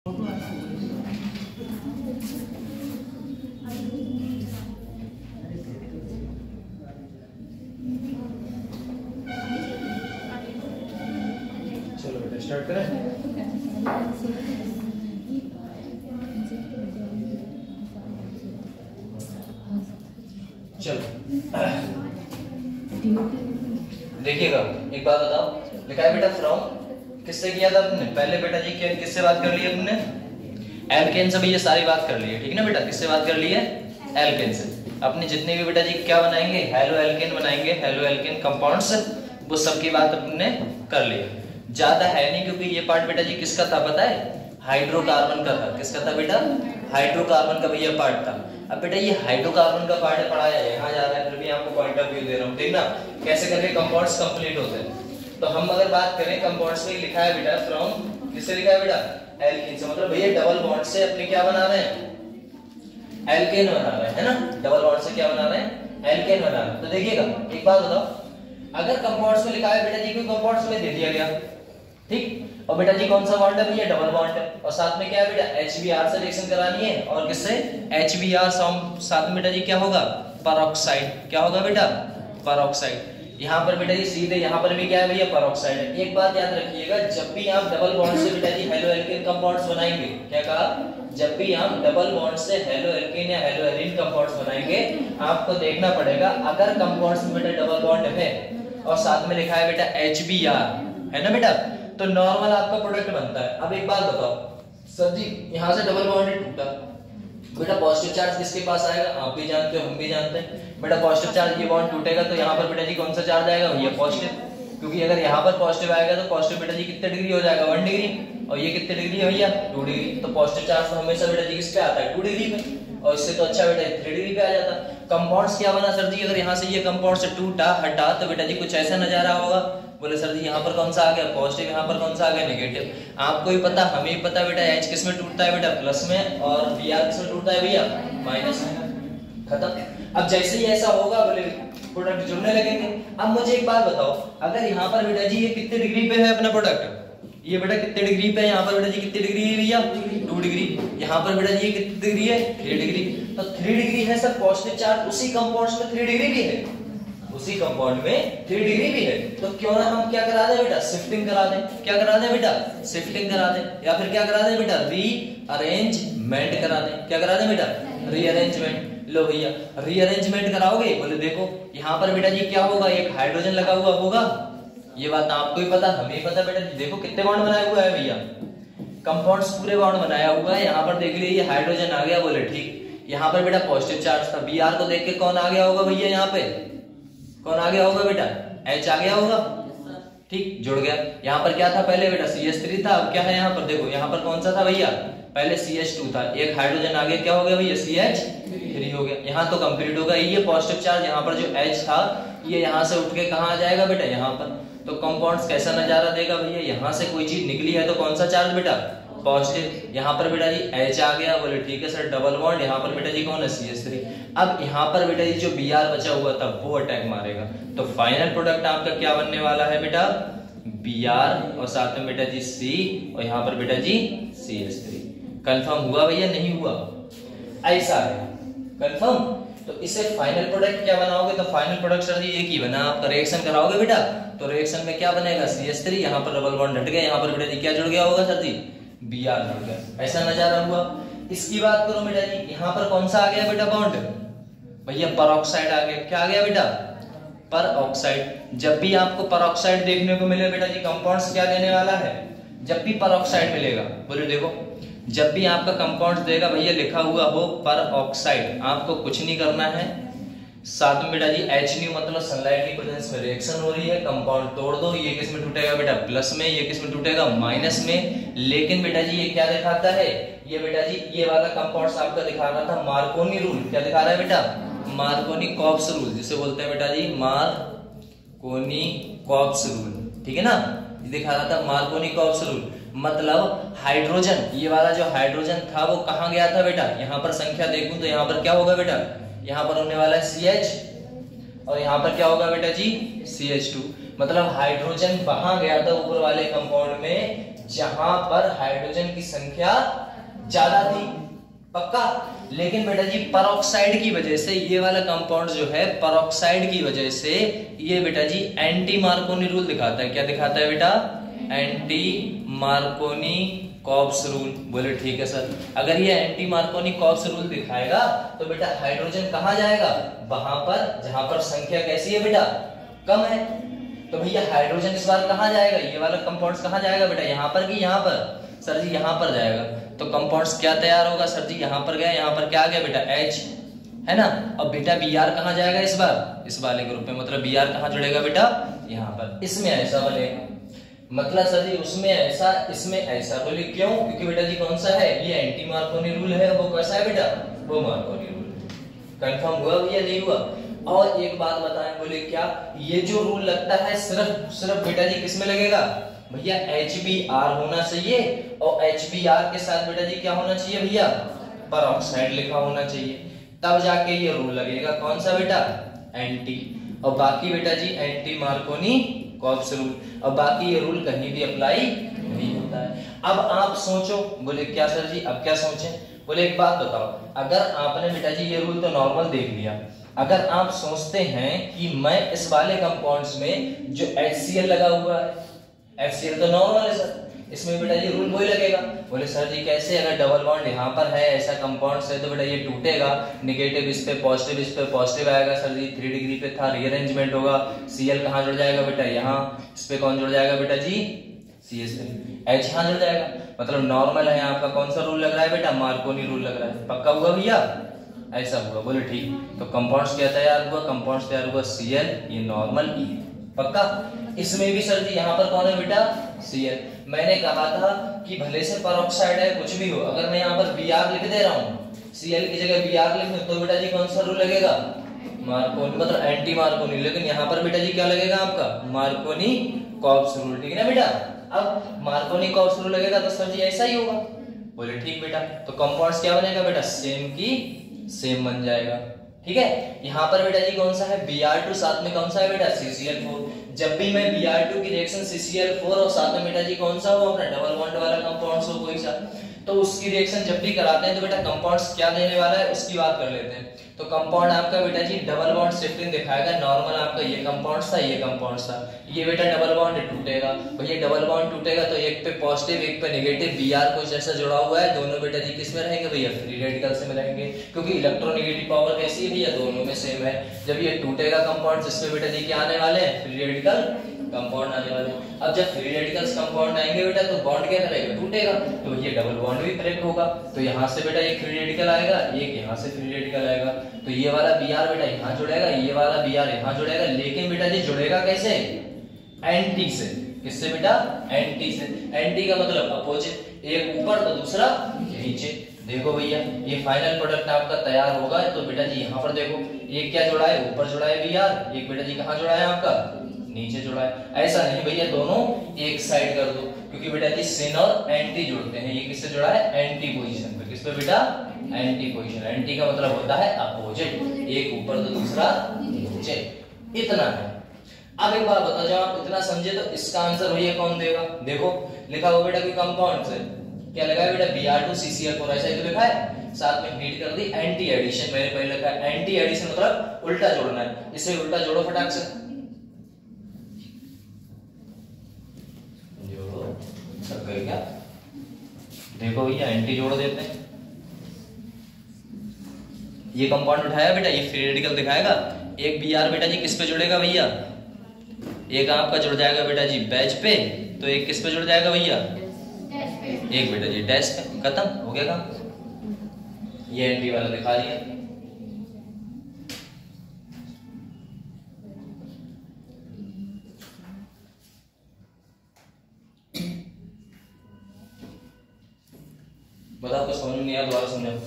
चलो बेटा स्टार्ट करें। चलो देखिएगा, एक बात बताओ, लिखा है बेटा फ्रॉम, किससे किया था आपने? पहले बेटा जी क्या किससे बात कर ली है तुमने? एल्केन से। भैया सारी बात कर ली है, ठीक है ना बेटा? किससे बात कर ली है? एल्केन से। अपने जितने भी बेटा जी क्या बनाएंगे, हेलो एल्केन बनाएंगे, हेलो एल्केन कंपाउंड्स, वो सबकी बात अपने कर ली है। ज्यादा है नहीं, क्योंकि ये पार्ट बेटा जी किसका था पता है? हाइड्रोकार्बन का था। किसका था बेटा? हाइड्रोकार्बन का भैया पार्ट था। अब बेटा ये हाइड्रोकार्बन का पार्ट पढ़ाया है, यहाँ जा रहा है, फिर भी आपको पॉइंट ऑफ व्यू दे रहा हूँ, ठीक ना? कैसे करके कंपाउंड्स कंप्लीट होते हैं। तो हम अगर बात करें कंपाउंड्स में, लिखा है बेटा फ्रॉम, किससे लिखा है बेटा? एल्केन से। मतलब भैया डबल बॉन्ड से अपने क्या बना रहे हैं? एल्केन बना रहे हैं, है ना? डबल बॉन्ड से क्या बना रहे हैं? एल्केन बना रहे हैं। तो देखिएगा, एक बात बताओ, अगर कंपाउंड्स में लिखा है बेटा जी, कोई कंपाउंड्स में दे दिया गया, ठीक, और बेटा जी कौन सा बॉन्ड है भैया? डबल बॉन्ड है, और साथ में क्या है बेटा? HBr से रिएक्शन करानी है, और किससे? HBr साथ में बेटा जी क्या होगा? पेरोक्साइड। क्या होगा बेटा? पेरोक्साइड। यहाँ पर बेटा जी सीधे यहाँ पर भी क्या है भैया? पेरोक्साइड है। एक बात याद रखिएगा, जब भी आप डबल बॉन्ड से बेटा जी हेलो एल्केन कंपाउंड्स बनाएंगे, क्या कहा? जब भी आप डबल बॉन्ड से हेलो एल्केन या हेलो एलीन कंपाउंड्स बनाएंगे, आपको देखना पड़ेगा, अगर कंपाउंड्स में बेटा डबल बॉन्ड है और साथ में लिखा है बेटा HBr, है ना बेटा, तो नॉर्मल आपका प्रोडक्ट बनता है। अब एक बात बताओ सर जी, यहाँ से डबल बॉन्ड टूटा, बेटा पॉजिटिव चार्ज किसके पास आएगा? आप भी जानते हो, हम भी जानते हैं बेटा, पॉजिटिव चार्ज, ये बॉन्ड टूटेगा तो यहाँ पर बेटा जी कौन सा चार्ज आएगा भैया? पॉजिटिव। क्योंकि अगर यहाँ पर पॉजिटिव आएगा तो पॉजिटिव बेटा जी कितने डिग्री हो जाएगा? 1 डिग्री, और ये कितने डिग्री है भैया? 2 डिग्री। तो पॉजिटिव चार्ज तो हमेशा बेटा जी किस पे आता है? 2 डिग्री पे, और इससे तो अच्छा बेटा 3 डिग्री पे आ जाता। कंपाउंड्स क्या बना सर जी? अगर यहाँ से ये कंपाउंड से टूटा हटा तो बेटा जी कुछ ऐसा नजारा होगा। बोले सर जी यहाँ पर कौन सा आ गया? पॉजिटिव, यहाँ पर कौन सा आ गया? नेगेटिव। आपको ही पता, हमें ही पता बेटा, H किस में टूटता है बेटा? प्लस में, और Br किस में टूटता है भैया? माइनस में। खत्म। अब जैसे ही ऐसा होगा बोले प्रोडक्ट जुड़ने लगेंगे। अब मुझे एक बात बताओ, अगर यहाँ पर बेटा जी ये कितने डिग्री पे है अपना प्रोडक्ट? ये बेटा कितने डिग्री पे है? यहाँ पर बेटा जी कितनी डिग्री है भैया? 2 डिग्री। यहाँ पर बेटा जी ये कितनी डिग्री है? 3 डिग्री। तो 3 डिग्री है सर पॉजिटिव चार्ज, उसी कंपाउंड में 3 डिग्री भी है, उसी कंपाउंड में 3 डिग्री भी है। तो क्यों ना हम क्या करा दें बेटा? शिफ्टिंग करा दें। क्या करा दें बेटा? शिफ्टिंग करा दें, या फिर क्या करा दें बेटा? रीअरेंजमेंट करा दें। क्या करा दें बेटा? रीअरेंजमेंट। लो भैया रीअरेंजमेंट कराओगे, बोले देखो यहाँ पर बेटा जी क्या होगा? एक हाइड्रोजन लगा हुआ होगा, ये बात आपको ही पता, हमें ही पता बेटा। देखो कितने बॉन्ड बनाया हुआ है भैया? कंपाउंड्स पूरे बॉन्ड बनाया हुआ है। यहाँ पर देख लीजिए हाइड्रोजन आ गया, बोले ठीक। यहाँ पर बेटा पॉजिटिव चार्ज था, Br को देख के कौन आ गया होगा भैया? यहाँ पे कौन आ गया होगा बेटा? H आ गया होगा, ठीक, जुड़ गया। यहाँ पर क्या था पहले बेटा? CH3 था। अब क्या है यहाँ पर? देखो यहाँ पर कौन सा था भैया? पहले CH2 था, एक हाइड्रोजन आगे क्या हो गया भैया? CH3 हो गया। यहाँ तो कंप्लीट होगा। ये पॉजिटिव चार्ज यहाँ पर जो H था, ये यहाँ से उठ के कहाँ आ जाएगा बेटा? यहाँ पर। तो कंपाउंड्स कैसा नजारा देगा भैया? यहाँ से कोई चीज निकली है तो कौन सा चार्ज बेटा? पॉजिटिव। यहाँ पर बेटा जी H आ गया, बोले ठीक है सर डबल बॉन्ड। यहाँ पर बेटा जी कौन है? CH3। अब यहाँ पर बेटा जी जो Br बचा हुआ था वो अटैक मारेगा, तो फाइनल प्रोडक्ट आपका क्या बनने वाला है बेटा? Br, और साथ में बेटा जी C, और यहाँ पर बेटा जी CH3। कंफर्म हुआ भैया? नहीं हुआ? ऐसा है कंफर्म। तो इससे फाइनल प्रोडक्ट क्या बनाओगे? तो फाइनल प्रोडक्ट सर जी एक ही बना, आपका रिएक्शन कराओगे बेटा, तो रिएक्शन में क्या बनेगा? CH3, यहाँ पर डबल बॉन्ड हट गया, यहाँ पर बेटा जी क्या जुड़ गया होगा सर जी? Br जुड़ गया। ऐसा नजारा हुआ। इसकी बात करो बेटा जी, यहाँ पर कौन सा आ गया बेटा बॉन्ड? भैया पेरोक्साइड आ गया। क्या आ गया बेटा? पेरोक्साइड। जब भी आपको पेरोक्साइड देखने को मिले बेटा जी, कंपाउंड्स क्या देने वाला है? जब भी पेरोक्साइड मिलेगा, बोले देखो जब भी आपका कंपाउंड देगा भैया लिखा हुआ हो पेरोक्साइड, आपको कुछ नहीं करना है, साथ में बेटा जी H मतलब सनलाइट की प्रेजेंस में रिएक्शन हो रही है, कंपाउंड तोड़ दो। ये किस में टूटेगा बेटा? प्लस में। ये किस में टूटेगा? माइनस में। लेकिन बेटा जी ये क्या दिखाता है? ये बेटा जी ये वाला कंपाउंड आपका दिखा रहा था मार्कोनी रूल। क्या दिखा रहा है बेटा? मार्कोनी-कॉप्स रूल, जिसे बोलते हैं बेटा जी मार्कोनी-कॉप्स रूल, ठीक है ना? ये दिखा रहा था मार्कोनी-कॉप्स रूल। मतलब हाइड्रोजन, ये वाला जो हाइड्रोजन था वो कहाँ गया था बेटा? यहाँ पर संख्या देखूं तो यहाँ पर क्या होगा बेटा? यहाँ पर होने वाला है CH, और यहाँ पर क्या होगा बेटा जी? CH2। मतलब हाइड्रोजन वहां गया था ऊपर वाले कंपाउंड में जहां पर हाइड्रोजन की संख्या ज्यादा थी, पक्का। लेकिन बेटा जी परऑक्साइड की वजह से ये वाला कंपाउंड जो है, परऑक्साइड की वजह से ये बेटा जी एंटी मार्कोनी रूल दिखाता है। क्या दिखाता है बेटा? Anti Markovnikov's rule. बोले ठीक है सर। अगर ये एंटी मार्कोनी कॉप्स रूल दिखाएगा तो बेटा हाइड्रोजन कहाँ जाएगा? वहां पर जहां पर संख्या कैसी है बेटा? कम है। तो भैया हाइड्रोजन इस बार कहाँ जाएगा? ये वाला कंपाउंड कहाँ जाएगा बेटा? यहाँ पर कि यहाँ पर? सर जी यहाँ पर जाएगा। तो कंपाउंड्स क्या तैयार होगा? सर जी यहाँ पर गया, यहाँ पर क्या आ गया बेटा? H, है ना। अब बेटा Br कहाँ जाएगा इस बार? इस वाले ग्रुप में। मतलब Br कहाँ जुड़ेगा बेटा? यहाँ पर। इसमें ऐसा बनेगा। मतलब सर जी उसमें ऐसा, इसमें ऐसा। बोले क्यों? क्योंकि बेटा जी कौन सा है? ये एंटी मार्कोनी रूल है। वो कैसा है बेटा? वो मार्कोनी रूल। कंफर्म हुआ या नहीं हुआ? और एक बात बताएं, बोले क्या ये जो रूल लगता है सिर्फ बेटा जी किस में लगेगा? भैया HBr होना चाहिए, और HBr के साथ बेटा जी क्या होना चाहिए भैया? परऑक्साइड लिखा होना चाहिए, तब जाके ये रूल लगेगा। कौन सा बेटा? एंटी। और बाकी बेटा जी एंटी मार्कोनी कॉप्स रूल। और बाकी ये रूल कहीं भी अप्लाई नहीं होता है। अब आप सोचो। बोले क्या सर जी? अब क्या सोचें? बोले एक बात बताओ, अगर आपने बेटा जी ये रूल तो नॉर्मल देख लिया, अगर आप सोचते हैं कि मैं इस वाले कंपाउंड्स में जो HCl लगा हुआ है, HCl तो नॉर्मल है सर, इसमें बेटा जी रूल वही लगेगा। बोले सर जी कैसे? अगर डबल बॉन्ड यहाँ पर है, ऐसा कंपाउंड है, तो बेटा ये टूटेगा, नेगेटिव इस पे पॉजिटिव, इस पे पॉजिटिव आएगा। सर जी 3 डिग्री पे था, रीअरेंजमेंट होगा। Cl कहाँ जुड़ जाएगा बेटा? यहाँ। इस पे कौन जुड़ जाएगा बेटा जी? CH3। H यहाँ जुड़ जाएगा। मतलब नॉर्मल है, आपका कौन सा रूल लग रहा है बेटा? मार्कोनी रूल लग रहा है। पक्का हुआ भैया? ऐसा हुआ। बोले ठीक। तो कंपाउंड्स क्या तैयार हुआ? कंपाउंड्स तैयार हुआ Cl, ये नॉर्मल E। पक्का। इसमें भी सर जी यहाँ पर कौन है बेटा? Cl। मैंने कहा था कि भले से परऑक्साइड है, कुछ भी हो, अगर मैं यहाँ पर Br लिख दे रहा हूँ, Cl की जगह Br लिख दूं, तो बेटा जी कौन सा रूल लगेगा? मार्कोनी, मतलब एंटी मार्कोनी। लेकिन यहाँ पर बेटा जी क्या लगेगा आपका? Markovnikov's rule. ठीक है ना बेटा? अब मार्कोनी कॉप्स रूल लगेगा तो सर जी ऐसा ही होगा। बोले ठीक बेटा। तो कंपाउंड्स क्या बनेगा बेटा? सेम की सेम बन जाएगा। ठीक है। यहाँ पर बेटा जी कौन सा है? Br2, साथ में कौन सा है बेटा? CCl4। जब भी मैं Br2 की रिएक्शन CCl4 और साथ में बेटा जी कौन सा हो? अपना डबल बॉन्ड वाला कंपाउंड हो कोई सा, तो उसकी रिएक्शन जब भी कराते हैं तो बेटा कंपाउंड्स क्या देने वाला है उसकी बात कर लेते हैं। तो कंपाउंड आपका बेटा जी डबल बॉन्ड शिफ्टिंग दिखाएगा। नॉर्मल आपका ये कंपाउंड था, ये कंपाउंड था, ये बेटा डबल बॉन्ड टूटेगा। तो ये डबल बॉन्ड टूटेगा तो एक पे पॉजिटिव एक पे नेगेटिव Br कुछ ऐसा जुड़ा हुआ है। दोनों बेटा जी किस में रहेंगे भैया? फ्री रेडिकल से में रहेंगे, क्योंकि इलेक्ट्रोनेगेटिव पावर कैसी है भैया? दोनों में सेम है। जब ये टूटेगा कंपाउंड, इसमें बेटा जी क्या आने वाले हैं? फ्री रेडिकल कंपाउंड आने वाले। अब जब फ्री रेडिकल्स कंपाउंड आएंगे बेटा तो बॉन्ड क्या करेगा? टूटेगा। तो ये डबल बॉन्ड भी ब्रेक होगा। तो यहाँ से बेटा ये फ्री रेडिकल आएगा, एक यहाँ से फ्री रेडिकल आएगा। तो ये वाला Br बेटा यहाँ जुड़ेगा, ये वाला Br यहाँ जुड़ेगा। लेकिन बेटा जी जुड़ेगा कैसे? एंटी से। किससे बेटा? एंटी से। एंटी का मतलब अपोजिट, एक ऊपर तो दूसरा नीचे। देखो भैया ये फाइनल प्रोडक्ट आपका तैयार होगा। तो बेटा जी यहाँ पर देखो, एक क्या जुड़ा है? ऊपर जुड़ा है Br, एक बेटा जी कहाँ जुड़ा है आपका? नीचे जुड़ा है। ऐसा नहीं भैया, दोनों एक साइड कर दो, क्योंकि बेटा जी सिन और एंटी जुड़ते हैं। ये किससे जुड़ा है? एंटी पोजीशन पे। किस पे बेटा? Anti position. एंटी का मतलब होता है अपोजिट, एक ऊपर तो दूसरा नीचे। इतना है। अब एक बात बता, जब आप इतना समझे तो इसका आंसर भैया कौन देगा? देखो लिखा हुआ बेटा कोई कंपाउंड से क्या लगा है बेटा? Br2 CCl4 ऐसा ही तो लिखा है। साथ में हीट कर दी, एंटी एडिशन मैंने पहले लिखा है। एंटी एडिशन मतलब उल्टा जोड़ना है। इसे उल्टा जोड़ो फटाक से। क्या देखो भैया एंटी जोड़ देते हैं। ये कंपाउंड उठाया बेटा, ये फ्री रेडिकल दिखाएगा। एक Br बेटा जी किस पे जुड़ेगा भैया? एक आपका जुड़ जाएगा बेटा जी बैच पे, तो एक किस पे जुड़ जाएगा भैया? एक बेटा जी डैश पे। खत्म हो गया काम। ये एंटी वाला दिखा दिया। बताओ तो समझ नहीं आया, दोबारा समझाओ।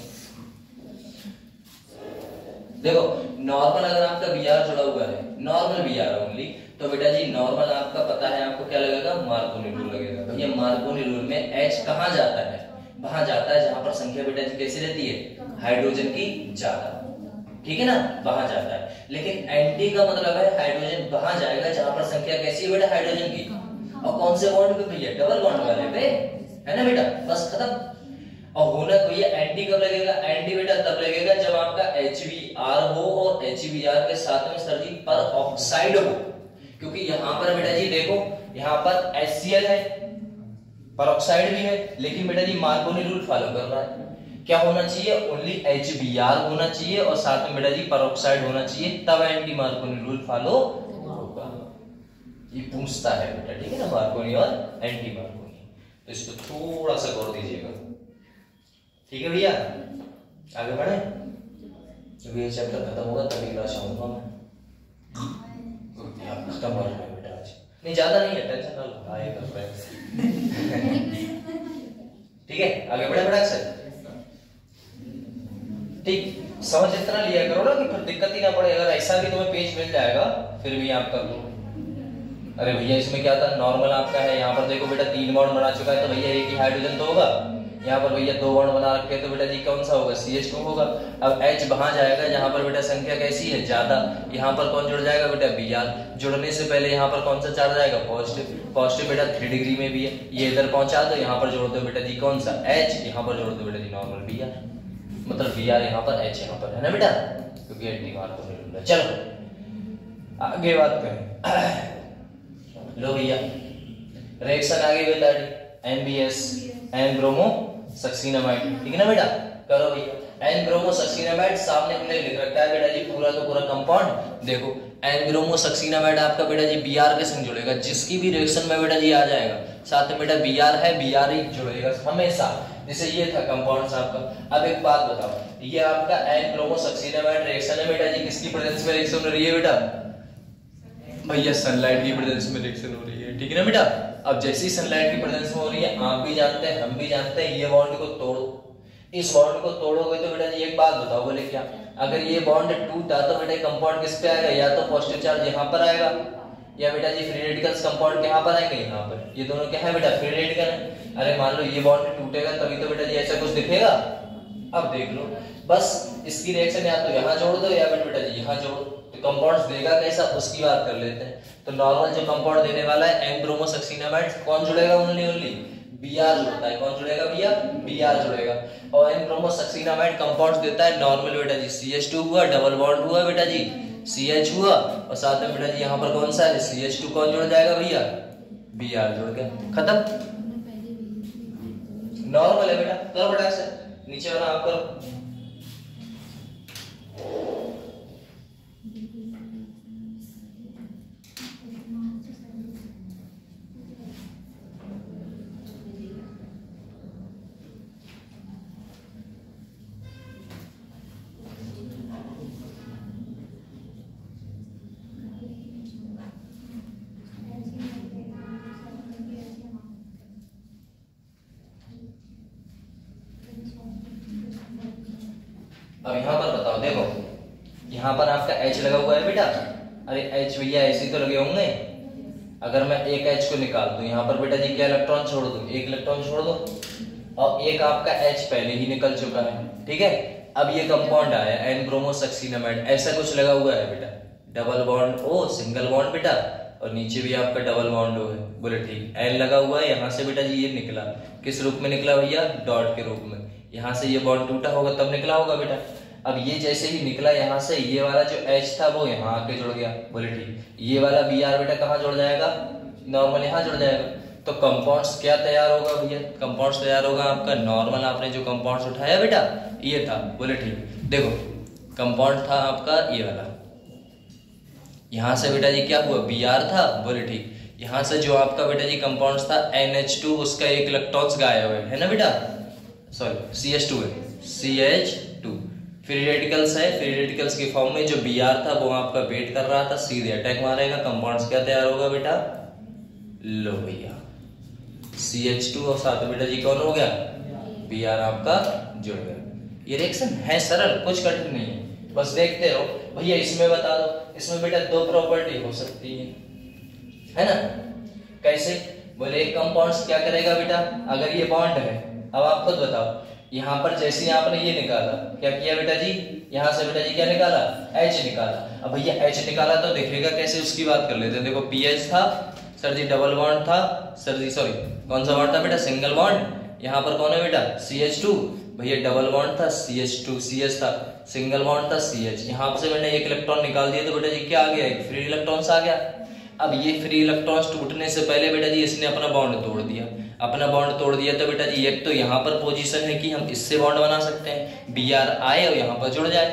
देखो नॉर्मल अगर आपका Br जुड़ा हुआ है, नॉर्मल Br ओनली, तो बेटा जी नॉर्मल आपका पता है आपको क्या लगेगा? मार्कोनी रूल लगेगा। भैया मार्कोनी रूल में H कहाँ जाता है? वहां जाता है जहां पर संख्या बेटा जी कैसी रहती है? हाइड्रोजन की ज्यादा। ठीक है ना? वहां जाता है। लेकिन एंटी का मतलब है हाइड्रोजन वहां जाएगा जहां पर संख्या कैसी है बेटा? हाइड्रोजन की और कौन से बॉन्ड पे भैया, डबल बॉन्ड वाले पे, है ना बेटा, बस खत्म। और होना भैया एंटी कब लगेगा, एंटी बेटा तब लगेगा जब आपका HBr हो और HBr के साथ में सर जी पर ऑक्साइड हो, क्योंकि यहाँ पर बेटा जी देखो यहाँ पर HCl है, पर ऑक्साइड भी है, लेकिन बेटा जी मार्कोनी रूल फॉलो कर रहा है। क्या होना चाहिए, ओनली HBr होना चाहिए और साथ में बेटा जी पर ऑक्साइड होना चाहिए, तब एंटी मार्कोनी रूल फॉलो होगा। ये पूछता है बेटा, ठीक है ना, मार्कोनी और एंटी मार्कोनी, तो इसको थोड़ा सा गौर दीजिएगा, ठीक है भैया। आगे बढ़े, जब ये चैप्टर खत्म होगा तभी क्लास आऊंगा मैं, खत्म हो रहा है बेटा आज, नहीं ज्यादा नहीं है, टेंशन ना लो, आएगा ठीक है। आगे बढ़े बेटा सर, ठीक, समझ इतना लिया करो ना कि फिर दिक्कत ही ना पड़े। अगर ऐसा भी तुम्हें पेज मिल जाएगा फिर भी आप कर लो, अरे भैया इसमें क्या था, नॉर्मल आपका है, यहाँ पर देखो बेटा 3 बॉन्ड बना चुका है तो भैया एक ही हाइड्रोजन तो होगा, यहाँ पर भैया 2 बॉन्ड बना रखे तो बेटा जी कौन सा होगा, CH2 होगा। अब H वहां जाएगा जहां पर बेटा संख्या कैसी है, ज्यादा, यहाँ पर कौन जुड़ जाएगा बेटा, Br। जुड़ने से पहले यहाँ पर कौन सा चार्ज आएगा, पॉजिटिव, पॉजिटिव बेटा 3 डिग्री में भी है, ये इधर पहुंचा दो, यहाँ पर जोड़ दो बेटा जी कौन सा H, यहाँ पर जोड़ दो बेटा जी नॉर्मल Br, मतलब Br यहाँ पर, H यहाँ पर, है ना बेटा, क्योंकि एंटी मार्कोनी रूल है। चलो आगे बात करें, लो भैया रिएक्शन आगे बता दी, NBS एन ब्रोमो सक्सीनामाइड, ठीक है ना बेटा, करो भैया। एन ब्रोमो सक्सीनामाइड सामने हमने लिख रखा है बेटा जी पूरा का पूरा कंपाउंड, देखो एन ब्रोमो सक्सीनामाइड आपका बेटा जी Br के संग जुड़ेगा, जिसकी भी रिएक्शन में बेटा जी आ जाएगा साथ में बेटा Br है, Br ही जुड़ेगा हमेशा, जैसे ये था कंपाउंड आपका। अब एक बात बताओ, ये आपका एन ब्रोमो सक्सीनामाइड रिएक्शन है बेटा जी, किसकी प्रेजेंस में रिएक्शन हो रही है बेटा, भैया सनलाइट की प्रेजेंस में रिएक्शन हो रही है, ठीक है ना बेटा। अब जैसी सनलाइट की प्रेजेंस में हो रही है, आप भी जानते हैं हम भी जानते हैं, ये बॉन्ड को तोड़ो, इस बॉन्ड को तोड़ोगे तो बेटा जी एक बात बताओ, बोले क्या, अगर ये बॉन्ड टूटा तो बेटा कंपाउंड किस पे आएगा, या तो पॉजिटिव चार्ज यहाँ पर आएगा, या बेटा जी फ्री रेडिकल्स कंपाउंड के यहाँ पर आएंगे, यहाँ पर, ये दोनों क्या है बेटा, फ्री रेडिकल है। अरे मान लो ये बॉन्ड टूटेगा तभी तो बेटा जी ऐसा कुछ दिखेगा। अब देख लो, बस इसकी रिएक्शन या तो यहाँ जोड़ दो या बेटा जी यहाँ जोड़, तो कंपाउंड्स देगा कैसा उसकी बात कर लेते हैं। तो नॉर्मल जो कंपाउंड देने वाला है एन ब्रोमो सक्सीनामाइड, कौन जुड़ेगा, ओनली Br जुड़ता है, कौन जुड़ेगा भैया, Br जुड़ेगा। और एन ब्रोमो सक्सीनामाइड कंपाउंड्स देता है नॉर्मल बेटा जी CH2 हुआ, डबल बॉन्ड हुआ बेटा जी CH हुआ, और साथ में बेटा जी यहाँ पर कौन सा है CH2, कौन जुड़ जाएगा भैया, Br जुड़ गया, खत्म, नॉर्मल है बेटा। करो बेटा ऐसे, नीचे वाला आप करो, अब यहाँ पर बताओ, देखो यहाँ पर आपका H लगा हुआ है बेटा, अरे H भैया ऐसे तो लगे होंगे, अगर मैं एक H को निकाल दूं यहाँ पर बेटा जी क्या इलेक्ट्रॉन छोड़ दूं, एक इलेक्ट्रॉन छोड़ दो, और एक आपका H पहले ही निकल चुका है, ठीक है। अब ये कंपाउंड आया एन ब्रोमो सक्सीनामाइड, ऐसा कुछ लगा हुआ है बेटा, double bond O, single bond बेटा, और नीचे भी आपका डबल बॉन्ड O है, बोले ठीक, एन लगा हुआ है, यहाँ से बेटा जी ये निकला, किस रूप में निकला भैया, डॉट के रूप में, यहाँ से ये बॉन्ड टूटा होगा तब निकला होगा बेटा। अब ये जैसे ही निकला यहाँ से, ये वाला जो H था वो यहाँ आके जुड़ गया, बोले ठीक, ये वाला Br बेटा कहाँ जुड़ जाएगा, नॉर्मल यहाँ जुड़ जाएगा। तो कंपाउंड्स क्या तैयार होगा भैया, कंपाउंड्स तैयार होगा आपका नॉर्मल, आपने जो कंपाउंड्स उठाया बेटा ये था, बोले ठीक, देखो कंपाउंड था आपका ये वाला, यहाँ से बेटा जी क्या हुआ, Br था, बोले ठीक, यहाँ से जो आपका बेटा जी कंपाउंड्स था NH2, उसका एक इलेक्ट्रॉन्स गायब है ना बेटा, सॉरी CH2 है, CH2 फ्री रेडिकल्स है, फ्री रेडिकल्स के फॉर्म में जो Br था वो आपका वेट कर रहा था, सीधे अटैक मारेगा, कंपाउंड्स क्या तैयार होगा बेटा, लो भैया CH2 और साथ बेटा जी कौन हो गया, Br आपका जुड़ गया। ये रिएक्शन है सरल, कुछ कठिन नहीं है, बस देखते रहो। भैया इसमें बता दो, इसमें बेटा 2 प्रॉपर्टी हो सकती है ना, कैसे, बोले एक कंपाउंड्स क्या करेगा बेटा, अगर ये बॉन्ड है, अब आप खुद बताओ, यहाँ पर जैसे आपने ये निकाला, क्या किया बेटा जी, यहाँ से बेटा जी क्या निकाला, H निकाला। अब भैया H निकाला तो दिखेगा कैसे, उसकी बात कर लेते हैं। देखो PH था, सर जी डबल बॉन्ड था, सर जी सॉरी कौन सा बॉन्ड था बेटा, सिंगल बॉन्ड। यहाँ पर कौन है बेटा, CH2, भैया डबल बॉन्ड था CH2 CH था, सिंगल बॉन्ड था CH। यहाँ से मैंने एक इलेक्ट्रॉन निकाल दिया तो बेटा जी क्या आ गया, एक फ्री इलेक्ट्रॉन्स आ गया। अब ये फ्री इलेक्ट्रॉन्स टूटने से पहले बेटा जी इसने अपना बॉन्ड तोड़ दिया, अपना बॉन्ड तोड़ दिया तो बेटा जी एक तो यहाँ पर पोजीशन है कि हम इससे बॉन्ड बना सकते हैं, Br आए और यहाँ पर जुड़ जाए,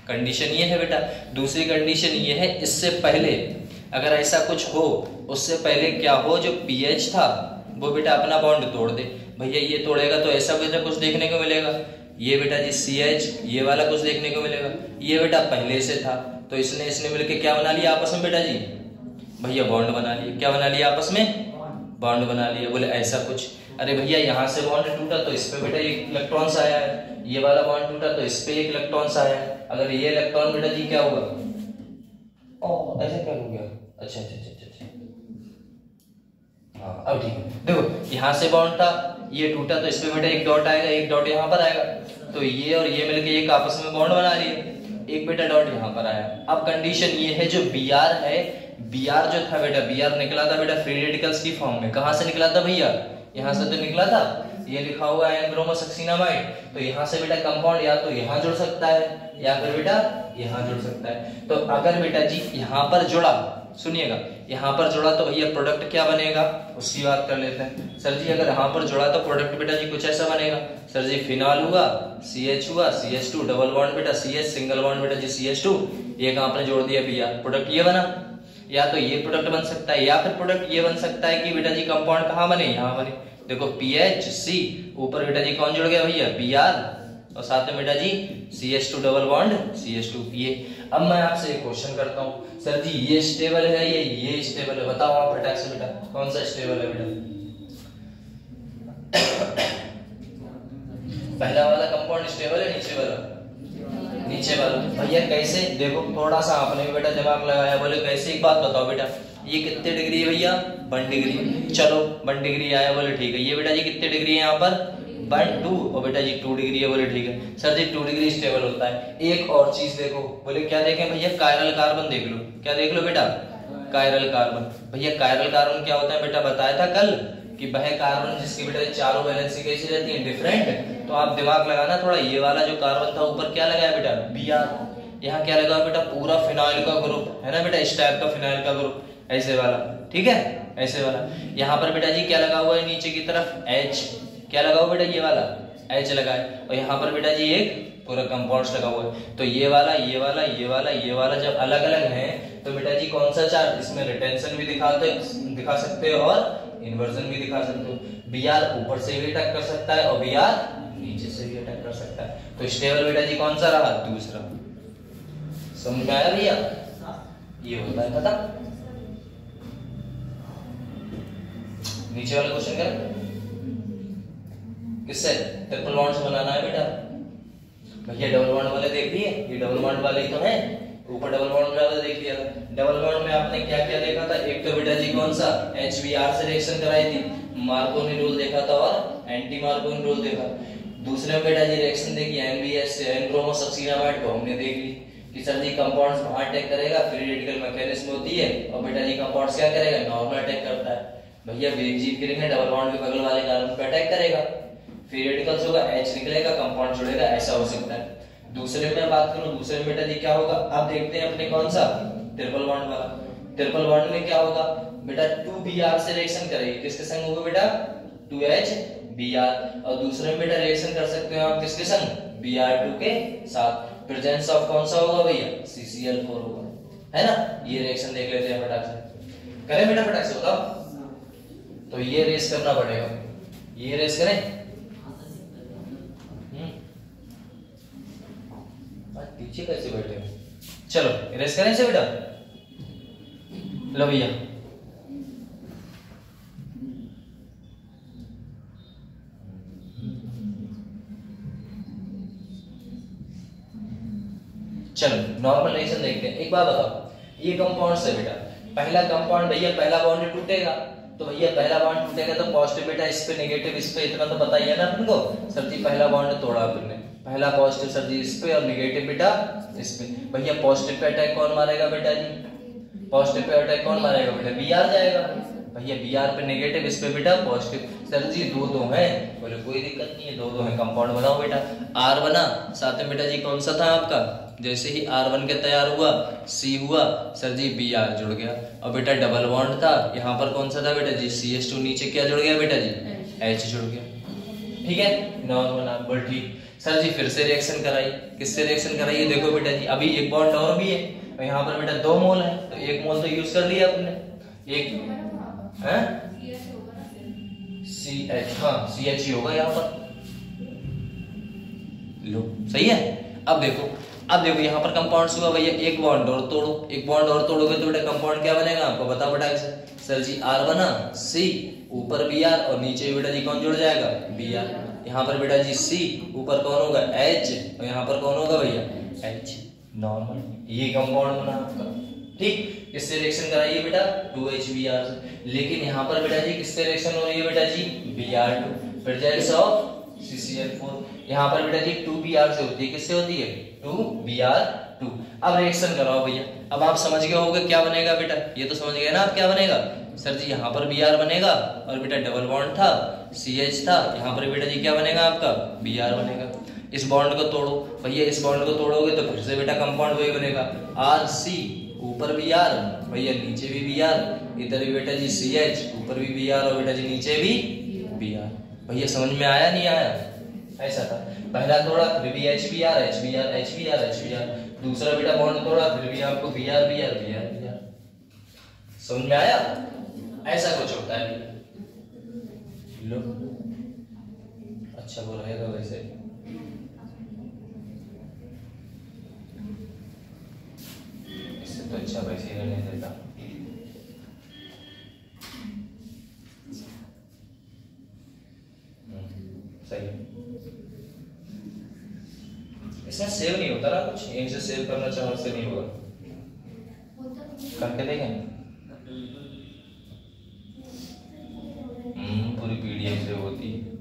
कंडीशन ये है बेटा। दूसरी कंडीशन ये है इससे पहले अगर ऐसा कुछ हो, उससे पहले क्या हो, जो पीएच था वो बेटा अपना बॉन्ड तोड़ दे। भैया ये तोड़ेगा तो ऐसा बेटा कुछ देखने को मिलेगा, ये बेटा जी CH ये वाला कुछ देखने को मिलेगा, ये बेटा पहले से था तो इसने मिलके क्या बना लिया आपस में बेटा जी, भैया बॉन्ड बना लिया। क्या बना लिया आपस में, बॉन्ड बना लिया। बोले ऐसा कुछ, अरे भैया यहाँ से बॉन्ड टूटा तो इस पे बेटा एक इलेक्ट्रॉन्स आया है, ये वाला बॉन्ड टूटा तो इस पे एक इलेक्ट्रॉन्स आया है। अगर ये इलेक्ट्रॉन बेटा जी क्या होगा, ओ ऐसा क्या हो गया, अच्छा अच्छा अच्छा अच्छा, हाँ अब ठीक है। देखो यहाँ से बॉन्ड था, ये टूटा तो इस पे बेटा एक डॉट आएगा, एक डॉट यहाँ पर आएगा, तो ये और ये मिलके एक आपस में बॉन्ड बना लिए, एक बेटा डॉट यहाँ पर आया। अब कंडीशन ये है जो Br है, Br जो था बेटा, Br निकला था बेटा फ्री रेडिकल्स की फॉर्म में। कहाँ से निकला था भैया, यहाँ से तो निकला था, ये लिखा हुआ है एन-ब्रोमोसक्सिनामाइड, तो यहाँ से बेटा कंपाउंड या तो यहाँ जुड़ सकता है या फिर बेटा यहाँ जुड़ सकता है। तो अगर बेटा जी यहाँ पर जुड़ा, सुनिएगा यहाँ पर जुड़ा तो भैया प्रोडक्ट क्या बनेगा उसकी बात कर लेते हैं। सर जी अगर यहाँ पर जुड़ा तो प्रोडक्ट बेटा जी कुछ ऐसा बनेगा, सर जी फिनॉल हुआ, CH हुआ, CH2 डबल बॉन्ड बेटा CH, सिंगल बॉन्ड बेटा जी CH2, एक आपने जोड़ दिया Br, प्रोडक्ट ये बना। या तो ये प्रोडक्ट बन सकता है या फिर प्रोडक्ट ये बन सकता है कि बेटा जी कंपाउंड कहाँ बने, यहाँ बने। देखो PHC ऊपर बेटा जी कौन जुड़ गया भैया, Br, और साथ में बेटा जी CH2 डबल बॉन्ड CH2Pa। अब मैं आपसे एक क्वेश्चन करता हूँ, सर जी ये स्टेबल है ये स्टेबल है, बताओ आप फटाक से बेटा कौन सा स्टेबल है बेटा। पहला वाला कंपाउंड स्टेबल है, नीचे वाला, नीचे वाला। भैया कैसे, देखो थोड़ा सा आपने भी बेटा दिमाग लगाया, बोले कैसे, एक बात बताओ बेटा, ये कितने डिग्री है भैया, 1 डिग्री, चलो 1 डिग्री आया, बोले ठीक है। ये बेटा जी कितने डिग्री है यहाँ पर, 1 2, और बेटा जी 2 डिग्री है, बोले ठीक है। सर जी 2 डिग्री स्टेबल होता है। एक और चीज देखो, बोले क्या देखें भैया, कायरल कार्बन देख लो, क्या देख लो बेटा, कायरल कार्बन। भैया कायरल कार्बन क्या होता है बेटा, बताया था कल कि वह कार्बन जिसकी बेटा चारों वैलेंसी कैसी रहती है, डिफरेंट। तो आप दिमाग लगाना थोड़ा, ये वाला जो कार्बन था ऊपर क्या लगाया बेटा, Br, यहाँ क्या लगा बेटा, पूरा फिनाइल का ग्रुप है ना बेटा, इस टाइप का फिनाइल का ग्रुप, ऐसे वाला, ठीक है, ऐसे वाला। यहाँ पर बेटा जी क्या लगा हुआ है नीचे की तरफ, H, क्या लगा हुआ बेटा, ये वाला H लगा है, और यहाँ पर बेटा जी एक पूरा कंपाउंड्स लगा हुआ है। तो ये वाला ये वाला ये वाला ये वाला जब अलग अलग है तो बेटा जी कौन सा चार्ज, इसमें रिटेंशन भी दिखा सकते हो और इन्वर्जन भी दिखा सकते हो। Br ऊपर से भी अटैक कर सकता है और Br नीचे से भी अटैक कर सकता है। तो स्टेबल बेटा जी कौन सा रहा, दूसरा। समझ में आया भैया, ये होता है पता। नीचे वाला क्वेश्चन कर, किससे ट्रिपल बॉन्ड्स बनाना है बेटा। भैया डबल बॉन्ड वाले देख लिए, ये डबल बॉन्ड वाले ही तो हैं, ऊपर डबल बॉन्ड वाले देख लिया था। डबल बॉन्ड में आपने क्या क्या देखा था, एक तो बेटा जी कौन सा, HBr से रिएक्शन कराई थी, मार्कोनी रूल देखा था और एंटी मार्कोनी रूल देखा। दूसरे में बेटा जी रिएक्शन देखी NBS से एन-ब्रोमोसक्सिनामाइड को हमने देख ली कि सर जी कंपाउंड्स कहां अटैक करेगा, फ्री रेडिकल मैकेनिज्म होती है, और बेटा जी कंपाउंड्स क्या करेगा, नॉर्मल अटैक करता है। भैया बेंजीन के लिए डबल बॉन्ड के बगल वाले कार्बन पे अटैक करेगा, फ्री रेडिकल्स होगा, H निकलेगा, कंपाउंड जुड़ेगा, ऐसा हो सकता है। दूसरे में बात करूं, दूसरे में बेटा जी क्या होगा, अब देखते हैं अपने कौन सा, ट्रिपल बॉन्ड वाला। ट्रिपल बॉन्ड में क्या होगा बेटा, 2Br से रिएक्शन करेगी, किसके संग होगा बेटा, 2HBr, और दूसरे में बेटा रिएक्शन कर सकते हो आप किसके संग, Br2 के साथ। प्रेजेंस ऑफ कौन सा होगा भैया, CCl4 होगा, है ना। ये रिएक्शन देख लेते हैं फटाक से, करें बेटा फटाक से बताओ। तो ये रेस करना पड़ेगा, ये रेस करें, पीछे कैसे बैठे हो, चलो रेस करें से बेटा। लो भैया चलो नॉर्मल रिएक्शन देखते हैं। एक बात बताओ, ये कंपाउंड है बेटा, पहला कंपाउंड भैया पहला बॉन्ड टूटेगा, तो भैया पहला बॉन्ड टूटेगा तो पॉजिटिव बेटा इस पे, नेगेटिव इस पे, इतना तो पता ही है ना अपन को। सर जी पहला बॉन्ड तोड़ा अपन ने, पहला पॉजिटिव सर जी इस पे और नेगेटिव बेटा इस पे। भैया पॉजिटिव पे अटैक कौन मारेगा बेटा जी, पॉजिटिव पे अटैक कौन मारेगा बेटा, Br जाएगा। भैया Br पे नेगेटिव, इस पे बेटा पॉजिटिव। सर जी दो दो है, बोले कोई दिक्कत नहीं है, दो दो है, कंपाउंड बनाओ बेटा। R बना, साथ में बेटा जी कौन सा था आपका, जैसे ही R बन के तैयार हुआ, C हुआ, सर जी Br जुड़ गया। और बेटा डबल बॉन्ड था, यहाँ पर कौन सा था बेटा जी, CH2, नीचे क्या जुड़ गया बेटा जी, H जुड़ गया। ठीक है, नॉर्मल बोल ठीक। सर जी फिर से रिएक्शन कराइए, किससे रिएक्शन कराइए, देखो बेटा जी अभी एक बॉन्ड और भी है, और यहाँ पर बेटा 2 मोल है, तो 1 मोल तो यूज कर लिया अपने, एक है CH, हाँ CH ही होगा यहाँ पर, लो सही है। अब देखो यहाँ पर कंपाउंड्स हुआ भैया, एक बॉन्ड और तोड़ो, एक बॉन्ड और तोड़ोगे तो बेटा कंपाउंड क्या बनेगा आपको बता बेटा कैसे। सर जी R बना, C ऊपर Br और नीचे बेटा जी कौन जुड़ जाएगा, Br। यहाँ पर बेटा जी C ऊपर कौन होगा, H, और यहाँ पर कौन होगा भैया, H। नॉर्मल, ये कंपाउंड बना आपका। ठीक, किससे रिएक्शन कराइए बेटा, 2HBr से। लेकिन यहाँ पर बेटा जी किससे रिएक्शन हो रही है बेटा जी, Br2, फिर जाएगा CCl4। यहाँ पर बेटा जी 2Br से होती है, किससे होती है, 2Br2। अब रिएक्शन कराओ भैया, अब आप समझ गए होगे क्या बनेगा बेटा, ये तो समझ गए ना आप क्या बनेगा। सर जी यहाँ पर Br बनेगा, और बेटा डबल बॉन्ड था, CH था, यहाँ पर बेटा जी क्या बनेगा आपका, Br बनेगा। इस बॉन्ड को तोड़ो भैया, इस बॉन्ड को तोड़ोगे तो फिर से बेटा कंपाउंड वही बनेगा, RC ऊपर Br भैया नीचे भी Br, इधर भी बेटा जी CH ऊपर भी Br और बेटा जी नीचे भी Br। भैया समझ में आया नहीं आया, ऐसा था। पहला तोड़ा फिर भी HBr HBr HBr HBr, दूसरा बेटा बॉन्ड तोड़ा फिर भी आपको Br Br Br Br। समझ में आया, ऐसा कुछ होता है। लो अच्छा वो रहेगा वैसे, इससे तो अच्छा वैसे ही रहने देता। सही, इसमें सेव नहीं होता ना कुछ, यहीं से सेव करना चाहो से नहीं होगा, करके देखें। पूरी PDF सेव होती है।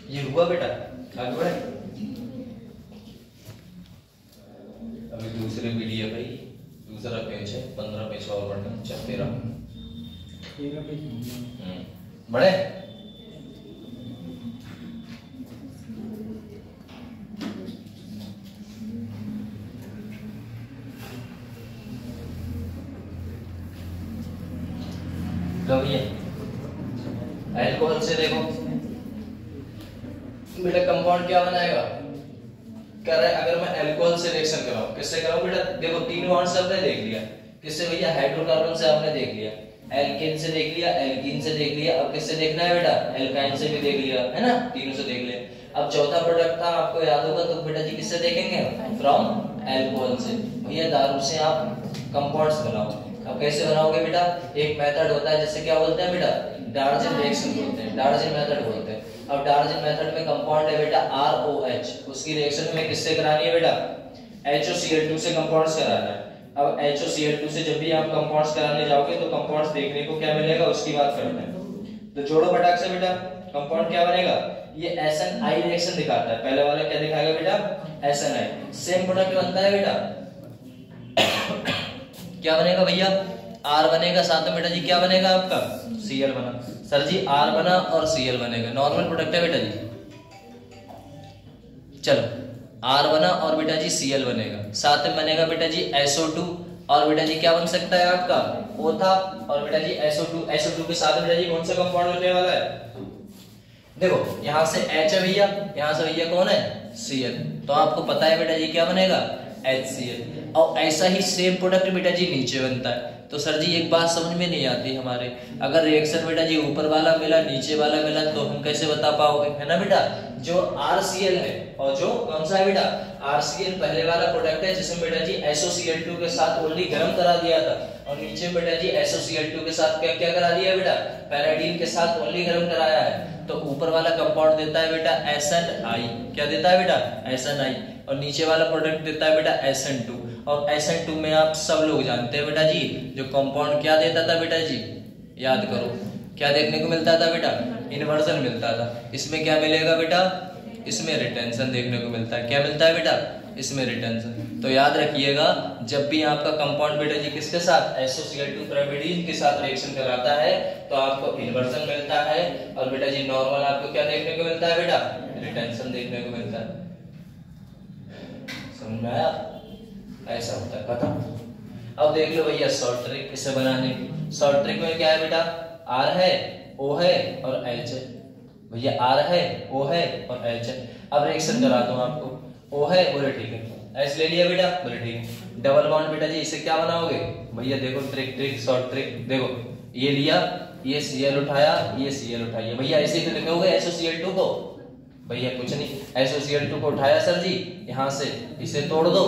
ये हुआ बेटा, आगे बढ़े। अभी दूसरे PDF है, दूसरा पेज है, 15 पेज और बढ़ना, 13 बढ़े। तो भैया अल्कोहल से देखो बेटा कंपाउंड क्या बनाएगा, कह रहा है अगर मैं अल्कोहल से रिएक्शन कराऊं, किससे कराऊं बेटा, देखो 3 बॉन्ड्स हमने देख लिया, किससे भैया, हाइड्रोकार्बन से हमने देख लिया, एल्केन से देख लिया, एल्कीन से देख लिया, अब किससे देखना है बेटा, एल्काइन से भी देख लिया है ना, तीनों से देख लिया। अब चौथा प्रोडक्ट था आपको याद होगा, तो बेटा जी किससे देखेंगे, फ्रॉम अल्कोहल से। भैया दारू से आप कंपाउंड्स बनाओ, अब कैसे बनाओगे बेटा, एक मेथड होता है जिससे क्या बोलते हैं बेटा, डार्जन रिएक्शन बोलते हैं, डार्जन मेथड बोलते हैं। अब डार्जन मेथड में कंपाउंड है बेटा ROH, उसकी रिएक्शन में किससे करानी है बेटा, HOCl2 से कंपाउंड्स कराना है। अब HOCl2 से जब भी आप कंपाउंड्स कराने जाओगे तो कंपाउंड्स देखने को क्या मिलेगा, उसकी बात करते हैं। तो जोड़ो फटाक से बेटा, कंपाउंड क्या बनेगा, ये SNI रिएक्शन दिखाता है, पहले वाला क्या दिखाएगा बेटा, SNI। सेम प्रोडक्ट बनता है बेटा, क्या बनेगा भैया, R बनेगा, साथ में बेटा जी क्या बनेगा आपका, Cl बना। सर जी R बना और Cl बनेगा, नॉर्मल प्रोडक्ट है बेटा जी। चलो R बना और बेटा जी Cl बनेगा, साथ में बनेगा बेटा जी SO2, और बेटा जी क्या बन सकता है आपका, O था, और बेटा जी SO2 के साथ बेटा जी कौन सा कंपाउंड बनने वाला है, देखो यहाँ से H है भैया, यहाँ से भैया कौन है, Cl, तो आपको पता है बेटा जी क्या बनेगा, HCl। और ऐसा ही सेम प्रोडक्ट बेटा जी नीचे बनता है। तो सर जी एक बात समझ में नहीं आती हमारे, अगर रिएक्शन बेटा जी ऊपर वाला मिला नीचे वाला मिला तो हम कैसे बता पाओगे, है ना बेटा। जो RCl है और जो कौन सा है बेटा, RCl पहले वाला प्रोडक्ट है जिसमें बेटा जी SOCl2 के साथ ओनली गर्म करा दिया था, और नीचे बेटा जी SOCl2 के साथ क्या क्या करा दिया बेटा, पैराडीन के साथ ओनली गर्म कराया है। तो ऊपर वाला कंपाउंड देता है बेटा SNI, क्या देता है बेटा, SNI, और नीचे वाला प्रोडक्ट देता है बेटा SN2। और SN2 में आप सब लोग जानते हैं बेटा जी, जो कंपाउंड क्या देता था बेटा जी, याद करो क्या देखने को मिलता था बेटा, इन्वर्जन मिलता था। इसमें क्या मिलेगा बेटा, इसमें रिटेंशन देखने को मिलता है। क्या मिलता है बेटा, इसमें रिटेंशन। तो याद रखिएगा, जब भी आपका कंपाउंड बेटा जी किसके साथ, SOCl2 pyrimidine के साथ रिएक्शन कराता है तो आपको इन्वर्जन मिलता है, और बेटा जी नॉर्मल आपको क्या देखने को मिलता है बेटा, रिटेंशन देखने को मिलता है। समझ में आया, ऐसा होता है, खत्म। अब देख लो भैया शॉर्ट ट्रिक इसे बनाने की। शॉर्ट ट्रिक में क्या है बेटा, R है, O है और H है। भैया R है, O है और H है। अब रिएक्शन करा दूं आपको, O है, बोले ठीक है, H ले लिया बेटा, बोले ठीक है। डबल बॉन्ड बेटा जी इसे क्या बनाओगे, भैया देखो ट्रिक शॉर्ट ट्रिक, देखो ये लिया, ये Cl उठाया, ये Cl उठाइए, भैया ऐसे ही लिखोगे SOCl2 को, भैया कुछ नहीं, SOCl2 को उठाया सर जी, यहाँ से इसे तोड़ दो,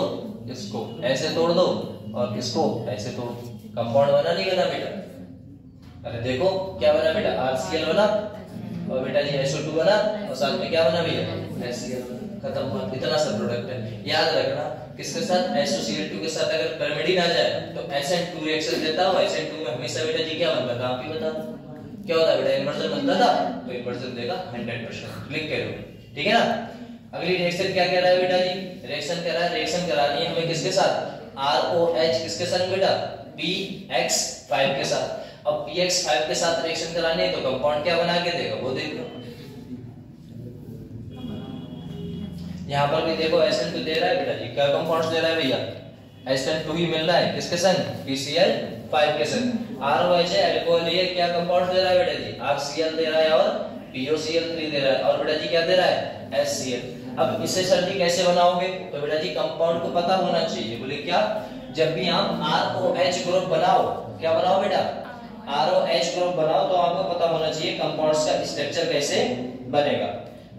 इसको ऐसे तोड़ दो और इसको ऐसे तोड़ दो, कंपाउंड बना नहीं बना बेटा। अरे देखो क्या बना बेटा, RCl बना और बेटा जी SO2 बना और साथ में क्या बना भैया, HCl बना, खत्म हुआ। इतना सा प्रोडक्ट है। याद रखना किसके साथ, SOCl2 के साथ अगर pyrimidine आ जाए तो SN2 रिएक्शन देता हो, SN2 में हमेशा बेटा जी क्या बनता था, आप ही बता क्या होता बेटा, इन्वर्जन बनता था, तो इन्वर्जन देगा 100%, क्लिक करो, ठीक है ना। अगली रिएक्शन क्या कह रहा है बेटा जी, रिएक्शन कह रहा है, रिएक्शन करानी है हमें किसके साथ, ROH किसके संग बेटा, PX5 के साथ। अब PX5 के साथ रिएक्शन करानी है तो कंपाउंड क्या बना के देगा वो देख लो। यहाँ पर भी देखो SN2 दे रहा है बेटा जी, क्या कंपाउंड्स दे रहा है भैया, SN2 ही मिल रहा है किसके संग, PCl5 के संग। ROH है, अल्कोहल है, क्या कंपाउंड दे रहा है बेटा जी, RCl दे रहा है और POCl3 दे रहा है, और बेटा जी क्या दे रहा है, HCl। अब इसे सर जी कैसे बनाओगे, तो बेटा जी कंपाउंड को पता होना चाहिए, बोले क्या, जब भी आप ROH ग्रुप बनाओ, क्या बनाओ बेटा, ROH ग्रुप बनाओ तो आपको पता होना चाहिए कंपाउंड्स का स्ट्रक्चर कैसे बनेगा।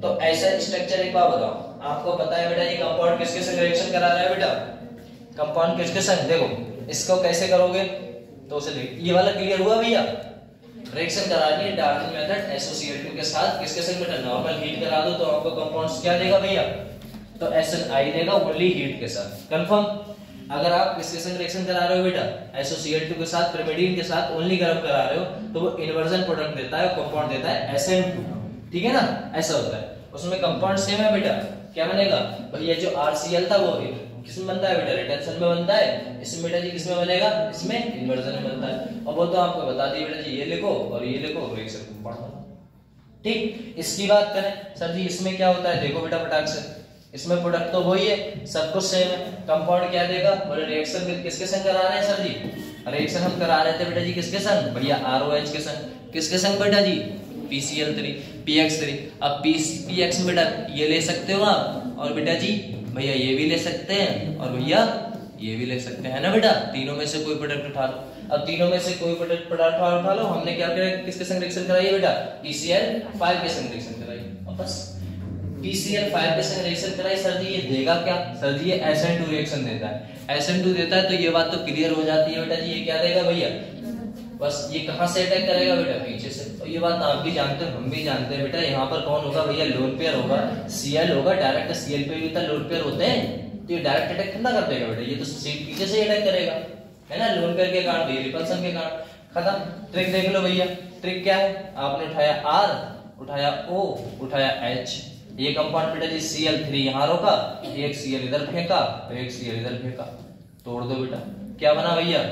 तो ऐसा स्ट्रक्चर एक बार बताओ, आपको पता है बेटा जी कंपाउंड किसके संग रिएक्शन करा रहा है बेटा, कंपाउंड किसके संग, देखो इसको कैसे करोगे, तो उसे ये वाला क्लियर हुआ भैया। रिएक्शन करानी है डार्विन मेथड SOCl2 के साथ, किसके संग बेटा, नॉर्मल हीट करा दो तो आपको कंपाउंड्स क्या देगा भैया, तो SNI देगा ओनली हीट के साथ, कंफर्म। अगर आप किसके संग रिएक्शन करा रहे हो बेटा, SOCl2 के साथ, pyrimidine के साथ ओनली गर्म करा रहे हो तो वो इन्वर्जन प्रोडक्ट देता है, कंपाउंड देता है SN2, ठीक है ना, ऐसा होता है। उसमें कंपाउंड सेम है बेटा, क्या बनेगा भैया, जो RCl था वो किसमें बनता है बेटा, रिटेंशन में बनता है, इसमें बेटा जी किसमें बनेगा, इसमें इन्वर्जन में बनता है। और वो तो आपको बता दिया बेटा जी, ये लिखो और ये लिखो, रिएक्शन कंपाउंड, ठीक। इसकी बात करें सर जी इसमें क्या होता है, देखो बेटा फटाक से, इसमें प्रोडक्ट तो वही है, सब कुछ सेम है, कंपाउंड क्या देगा, बोले रिएक्शन किसके संग करा रहे हैं सर जी, रिएक्शन हम करा रहे थे बेटा जी किसके संग भैया, ROH के संग, किसके संग बेटा जी, PCl3 PX3। अब PX में बेटा ये ले सकते हो आप, और बेटा जी भैया ये भी ले सकते हैं, और भैया ये भी ले सकते हैं ना बेटा, तीनों में से कोई प्रोडक्ट उठा लो। अब तीनों में से कोई प्रोडक्ट उठा लो, हमने क्या किया, किसके संग रिएक्शन कराई है बेटा, PCl5 के संग रिएक्शन कराई, और बस PCl5 के संग रिएक्शन कराई। सर जी ये देगा क्या, सर जी ये SN2 रिएक्शन देता है, SN2 देता है तो ये बात तो क्लियर हो जाती है बेटा जी, ये क्या देगा भैया, बस ये कहां से अटैक करेगा बेटा, पीछे से। और ये बात आप भी जानते हो, हम भी जानते हैं बेटा, यहाँ पर कौन होगा भैया, लोन पेयर होगा, Cl होगा, डायरेक्ट Cl पे भी तो लोन पेयर होते हैं, तो ये डायरेक्ट अटैक कितना कर देगा बेटा, ये तो सीट पीछे से अटैक करेगा, है ना, लोन पेयर के कारण, ये रिपल्सन के कारण, खत्म। ट्रिक देख लो भैया, ट्रिक क्या है, आपने उठाया R, उठाया O, उठाया H, ये कंपाउंड बेटा जी Cl3 यहाँ रोका, एक Cl इधर फेंका, एक Cl इधर फेंका, तोड़ दो बेटा, क्या बना भैया,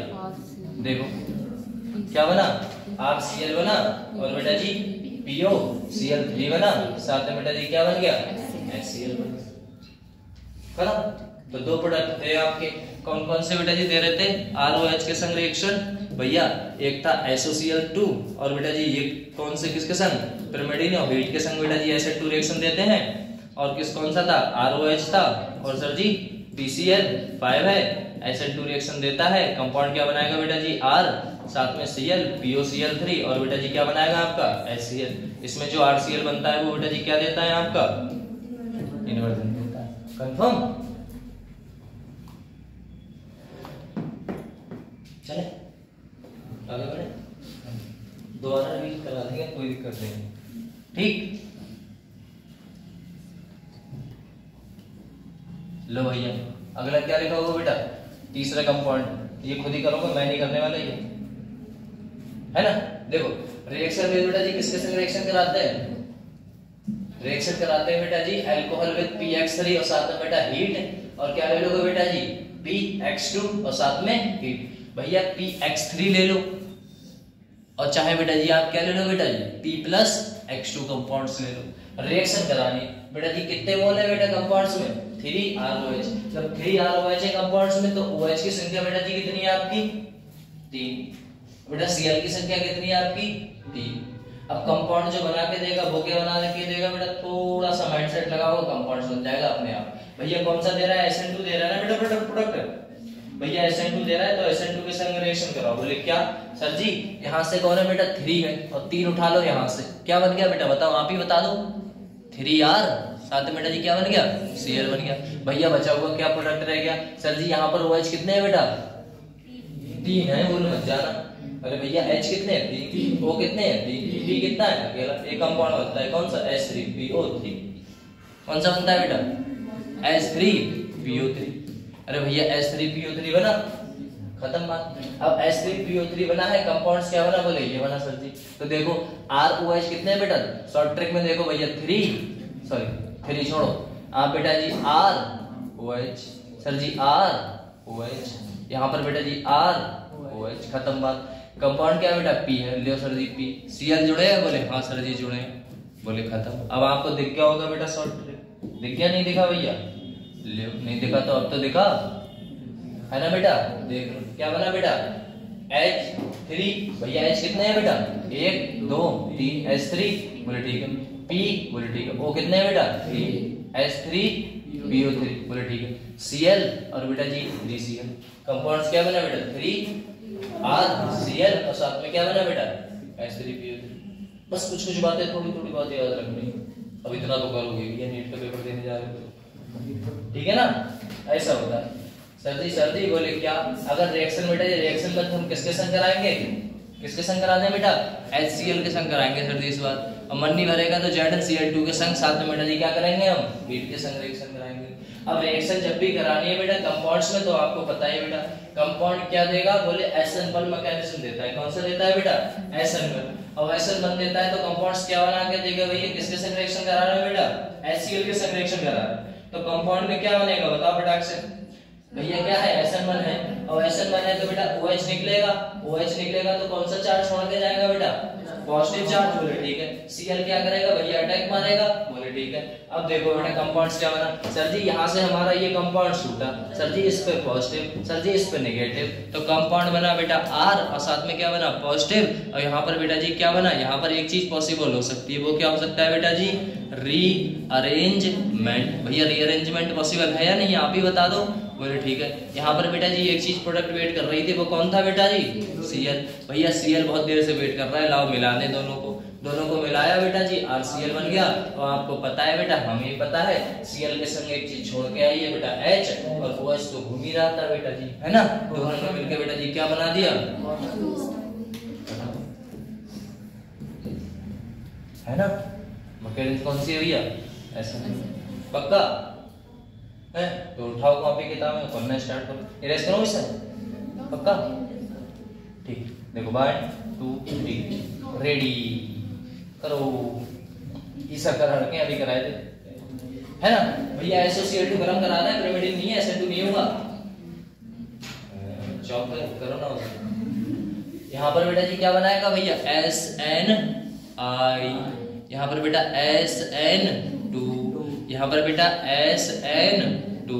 देखो क्या बना, RCl बना, और बेटा जी POCl3 बना, साथ में बेटा जी क्या बन गया, HCl बन गया, तो दो प्रोडक्ट थे आपके, कौन कौन से बेटा जी दे रहे थे, ROH के संग रिएक्शन भैया, एक था SOCl2, और बेटा जी ये कौन से किसके संग, pyrimidine और हीट के संग बेटा जी SN2 रिएक्शन देते हैं, और किस कौन सा था, ROH था, और सर जी PCl5 है, SN2 रिएक्शन देता है, कंपाउंड क्या बनाएगा बेटा जी, R, साथ में Cl, POCl3, और बेटा जी क्या बनाएगा आपका, HCl। इसमें जो RCl बनता है वो बेटा जी क्या देता है आपका, इन्वर्जन देता है, कंफर्म। चले आगे बढ़े, दोबारा रिवीज करा देंगे, कोई दिक्कत नहीं, ठीक। लो भैया अगला क्या लिखा होगा बेटा, तीसरा कंपाउंड ये खुद ही करोगे, मैं नहीं करने वाला ये, है ना। देखो रिएक्शन में बेटा जी किसके संग रिएक्शन कराते हैं, रिएक्शन कराते हैं बेटा जी अल्कोहल विद PX3 और साथ में बेटा हीट, और क्या ले लोगे बेटा जी PX2 और साथ में हीट। भैया PX3 ले लो और चाहे बेटा जी आप क्या ले लो बेटा जी P+X2 कंपाउंड्स ले लो। रिएक्शन करानी बेटा जी कितने मोल है बेटा कंपाउंड्स में 3ROH। जब 3ROH है कंपाउंड्स में तो OH की संख्या बेटा जी कितनी है आपकी 3, बेटा Cl की संख्या कितनी है आपकी 3। अब कंपाउंड जो बना के देगा वो क्या बना के देगा बेटा, थोड़ा सा माइंडसेट लगाओ कंपाउंड बन जाएगा अपने आप। भैया कौन सा दे रहा है SN2 दे रहा है ना बेटा प्रोडक्ट, भैया SN2 दे रहा है तो SN2 के संग रिएक्शन कराओ। बोले क्या सर जी यहाँ से कौन है बेटा 3 है और 3 उठा लो यहाँ से, क्या बन गया बेटा बताओ, आप ही बता दो 3R, साथ में बेटा जी क्या बन गया Cl बन गया। भैया बचा हुआ क्या प्रोडक्ट रह गया, सर जी यहाँ पर OH कितने हैं बेटा 3 है, बोलो मत जाना। अरे भैया H कितने हैं 3, O कितने हैं 3, P कितना है अकेला, एक कंपाउंड बनता है कौन सा H3PO3, कौन सा बनता है बेटा H3PO3। अरे भैया H3PO3 बना, खत्म बात। अब H3PO3 बना है, कंपाउंड्स क्या बना, बोले ये बना सर जी। तो देखो ROH कितने हैं बेटा, शॉर्ट ट्रिक में देखो भैया 3 छोड़ो आप बेटा जी ROH, सर जी ROH, यहाँ पर बेटा जी ROH, खत्म बात। कंपाउंड क्या बेटा P है, लियो सर जी P। Cl जुड़े हैं, बोले हाँ सर जी जुड़े हैं, बोले खत्म। अब आपको दिख क्या होगा बेटा शॉर्ट ट्रिक, दिख गया नहीं दिखा भैया, लियो नहीं दिखा तो अब तो दिखा है ना बेटा। देख लो क्या बना बेटा H3, भैया H कितने हैं बेटा 1 2 3 H3, बोले ठीक है। P, बोले ठीक है। O कितने हैं बेटा 3 H3PO3, बोले ठीक है। Cl और बेटा जी 3Cl, कंपाउंड्स क्या बना बेटा 3RCl और साथ में क्या बना बेटा H3PO3। बस कुछ कुछ बातें थोड़ी थोड़ी बातें याद रखनी, अब इतना तो करोगे भैया, नीट का पेपर देने जा रहे हो, ठीक है ना। ऐसा होता है। सर जी बोले क्या, अगर रिएक्शन बेटा ये रिएक्शन में हम किसके संग कराएंगे, किसके संग करा दें बेटा HCl के संग कराएंगे सर जी इस बार। अब मन नहीं भरेगा तो ZnCl2 के संग, साथ में बेटा जी क्या करेंगे हम हीट के संग रिएक्शन कराएंगे। अब रिएक्शन जब भी करानी है बेटा कंपाउंड्स में तो आपको पता है बेटा कंपाउंड क्या देगा, बोले SN1 मैकेनिज्म देता है। कौन सा देता है बेटा SN1। अब SN1 देता है तो कंपाउंड्स क्या बना के देगा भैया, किसके संग रिएक्शन करा रहे हैं बेटा HCl के संग रिएक्शन करा रहे हैं। तो कंपाउंड में क्या बनेगा बताओ बेटा से, भैया क्या है SN1 है, और SN1 है तो बेटा OH निकलेगा, OH निकलेगा तो कौन सा चार्ज छोड़ के जाएगा बेटा पॉजिटिव चार्ज, बोले ठीक है। Cl क्या करेगा भैया अटैक मारेगा, बोले ठीक है। अब देखो बेटा कंपाउंड्स क्या बना, सर जी यहाँ से हमारा ये कंपाउंड छूटा, सर जी इस पे पॉजिटिव, सर जी इस पे नेगेटिव, तो कंपाउंड बना बेटा R और साथ में क्या बना पॉजिटिव। और यहाँ पर बेटा जी क्या बना, यहाँ पर एक चीज पॉसिबल हो सकती है, वो क्या हो सकता है बेटा जी रीअरेंजमेंट। भैया रीअरेंजमेंट पॉसिबल है या नहीं, आप ही बता दो, बोले ठीक है। यहाँ पर बेटा जी एक चीज प्रोडक्ट वेट कर रही थी, वो कौन था बेटा जी Cl। भैया Cl बहुत देर से वेट कर रहा है, लाओ मिला दे दोनों को मिलाया बेटा जी RCl बन गया। और आपको पता है बेटा, हमें पता है Cl के संग एक चीज छोड़ के आई है बेटा H, और OH तो घूम ही रहा था बेटा जी, है ना। दोनों ने मिलकर बेटा जी क्या बना दिया, है ना। मैकेनिज्म कौन सी है भैया ऐसा पक्का है, तो उठाओ कॉपी किताब में पढ़ना स्टार्ट करो, इरेज करो इसे पक्का, ठीक। देखो 1 2 3 रेडी करो, ऐसा करा रखे अभी कराए थे, है ना भैया। SOCl2 गरम कराना है, पिरामिड नहीं है, SN2 नहीं होगा, चौक करो ना उसे। यहाँ पर बेटा जी क्या बनाएगा भैया SNI, यहाँ पर बेटा SN2, यहाँ पर बेटा SN2,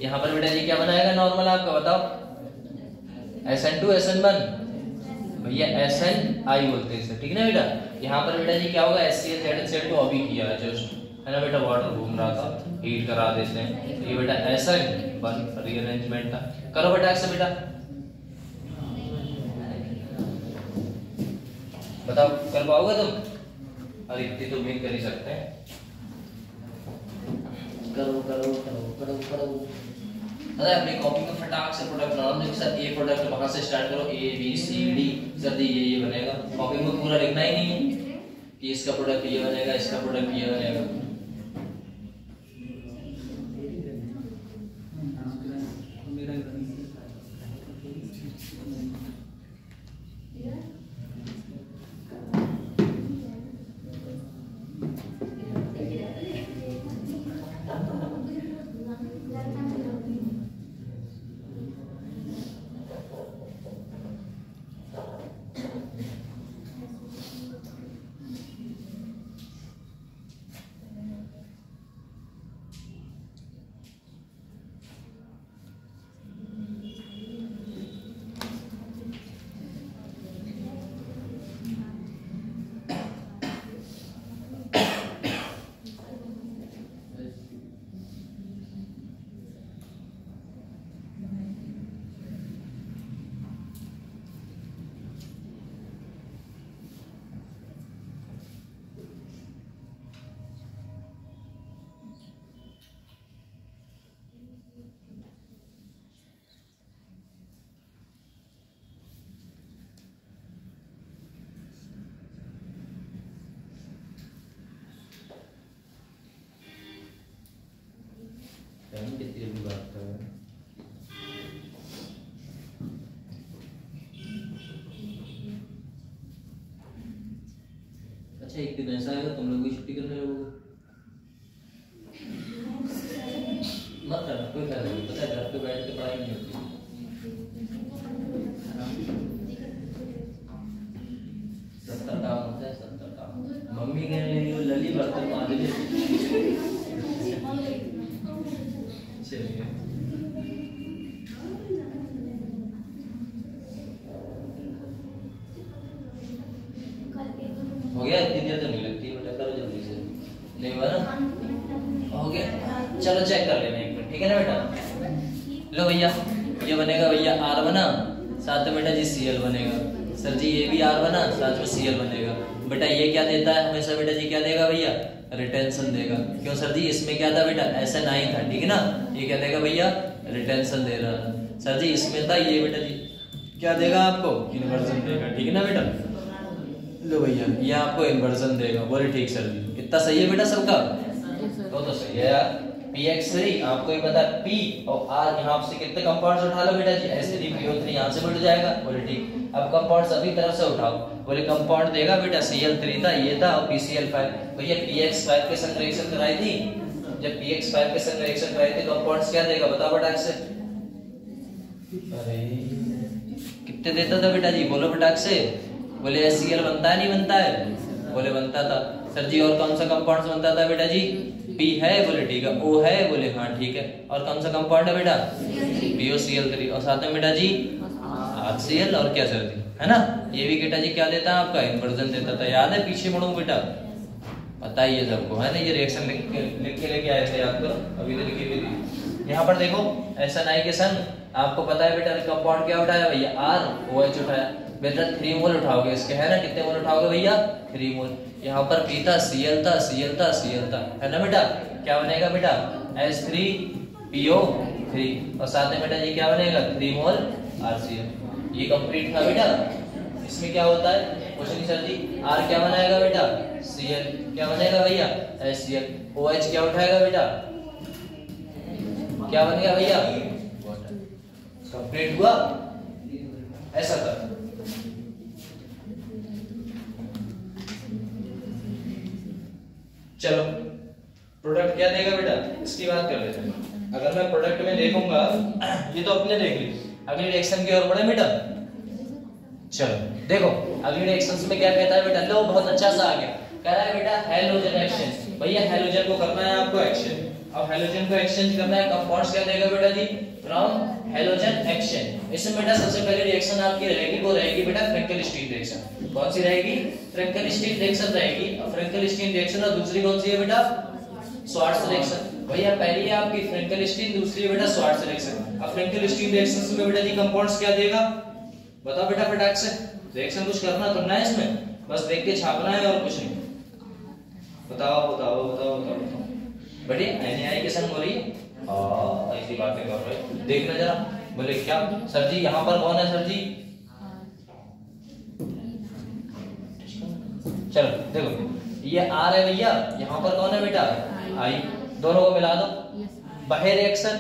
यहाँ पर बेटा जी क्या बनाएगा नॉर्मल आपका बताओ SN2 SN1, भैया SNI बोलते हैं इसे, ठीक है ना बेटा। यहाँ पर बेटा जी क्या होगा HCl ZnCl2 अभी किया है जस्ट, है ना बेटा, वाटर घूम रहा था, हीट करा देते हैं। ये बेटा SN1 रीअरेंजमेंट था, करो बेटा ऐसे बेटा, बताओ कर पाओगे तुम, अरे इतनी तो उम्मीद कर ही सकते हैं, करो करो करो करो करो। अरे अपनी कॉपी में फटाक से प्रोडक्ट नाम लिखो सर, ये प्रोडक्ट वहां से स्टार्ट करो ABCD, सर ये बनेगा। कॉपी में पूरा लिखना ही नहीं है कि इसका प्रोडक्ट ये बनेगा, इसका प्रोडक्ट ये बनेगा। अच्छा एक दिन ऐसा आएगा तुम लोग भी छुट्टी करने लगोगे। मत करना, कोई फायदा नहीं, पता है घर पे बैठ के पढ़ाई नहीं होती। सत्तर काम होता है, 70 काम। मम्मी के लिए लली बर्तन मार दे। चलिए हो गया, इतनी देर तो नहीं लगती बेटा, करो जल्दी से। नहीं हुआ ना, हो गया, चलो चेक कर लेना एक मिनट, ठीक है ना बेटा। लो भैया ये बनेगा भैया आर बना, साथ में बेटा जी सीएल बनेगा। सर जी ये भी आर बना, साथ में सीएल बनेगा। बेटा ये क्या देता है हमेशा बेटा जी, क्या देगा भैया, रिटेंशन देगा। क्यों सर जी, इसमें क्या था बेटा, SN था, ठीक है ना। ये क्या देगा भैया, रिटेंशन दे रहा है। सर जी इसमें था ये बेटा जी, क्या देगा आपको, इन्वर्जन देगा, ठीक है ना बेटा। लो भैया ये आपको इन्वर्जन देगा। बोले ठीक सर जी, कितना सही है बेटा सबका, तो सही है यार। PX3 आपको ही पता है, P और R यहाँ से कितने कंपाउंड्स उठा लो बेटा जी, S3PO3 यहाँ से बढ़ जाएगा। बोले ठीक, अब कंपाउंड सभी तरफ से उठाओ। बोले कंपाउंड देगा बेटा Cl3 था, ये था, और PCl5। भैया PX5 के संग रिएक्शन कराई थी, जब PX5 के संग रिएक्शन कराई थी कंपाउंड्स क्या देगा बताओ फटाक से। अरे कितने देता था बेटा जी, बोलो फटाक से। बोले HCl बनता है नहीं बनता है, बोले बनता था। सर जी और कौन सा कंपाउंड बनता था बेटा जी, P है, बोले ठीक है। O है, बोले हाँ ठीक है। और कौन सा कंपाउंड है बेटा, POCl3। और साथ में बेटा जी HCl, और क्या सर जी, है ना। ये भी बेटा जी क्या देता है आपका, इन्वर्जन देता था। याद है, पीछे बढ़ो बेटा, पता ही है सबको, है ना। ये रिएक्शन लिख के लेके आए थे, याद करो, अभी तो लिखी हुई थी। यहाँ पर देखो SNI के संग आपको पता है बेटा कंपाउंड क्या उठाया भैया, R-OH उठाया। बेटा 3 मोल उठाओगे इसके, है ना। कितने मोल उठाओगे भैया, 3 मोल। यहाँ पर P था, Cl था, Cl था, Cl था, है ना बेटा। क्या बनेगा बेटा, H3PO3, और साथ में बेटा जी क्या बनेगा, 3 मोल RCl। ये कंप्लीट था बेटा। इसमें क्या होता है, कुछ नहीं सर जी। R क्या बनाएगा बेटा, Cl, क्या बनेगा भैया, HCl। OH क्या उठाएगा बेटा, क्या बनेगा भैया, वाटर। कंप्लीट हुआ, ऐसा था। चलो प्रोडक्ट क्या देगा बेटा, इसकी बात कर लेते हैं। अगर मैं प्रोडक्ट में देखूंगा, ये तो अपने देख ली, अगली रिएक्शन की ओर बढ़े बेटा। चलो देखो अगली रिएक्शंस में क्या कहता है बेटा, लो बहुत अच्छा सा आ गया। कह रहा है बेटा हैलोजन एक्सचेंज। भैया हैलोजन को करना है आपको एक्सचेंज। अब हैलोजन को एक्सचेंज करना है, कंपाउंड्स क्या देगा बेटा जी, फ्रॉम हैलोजन एक्सचेंज। इसमें बेटा सबसे पहले रिएक्शन आपकी रहेगी, वो रहेगी बेटा फ्रेंकेल-स्टीन रिएक्शन। कौन सी रहेगी, फ्रेंकेल-स्टीन रिएक्शन रहेगी। और फ्रेंकेल-स्टीन रिएक्शन, और दूसरी कौन सी है बेटा, श्वार्ट्ज रिएक्शन। भैया पहली है आपकी फ्रेंकेल-स्टीन, दूसरी है बेटा श्वार्ट्ज रिएक्शन। अब फ्रेंकेल-स्टीन रिएक्शंस में बेटा जी कंपाउंड्स क्या देगा, बताओ बेटा फटाक से। रिएक्शन कुछ करना तो ना है इसमें, बस देख के छापना है और कुछ नहीं। बताओ बताओ बताओ बताओ बताओ बेटे, NaI के संग हो रही है, हाँ ऐसी बातें कर रहे हो, देखना जरा। बोले क्या सर जी, यहाँ पर कौन है सर जी, चलो देखो ये R है भैया, यहाँ पर कौन है बेटा, I। दोनों को मिला दो, बाहर रिएक्शन।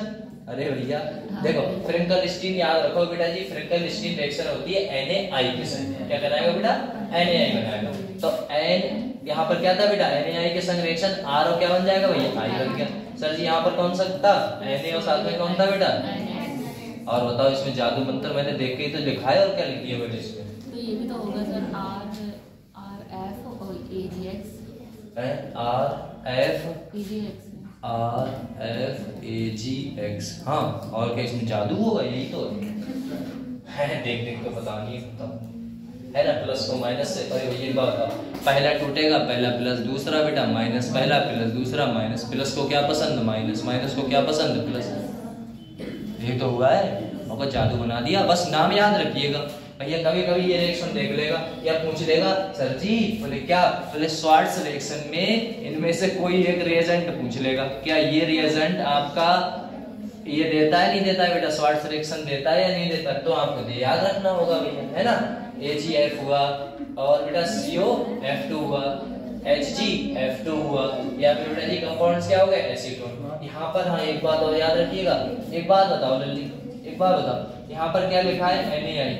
अरे भैया देखो फ्रेंकेल-स्टीन याद रखो बेटा जी, फ्रेंकेल-स्टीन रिएक्शन होती है NaI के संग। क्या कराएगा बेटा, NaI बनाएगा। तो N यहाँ पर क्या था बेटा, NaI के संग रिएक्शन, R और क्या बन जाएगा भैया, I बन गया। सर जी यहाँ पर कौन सा था, Na, और साथ में कौन था बेटा, और बताओ इसमें जादू मंत्र मैंने देख के ही तो लिखा है, और क्या लिखी है बेटा इसमें, तो ये भी तो होगा सर RF और AGX, RFAGX। हाँ और क्या इसमें जादू होगा, यही तो है। देख देख तो पता नहीं है ना, प्लस को माइनस से। अरे ये बात बताओ, पहला टूटेगा, पहला प्लस, दूसरा बेटा माइनस, पहला प्लस दूसरा माइनस। प्लस को क्या पसंद, माइनस, माइनस को क्या पसंद, प्लस। ये तो हुआ है, और जादू बना दिया। बस नाम याद रखिएगा भैया। कभी कभी ये रिएक्शन देख लेगा या पूछ लेगा, सर जी बोले क्या, बोले श्वार्ट्ज रिएक्शन में इनमें से कोई एक रिएजेंट पूछ लेगा, क्या ये रिएजेंट आपका ये देता है नहीं देता है बेटा, श्वार्ट्ज रिएक्शन देता है या नहीं देता, तो आपको याद रखना होगा भैया, है ना। AgF हुआ, और बेटा COF2 हुआ, HgF2 हुआ, या फिर बेटा जी कंपाउंड्स क्या हो गए, एसीटोन। यहाँ पर हाँ एक बात और याद रखिएगा, एक बात बताओ लल्ली, एक बात बताओ, यहाँ पर क्या लिखा है NaI,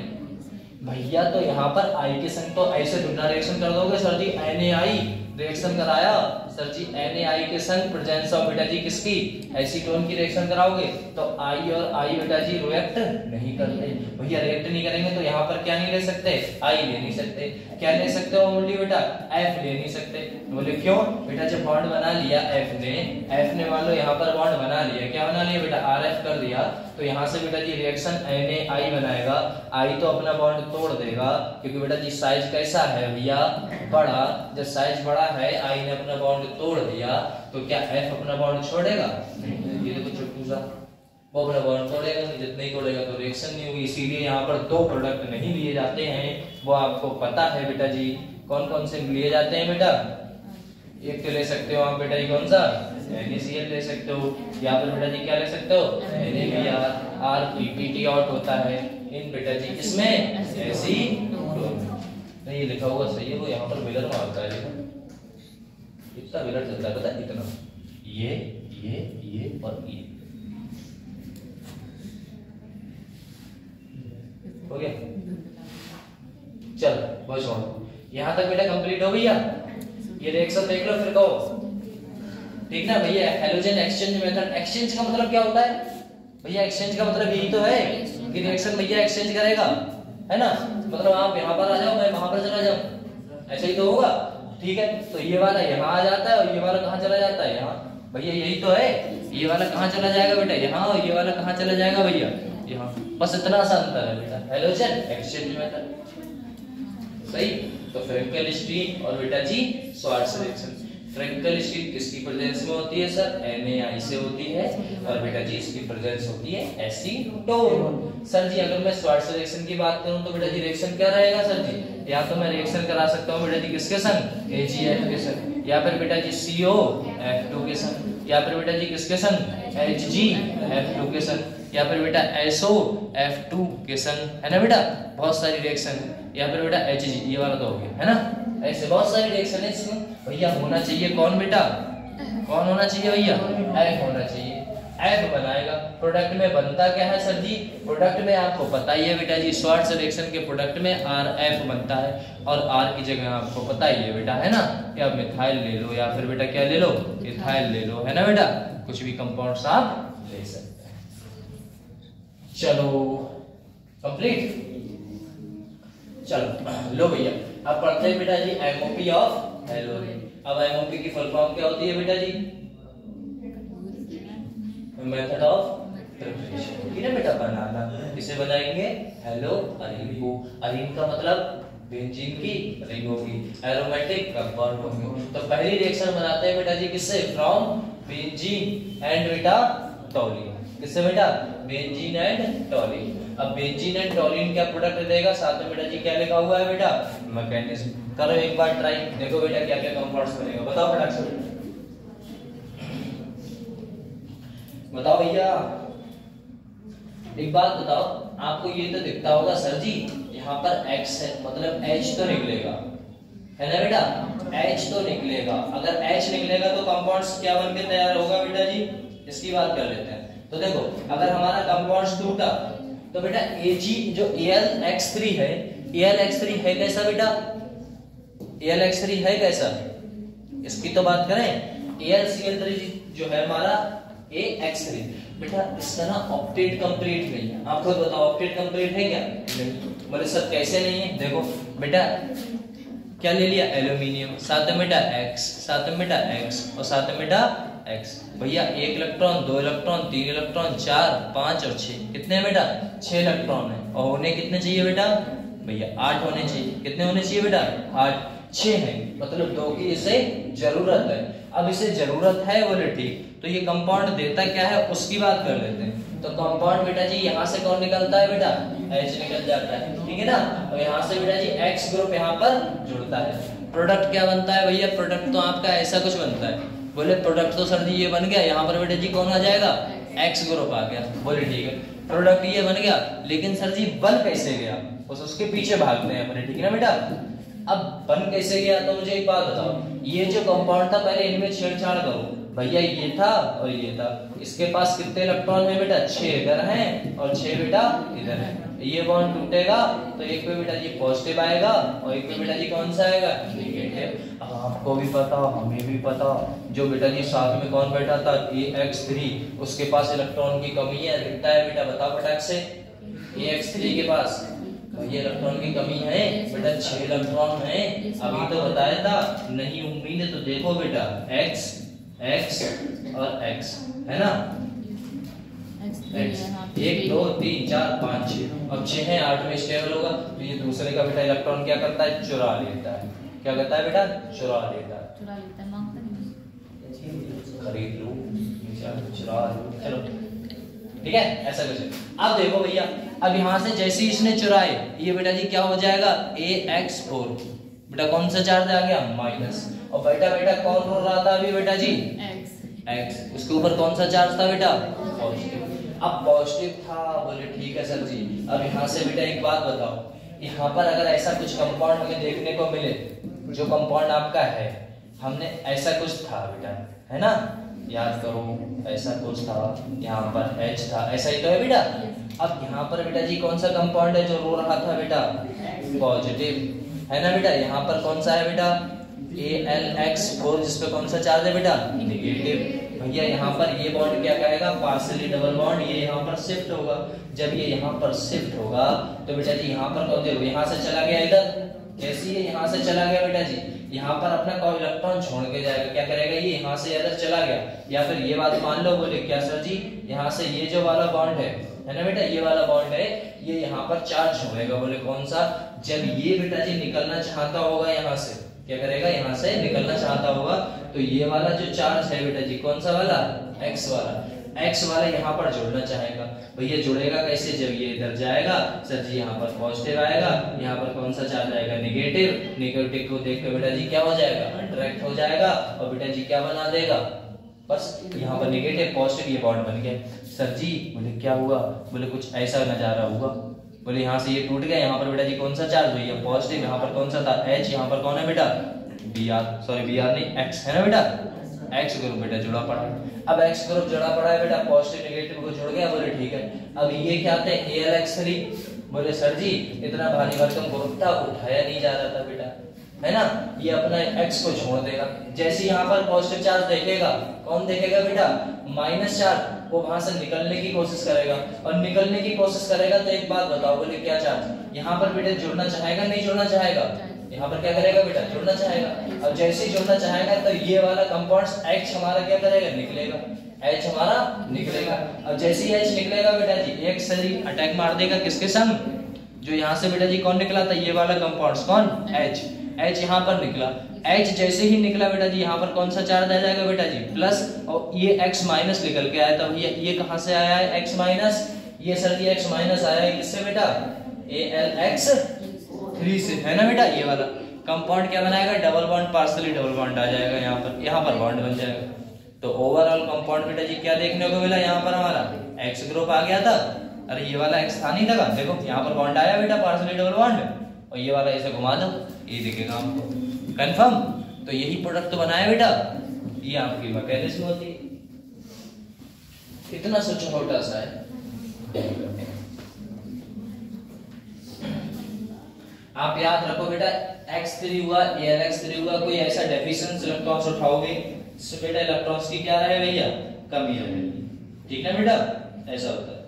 भैया तो यहाँ पर आई के संग तो ऐसे ढूंढना रिएक्शन कर दोगे सर जी, NaI रिएक्शन कराया सर जी, NaI के संग प्रेजेंस ऑफ बेटा जी किसकी, एसीटोन की रिएक्शन कराओगे तो I और I बेटा जी रिएक्ट नहीं करते। भैया रिएक्ट नहीं करेंगे तो यहाँ पर क्या नहीं ले सकते, I ले नहीं सकते। क्या ले सकते हो बोलिए बेटा, F ले नहीं सकते। बोले क्यों बेटा, जब बॉन्ड बना लिया F ने मान लो यहाँ पर बॉन्ड बना लिया, क्या बना लिया बेटा, RF कर दिया, तो यहाँ से बेटा जी रिएक्शन NaI बनाएगा, I तो अपना बॉन्ड तोड़ देगा क्योंकि बेटा जी साइज कैसा है भैया, बड़ा। जब साइज बड़ा है, I ने अपना बॉन्ड तोड़ दिया तो क्या F अपना बॉन्ड छोड़ेगा, ये देखो छोटू सा, वो अपना बॉन्ड तोड़ेगा नहीं, जितना ही तोड़ेगा तो रिएक्शन नहीं होगी। इसीलिए यहाँ पर दो प्रोडक्ट नहीं लिए जाते हैं, वो आपको पता है बेटा जी। कौन कौन से लिए जाते हैं बेटा, एक तो ले सकते हो आप बेटा जी, कौन सा, NaCl ले सकते हो, या फिर बेटा जी क्या ले सकते हो, NaBr, RPPT आउट होता है इन बेटा जी इसमें एसीटोन। नहीं ये लिखा होगा सही है, वो यहाँ पर मिलर मारता है, इतना मिलर चलता है पता है, इतना ये और ये हो गया। चल वो छोड़ो, यहाँ तक बेटा कंप्लीट हो गया। ये रिएक्शन देख लो फिर कहो, ठीक ना भैया। हैलोजन एक्सचेंज मेथड, एक्सचेंज का मतलब क्या होता है भैया, एक्सचेंज का मतलब यही तो है कि रिएक्शन भैया एक्सचेंज करेगा, है ना। मतलब आप यहाँ पर आ जाओ, मैं वहां पर चला जाऊं, ऐसा ही तो होगा, ठीक है। तो ये वाला यहाँ आ जाता है और ये वाला कहाँ चला जाता है, यहाँ। भैया यही तो है, ये वाला कहाँ चला जाएगा बेटा, यहाँ, और ये वाला कहाँ चला जाएगा भैया, यहाँ। बस इतना सा अंतर है बेटा, हैलोजन एक्सचेंज मेथड, सही। तो फ्रैंकल स्टीन और बेटा जी श्वार्ट्ज रिएक्शन। फ्रैंकल स्टीन किसकी प्रेजेंस में होती है सर, NaI से होती है, और बेटा जी इसकी प्रेजेंस होती है एसीटोन। सर जी अगर मैं श्वार्ट्ज रिएक्शन की बात करूं तो बेटा जी रिएक्शन क्या रहेगा सर जी, या तो मैं रिएक्शन करा सकता हूं बेटा जी किसके संग, AgF के संग, या फिर बेटा जी COF2 के संग, या फिर बेटा जी किसके संग, HgF2 के संग, या फिर बेटा SOF2 के संग, है ना बेटा। बहुत सारी रिएक्शन है, या फिर बेटा Hg, ये वाला तो हो गया, है ना। ऐसे बहुत सारी रिएक्शन है इसमें भैया। होना चाहिए कौन बेटा, कौन होना चाहिए भैया, F होना चाहिए, F बनाएगा। प्रोडक्ट में बनता क्या है सर जी, प्रोडक्ट में आपको पता ही है बेटा जी, श्वार्ट्ज रिएक्शन के प्रोडक्ट में RF बनता है, और R की जगह आपको पता ही है बेटा, है ना, कि आप मिथाइल ले लो या फिर बेटा क्या ले लो, इथाइल ले लो, है ना बेटा। कुछ भी कंपाउंड्स आप ले सकते हैं। चलो कंप्लीट, चलो लो भैया अब पढ़ते हैं बेटा जी MOP ऑफ हेलोजन। अब MOP की फुल फॉर्म क्या होती है बेटा जी, मेथड ऑफ प्रिपरेशन, ठीक है बेटा, बनाना। इसे बनाएंगे हेलो अरीन को, अरीन का मतलब बेंजीन की रिंग होगी, एरोमेटिक कंपाउंड होंगे। तो पहली रिएक्शन बनाते हैं बेटा जी किससे, फ्रॉम बेंजीन एंड बेटा टॉलिन। किससे बेटा, बेंजीन एंड टॉलिन। अब बेंजीन एंड टॉलिन क्या प्रोडक्ट देगा, साथ में बेटा जी क्या लिखा हुआ है बेटा, मैकेनिज्म। करो एक बार ट्राई, देखो बेटा क्या क्या कंपाउंड्स बनेगा, बताओ फटाक से बताओ भैया। एक बात बताओ, आपको ये तो दिखता होगा सर जी यहाँ पर X है, मतलब H तो निकलेगा, है ना बेटा, H तो निकलेगा। अगर H निकलेगा तो कंपाउंड्स क्या बन के तैयार होगा बेटा जी, इसकी बात कर लेते हैं। तो देखो अगर हमारा कंपाउंड्स टूटा तो बेटा Ag जो AlX3 है, AlX3 है कैसा बेटा, AlX3 है कैसा, इसकी तो बात करें। AlCl3 जो है हमारा AX3 बेटा, इसका ना ऑक्टेट कंप्लीट नहीं है। आप खुद बताओ ऑक्टेट कंप्लीट है क्या, नहीं। बोले सर कैसे नहीं है, देखो बेटा क्या ले लिया, एल्यूमिनियम, साथ में बेटा X, साथ में बेटा X, और साथ में बेटा X। भैया 1 इलेक्ट्रॉन, 2 इलेक्ट्रॉन, 3 इलेक्ट्रॉन, 4, 5 और 6, कितने हैं बेटा, 6 इलेक्ट्रॉन है। और होने कितने चाहिए बेटा भैया, 8 होने चाहिए। कितने होने चाहिए बेटा, 8, 6 है, मतलब 2 की इसे जरूरत है। अब इसे जरूरत है बोले ठीक, तो ये कंपाउंड देता क्या है उसकी बात कर लेते हैं। तो कंपाउंड बेटा जी यहाँ से कौन निकलता है बेटा, H निकल जाता है, ठीक है ना। और यहाँ से बेटा जी X ग्रुप यहाँ पर जुड़ता है। प्रोडक्ट क्या बनता है भैया, प्रोडक्ट तो आपका ऐसा कुछ बनता है। बोले प्रोडक्ट तो सर जी ये बन गया, यहाँ पर बेटा जी कौन आ जाएगा, X ग्रुप आ गया। बोले ठीक है प्रोडक्ट ये बन गया, लेकिन सर जी बन कैसे गया, उसके पीछे भागते हैं अपने, ठीक है ना बेटा। अब बन कैसे गया, तो मुझे एक बात बताओ, ये जो कंपाउंड था पहले इनमें छेड़छाड़ करो भैया, ये था और ये था, इसके पास कितने इलेक्ट्रॉन है बेटा, 6 इधर हैं और 6 बेटा इधर है। ये बॉन्ड टूटेगा तो एक पे बेटा जी पॉजिटिव आएगा और एक पे बेटा जी कौन सा आएगा, नेगेटिव। अब आपको भी पता, हमें भी पता, जो बेटा जी साथ में कौन बैठा था, AX3, उसके पास इलेक्ट्रॉन की कमी है, कितना है बेटा बताओ फटाक से, AX3 के पास ये इलेक्ट्रॉन की कमी है बेटा, 6 इलेक्ट्रॉन है, अभी तो बताया था, नहीं उम्मीद है तो देखो बेटा X X और X है ना, X 1 2 3 4 5 6, अब 6 है, 8 में स्टेबल होगा, तो ये दूसरे का बेटा इलेक्ट्रॉन क्या करता है, चुरा लेता है। क्या करता है बेटा, चुरा लेता है, मांगता नहीं, खरीद लो, चुरा लो, चलो ठीक है, ऐसा कुछ है। अब देखो भैया, अब यहाँ से जैसे ही इसने चुराए, ये बेटा जी क्या हो जाएगा, AX4, बेटा कौन सा चार्ज आ गया, माइनस, और बेटा बेटा कौन रोल रहा था अभी बेटा जी, X, उसके ऊपर कौन सा चार्ज था बेटा, पॉजिटिव। अब पॉजिटिव था, बोले ठीक है सर जी। अब यहाँ से बेटा एक बात बताओ, यहाँ पर अगर ऐसा कुछ कंपाउंड हमें देखने को मिले, जो कंपाउंड आपका है, हमने ऐसा कुछ था बेटा, है ना, याद करो ऐसा कुछ था, यहाँ पर H था, ऐसा ही तो है बेटा। अब यहाँ पर बेटा जी कौन सा कंपाउंड है जो रो रहा था बेटा, पॉजिटिव, है ना बेटा। यहाँ पर कौन सा है बेटा, AlX4, जिसपे कौन सा चार्ज है बेटा, नेगेटिव। भैया यहाँ पर ये बॉन्ड क्या कहेगा, पार्शियली डबल बॉन्ड, ये यहाँ पर शिफ्ट होगा। जब ये यहाँ पर शिफ्ट होगा तो बेटा जी यहाँ पर कौन, देखो यहाँ से चला गया इधर, कैसी है, यहाँ से चला गया बेटा जी, यहाँ पर अपना कोई इलेक्ट्रॉन छोड़ के जाएगा, क्या करेगा, ये यहाँ से इधर चला गया। या फिर ये बात मान लो, बोले क्या सर जी, यहाँ से ये जो वाला बॉन्ड है ना बेटा, ये वाला बॉन्ड है, ये यहाँ पर चार्ज छोड़ेगा, बोले कौन सा, जब ये बेटा जी निकलना चाहता होगा यहाँ से, क्या करेगा, यहाँ से निकलना चाहता होगा, तो ये वाला जो चार्ज है बेटा जी, कौन सा वाला, X वाला यहाँ पर जुड़ना चाहेगा। भैया जुड़ेगा कैसे, जब ये इधर जाएगा सर जी, यहाँ पर पॉजिटिव आएगा, यहाँ पर कौन सा चार्ज आएगा, नेगेटिव। नेगेटिव को देख कर बेटा जी क्या हो जाएगा, अट्रैक्ट हो जाएगा, और बेटा जी क्या बना देगा, बस यहाँ पर नेगेटिव पॉजिटिव ये बॉन्ड बन गया। सर जी बोले क्या हुआ, बोले कुछ ऐसा नजारा हुआ, बोले यहाँ से ये टूट गया, यहाँ पर बेटा जी कौन सा चार्ज हुई है, पॉजिटिव, यहाँ पर कौन सा था, H, यहाँ पर कौन है बेटा, Br, सॉरी Br नहीं, X है ना बेटा, X ग्रुप बेटा जुड़ा पड़ा है। अब X ग्रुप जुड़ा पड़ा है बेटा, पॉजिटिव नेगेटिव को जुड़ गया, बोले ठीक है। अब ये क्या थे, AlX3, बोले सर जी इतना भारी भरकम ग्रुप था, उठाया नहीं जा रहा था बेटा, है ना, ये अपना X को छोड़ देगा। जैसे यहाँ पर पॉजिटिव चार्ज देखेगा, कौन देखेगा बेटा, माइनस चार्ज, वो वहां से निकलने की कोशिश करेगा, और निकलने की कोशिश करेगा तो एक बात बताओ, बोले क्या चार्ज, यहाँ पर बेटा जुड़ना चाहेगा, नहीं जुड़ना चाहेगा, यहाँ पर क्या करेगा बेटा, जुड़ना चाहेगा। अब जैसे ही जुड़ना चाहेगा तो ये वाला कंपाउंड H हमारा क्या करेगा, निकलेगा, H हमारा निकलेगा। अब जैसे ही H निकलेगा बेटा जी, एक सही अटैक मार देगा किसके संग, जो यहाँ से बेटा जी कौन निकला था, ये वाला कंपाउंड कौन, H यहाँ पर निकला। H जैसे ही निकला बेटा जी, यहाँ पर कौन सा चार्ज आ जाएगा बेटा जी, प्लस, और ये X माइनस निकल के आया, तब ये कहाँ से आया है, X माइनस, ये सर जी X माइनस आया है किससे बेटा, AlX3 से, है ना बेटा। ये वाला कंपाउंड क्या बनाएगा, double bond, partially double bond आ जाएगा, यहाँ पर बॉन्ड बन जाएगा। तो ओवरऑल कंपाउंड बेटा जी क्या देखने को मिला, यहाँ पर हमारा X ग्रुप आ गया था, अरे ये वाला X था नहीं था, देखो यहाँ पर बॉन्ड आया बेटा, पार्शियली डबल बॉन्ड, और ये वाला ऐसे घुमा दो, ये दिखेगा आपको, कंफर्म। तो यही प्रोडक्ट बनाया बेटा, ये आपकी मैकेनिज्म होती है, इतना सा छोटा सा है। आप याद रखो बेटा, X3 हुआ, AlX3 हुआ, कोई ऐसा डेफिशिएंट इलेक्ट्रॉन्स उठाओगे तो बेटा इलेक्ट्रॉन्स की क्या रहे भैया, कमी रहेगी, ठीक है बेटा, ऐसा होता है।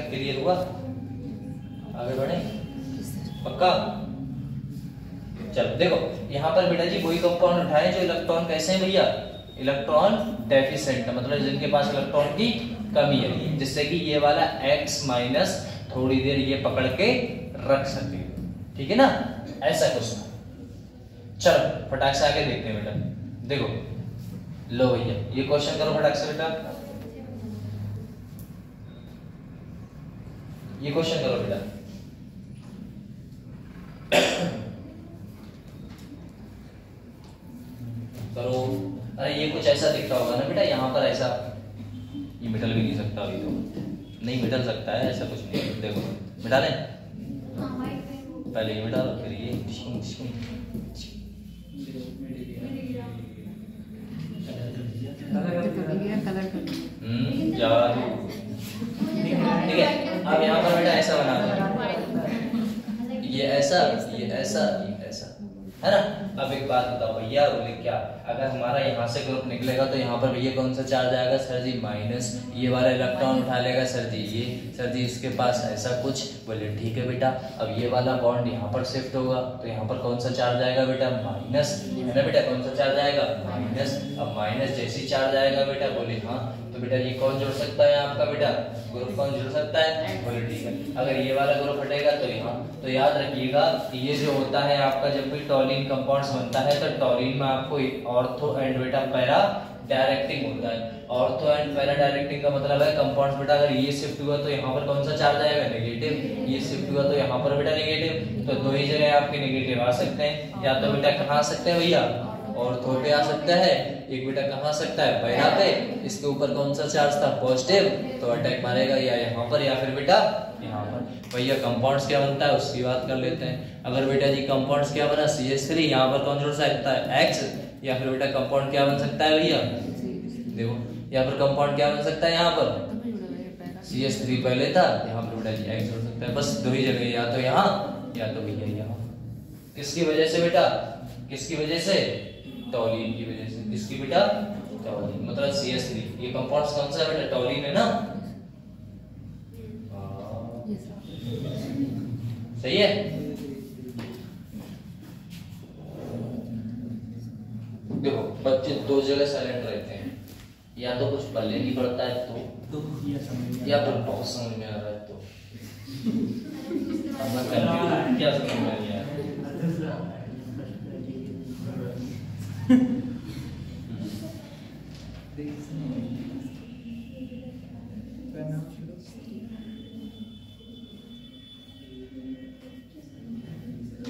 क्लियर हुआ, आगे बढ़े पक्का। चलो देखो यहाँ पर बेटा जी वही कंपाउंड उठाए जो इलेक्ट्रॉन कैसे हैं भैया, इलेक्ट्रॉन डेफिशिएंट, मतलब जिनके पास इलेक्ट्रॉन की कमी है, जिससे कि ये वाला X माइनस थोड़ी देर ये पकड़ के रख सके, ठीक है ना। ऐसा क्वेश्चन। चलो फटाक से आगे देखते हैं बेटा। देखो लो भैया ये क्वेश्चन करो फटाक से बेटा, ये क्वेश्चन करो बेटा। करो। अरे ये कुछ ऐसा दिख रहा होगा ना बेटा, यहाँ पर ऐसा, ये मिटल भी नहीं सकता अभी तो, नहीं मिटल सकता है, ऐसा कुछ नहीं है। देखो मिटा लें, पहले ये मिटा लो फिर ये यार ठीक है। अब यहाँ पर बेटा ऐसा बना दो, ये ऐसा ये ऐसा ये ऐसा है ना। अब एक बात बताओ भैया, बोले क्या, अगर हमारा यहाँ से ग्रुप निकलेगा तो यहाँ पर भैया कौन सा चार्ज आएगा सर जी, माइनस। ये वाला इलेक्ट्रॉन उठा लेगा सर जी ये, सर जी इसके पास ऐसा कुछ। बोले ठीक है बेटा। अब ये वाला बॉन्ड यहाँ पर शिफ्ट होगा तो यहाँ पर कौन सा चार्ज आएगा बेटा, माइनस, है ना बेटा। कौन सा चार्ज आएगा, माइनस। अब माइनस जैसी चार्ज आएगा बेटा, बोले हाँ, तो बेटा ये कौन जुड़ सकता है आपका बेटा, ग्रुप कौन जुड़ सकता है, बोले ठीक है। अगर ये वाला ग्रुप हटेगा तो यहाँ, तो याद रखिएगा ये जो होता है आपका, जब भी टॉलिन कंपाउंड्स बनता है तो टॉलिन में आपको ऑर्थो एंड बेटा पैरा डायरेक्टिंग होता है। ऑर्थो एंड पैरा डायरेक्टिंग का मतलब है कंपाउंड्स बेटा अगर ये शिफ्ट हुआ तो यहाँ पर कौन सा चार्ज आएगा, नेगेटिव। ये शिफ्ट हुआ तो यहाँ पर बेटा नेगेटिव। तो दो ही जगह आपके नेगेटिव आ सकते हैं, या तो बेटा कहाँ आ सकते हैं भैया, ऑर्थो पे आ सकता है, एक बेटा कहाँ आ सकता है, पैरा पे। इसके ऊपर कौन सा चार्ज था, पॉजिटिव, तो अटैक मारेगा या यहाँ पर या फिर बेटा यहाँ पर। भैया कंपाउंड्स क्या बनता है उसकी बात कर लेते हैं। अगर बेटा जी कंपाउंड्स क्या बना, CH3, यहाँ पर कौन जुड़ सकता है, X। या फिर बेटा कंपाउंड क्या बन सकता है भैया, देखो यहाँ पर कंपाउंड क्या बन सकता है, यहाँ पर CH3 पहले था, यहाँ पर बेटा जी X जुड़ सकता है। बस दो ही जगह, या तो यहाँ या तो भैया यहाँ। किसकी वजह से बेटा, किसकी वजह से, टॉलिन की वजह से। किसकी बेटा, टॉलिन, मतलब CH3। ये कंपाउंड्स कौन सा है बेटा, टॉलिन है ना, सही है। देखो बच्चे दो जगह साइलेंट रहते हैं, या तो कुछ पल्ले नहीं पड़ता है तो या फिर बहुत समझ में आ रहा है तो। क्या समझ में आ रहा है,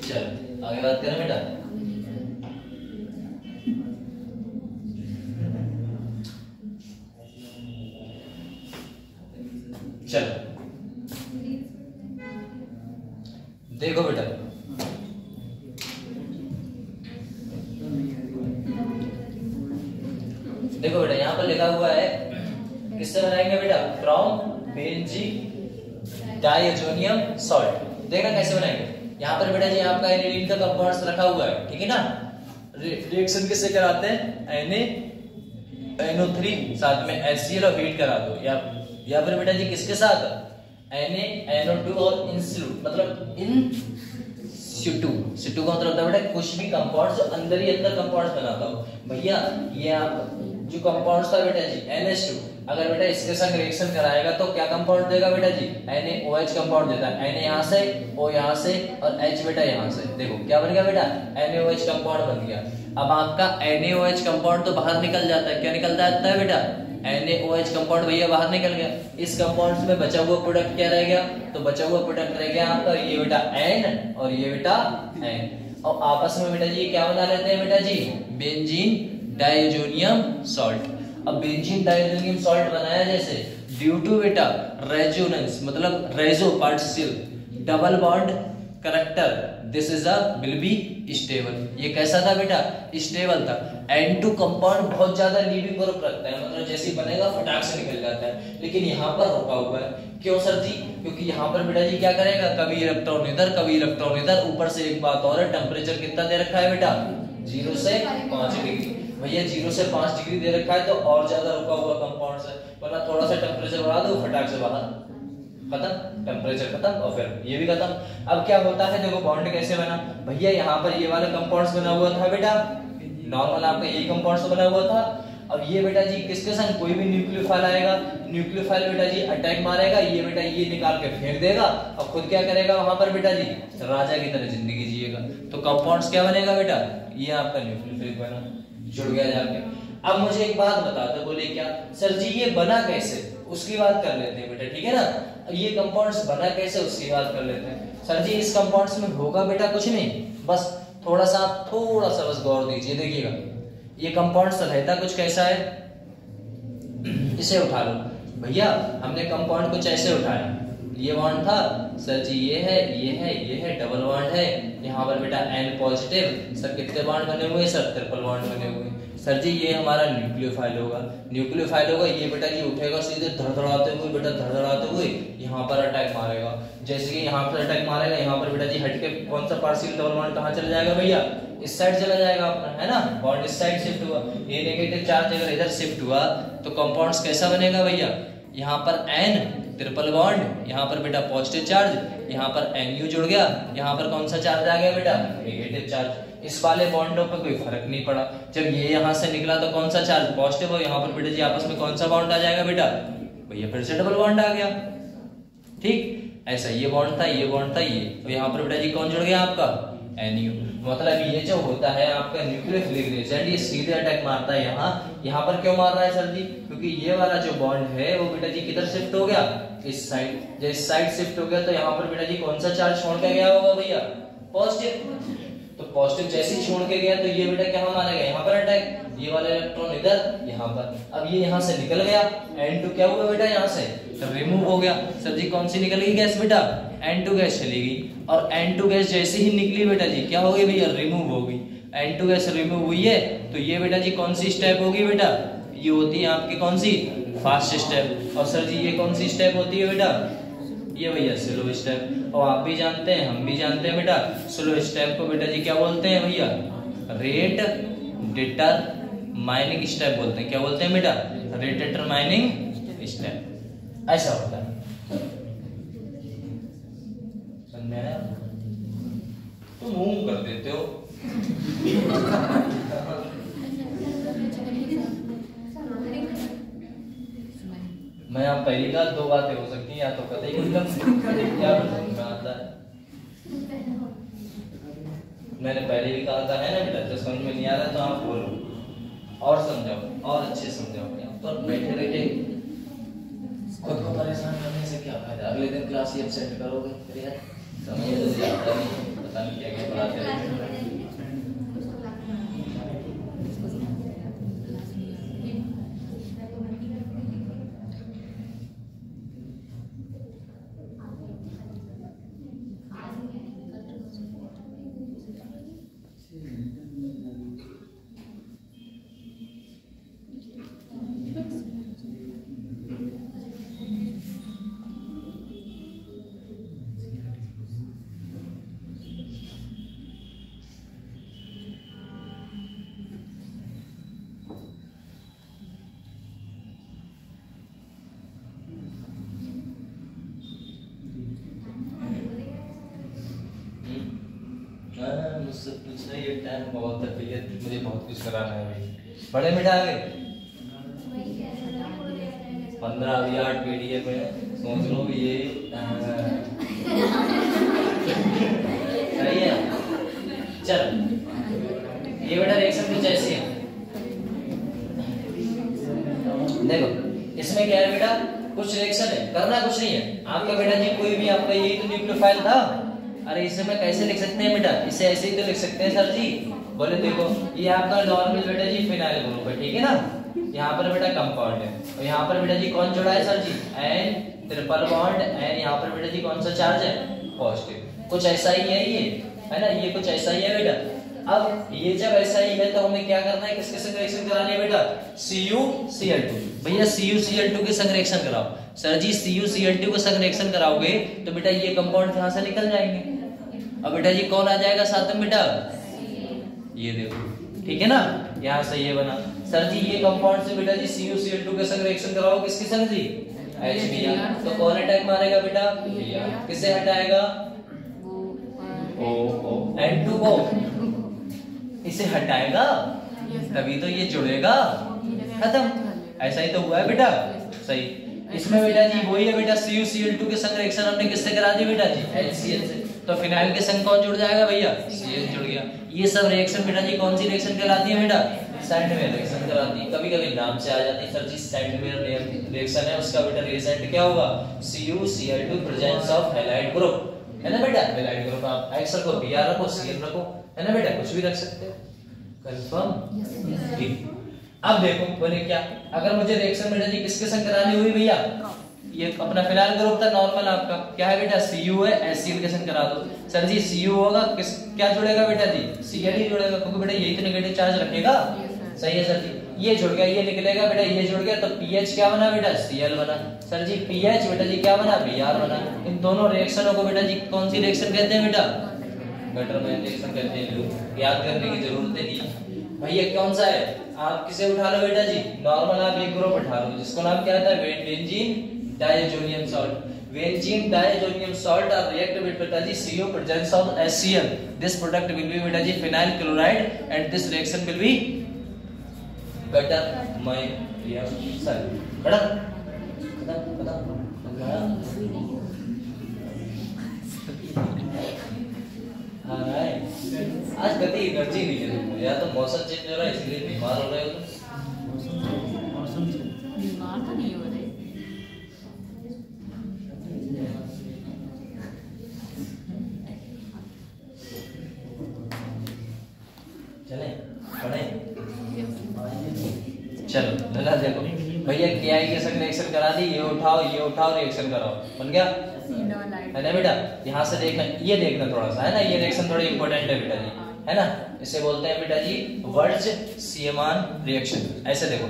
चल आगे बात करें बेटा। चलो देखो बेटा, देखो बेटा यहाँ पर लिखा हुआ है, किससे बनाएंगे बेटा, फ्रॉम बेंजीन डाइअजोनियम सॉल्ट। देखना कैसे बनाएंगे। यहाँ पर बेटा जी आपका एनिलीन का कंपाउंड्स रखा हुआ है, ठीक है ना। रिएक्शन किससे कराते हैं, NO3 साथ में HCl और हीट करा दो, या फिर बेटा जी किसके साथ, NaNO2 और इंसुलूट, मतलब इन सिटू का मतलब होता है बेटा कुछ भी कंपाउंड जो अंदर ही अंदर कंपाउंड्स बनाता हो। भैया ये आप जो कंपाउंड था बेटा जी NH2, अगर बेटा इसके संग रिएक्शन कराएगा तो क्या कंपाउंड देगा बेटा जी, NaOH कंपाउंड देता है। Na यहाँ से, O यहाँ से और H बेटा यहाँ से। देखो क्या बन गया बेटा, NaOH कंपाउंड बन गया। अब आपका NaOH कंपाउंड तो बाहर निकल जाता है, क्या निकल जाता है बेटा, NaOH कंपाउंड भैया बाहर निकल गया। इस कंपाउंड में बचा हुआ प्रोडक्ट क्या रह गया, तो बचा हुआ प्रोडक्ट रह गया आपका ये बेटा N और ये बेटा N, और आपस में बेटा जी क्या बना लेते हैं बेटा जी, बेंजीन डाइअजोनियम सॉल्ट। अब बेंजीन डाइअजोनियम सॉल्ट बनाया जैसे, ड्यू टू बेटा रेजोनेंस, मतलब रेजो particle double bond character, this is a will be stable. ये कैसा था बेटा, स्टेबल था। N2 कंपाउंड बहुत ज्यादा लीविंग ग्रुप रखता है, मतलब जैसे ही बनेगा फटाक से निकल जाता है, लेकिन यहाँ पर रुका हुआ है। क्यों सर जी, क्योंकि यहाँ पर बेटा जी क्या करेगा, कभी इलेक्ट्रॉन इधर कभी इलेक्ट्रॉन इधर। ऊपर से एक बात और है, टेम्परेचर कितना दे रखा है बेटा, 0 से 5 डिग्री। भैया 0 से 5 डिग्री दे रखा है तो और ज्यादा रुका हुआ कंपाउंड है, वरना थोड़ा सा टेम्परेचर बढ़ा दो फटाक से बाहर, खत्म, टेम्परेचर खत्म और फिर ये भी खत्म। अब क्या होता है, देखो बॉन्ड कैसे बना भैया, यहाँ पर ये वाला कंपाउंड्स बना हुआ था बेटा, नॉर्मल आपका यही कंपाउंड्स बना हुआ था। अब ये बेटा जी किसके संग, कोई भी न्यूक्लियोफाइल आएगा, न्यूक्लियोफाइल बेटा जी अटैक मारेगा, ये बेटा ये निकाल के फेंक देगा और खुद क्या करेगा वहां पर बेटा जी, राजा की तरह जिंदगी जिएगा। देखिएगा। तो कंपाउंड्स क्या बनेगा बेटा, ये आपका न्यूक्लियोफिलिक बना, जुड़ गया जाके। अब मुझे एक बात बता दो, बोले क्या सर जी ये बना कैसे, उसकी बात कर लेते हैं बेटा, ठीक है ना। ये कंपाउंड्स बना कैसे उसकी बात कर लेते हैं। सर जी इस कंपाउंड्स में होगा बेटा कुछ नहीं, बस थोड़ा सा बस गौर दीजिए, देखिएगा ये कंपाउंड्स रहता कुछ कैसा है, इसे उठा लो भैया। हमने कंपाउंड कुछ ऐसे उठाया, ये बॉन्ड था सर जी, ये है डबल बॉन्ड है, यहाँ पर बेटा N पॉजिटिव। सर कितने बॉन्ड बने हुए, सर ट्रिपल बॉन्ड बने हुए। सर जी ये हमारा न्यूक्लियोफाइल होगा, ये बेटा जी उठेगा सीधे धड़धड़ाते हुए यहाँ पर अटैक मारेगा। जैसे कि यहाँ पर अटैक मारेगा, यहाँ पर बेटा जी हटके कौन सा पार्शियल डबल बॉन्ड कहाँ चला जाएगा भैया, इस साइड चला जाएगा अपना, है ना। बॉन्ड इस साइड शिफ्ट हुआ, ये नेगेटिव चार्ज अगर इधर शिफ्ट हुआ तो कंपाउंड्स कैसा बनेगा भैया, यहाँ पर N ट्रिपल बॉन्ड, यहाँ पर बेटा पॉजिटिव चार्ज, यहाँ पर NU जुड़ गया, यहाँ पर कौन सा चार्ज आ गया बेटा, नेगेटिव चार्ज। इस वाले बॉन्डों पर कोई फर्क नहीं पड़ा, जब ये यहाँ से निकला तो कौन सा चार्ज पॉजिटिव हो, यहाँ पर बेटा जी आपस में कौन सा बॉन्ड आ जाएगा बेटा, भैया फिर से डबल बॉन्ड आ गया। ठीक ऐसा ये बॉन्ड था, ये तो यहाँ पर बेटा जी कौन जुड़ गया आपका, NU। मतलब ये जो होता है आपका न्यूक्लियोफिलिक एजेंट, ये सीधे अटैक मारता है यहाँ पर क्यों मार रहा है सर जी, क्योंकि ये वाला जो बॉन्ड है वो बेटा जी किधर शिफ्ट हो गया, इस साइड। जब इस साइड शिफ्ट हो गया तो यहाँ पर बेटा जी कौन सा चार्ज छोड़ के गया होगा भैया, पॉजिटिव। तो पॉजिटिव जैसे ही छोड़ के गया तो ये बेटा क्या मारेगा, यहाँ पर अटैक, ये वाला इलेक्ट्रॉन इधर, यहाँ पर। अब ये यहाँ से निकल गया, N2 क्या हुआ बेटा, यहाँ से रिमूव हो गया। सर जी कौन सी निकल गई गैस बेटा, N2 गैस चली गई, और N2 गैस जैसे ही निकली बेटा जी क्या हो गई भैया, रिमूव हो गई। N2 गैस रिमूव हुई है तो ये बेटा जी कौन सी स्टेप होगी बेटा, ये होती है आपकी कौन सी, फास्ट स्टेप। और सर जी ये कौन सी स्टेप होती है बेटा, ये भैया स्लो स्टेप। और आप भी जानते हैं, हम भी जानते हैं बेटा, स्लो स्टेप को बेटा जी क्या बोलते हैं भैया, रेट डिटरमाइनिंग स्टेप बोलते हैं। क्या बोलते हैं बेटा, रेट डिटरमाइनिंग स्टेप। ऐसा होता है, तुम मूव कर देते हो। मैं आप पहली बात दो बातें हो सकती हैं, या तो कतई या आता है। मैंने पहले भी कहा था, है ना बेटा, जब समझ में नहीं आ रहा तो आप बोलो और समझाओ और अच्छे समझाओ। यहाँ पर बैठे बैठे खुद को परेशान करने से क्या फायदा, अगले दिन क्लास ही अपसेट करोगे यार, समझ तो आता नहीं, पता नहीं क्या क्या पढ़ाते हैं। मुझसे पूछना ये टाइम बहुत तकलीफ, मुझे बहुत कुछ कराना है भाई। बड़े मिटा आ गए 15 अभी 8 पीडीएफ में, सोच लो भी ये सही है। चल ये बेटा रिएक्शन कुछ ऐसी है, देखो इसमें क्या है बेटा, कुछ रिएक्शन है, करना कुछ नहीं है आपका बेटा जी। कोई भी आपका यही तो न्यूक्लियोफाइल था, अरे इसे मैं कैसे लिख सकते हैं बेटा, इसे ऐसे ही तो लिख सकते हैं सर जी। बोले देखो ये आपका नॉर्मल बेटा जी फिनाइल ग्रुप है, ठीक है ना। यहाँ पर बेटा कंपाउंड है और यहाँ पर बेटा जी कौन जुड़ा है सर जी, N ट्रिपल बॉन्ड, N यहाँ पर बेटा जी कौन सा चार्ज है, पॉजिटिव। कुछ ऐसा ही है ये, है ना, ये कुछ ऐसा ही है बेटा। अब ये जब ऐसा ही है तो हमें क्या करना है, किसके संग रिएक्शन करानी है बेटा, CuCl2। भैया CuCl2 के संग रिएक्शन कराओ। सर जी CuCl2 के संग रिएक्शन कराओगे तो बेटा ये कंपाउंड यहाँ से निकल जाएंगे। अब बेटा जी कौन आ जाएगा साथ में बेटा, ये देखो, ठीक है ना, यहाँ से ये बना। सर जी ये कंपाउंड से बेटा जी CuCl2 के संग रिएक्शन कराओ, किसके संग जी, HBr। तो कौन अटैक मारेगा बेटा, किसे हटाएगा, ओ N2 को, इसे हटाएगा तभी तो ये जुड़ेगा, खत्म। ऐसा ही तो हुआ है बेटा, सही। इसमें बेटा जी वही है बेटा, CuCl2 के संग रिएक्शन हमने किससे करा दी बेटा जी, HCl से। तो फिनाइल के संग कौन जुड़ जाएगा भैया, CH जुड़ गया। ये सब रिएक्शन बेटा जी कौन सी रिएक्शन कहलाती है बेटा, सेंटमेयर रिएक्शन कहलाती है। कभी कभी नाम से आ जाती है सर जी सेंटमेयर रिएक्शन है, उसका बेटा रिएजेंट क्या होगा, CuCl2 presence of halide group, है ना बेटा। हैलाइड ग्रुप आप X रखो, Br रखो, Cl रखो, है ना बेटा, कुछ भी रख सकते हो। कंफर्म, ठीक। अब देखो बोले क्या, अगर मुझे रिएक्शन बेटा जी किसके संग करानी हुई भैया, ये अपना फिनाइल ग्रुप था नॉर्मल आपका, क्या है बेटा, Cu है, HCl के संग करा दो। सर जी Cu होगा किस, क्या जुड़ेगा बेटा जी, Cl ही जुड़ेगा, क्योंकि बेटा यही तो नेगेटिव चार्ज रखेगा, सही है सर जी। ये जुड़ गया, ये निकलेगा बेटा, ये जुड़ गया, तो pH क्या बना बेटा, Cl बना। सर जी pH बेटा जी क्या बना, Br बना। इन दोनों रिएक्शनों को बेटा जी कौन सी रिएक्शन कहते हैं बेटा, गटरमैन रिएक्शन कहते हैं। याद करने की जरूरत नहीं भैया, कौन सा है, आप किसे उठा लो बेटा जी, नॉर्मल आप एक ग्रुप उठा लो जिसको नाम क्या था, benzene diazonium salt. Benzene diazonium salt are react with बेटा जी CO presence of HCl, this product will be बेटा जी phenyl chloride and this reaction will be guttermine reaction। खत्म आज गति एनर्जी नहीं है, या तो मौसम चेंज हो रहा है इसलिए बीमार हो रहे हो, मौसम बीमार तो नहीं हो रहे। चले पढ़े, चलो लगा देखो भैया क्या के संग रिएक्शन करा दी, ये उठाओ रिएक्शन कराओ, बन गया, है ना बेटा। यहाँ से देखना, ये देखना थोड़ा सा, है ना, ये रिएक्शन थोड़ी इंपॉर्टेंट है बेटा जी, है ना, इसे बोलते हैं बेटा जी वर्ज-सीएमान रिएक्शन। ऐसे देखो,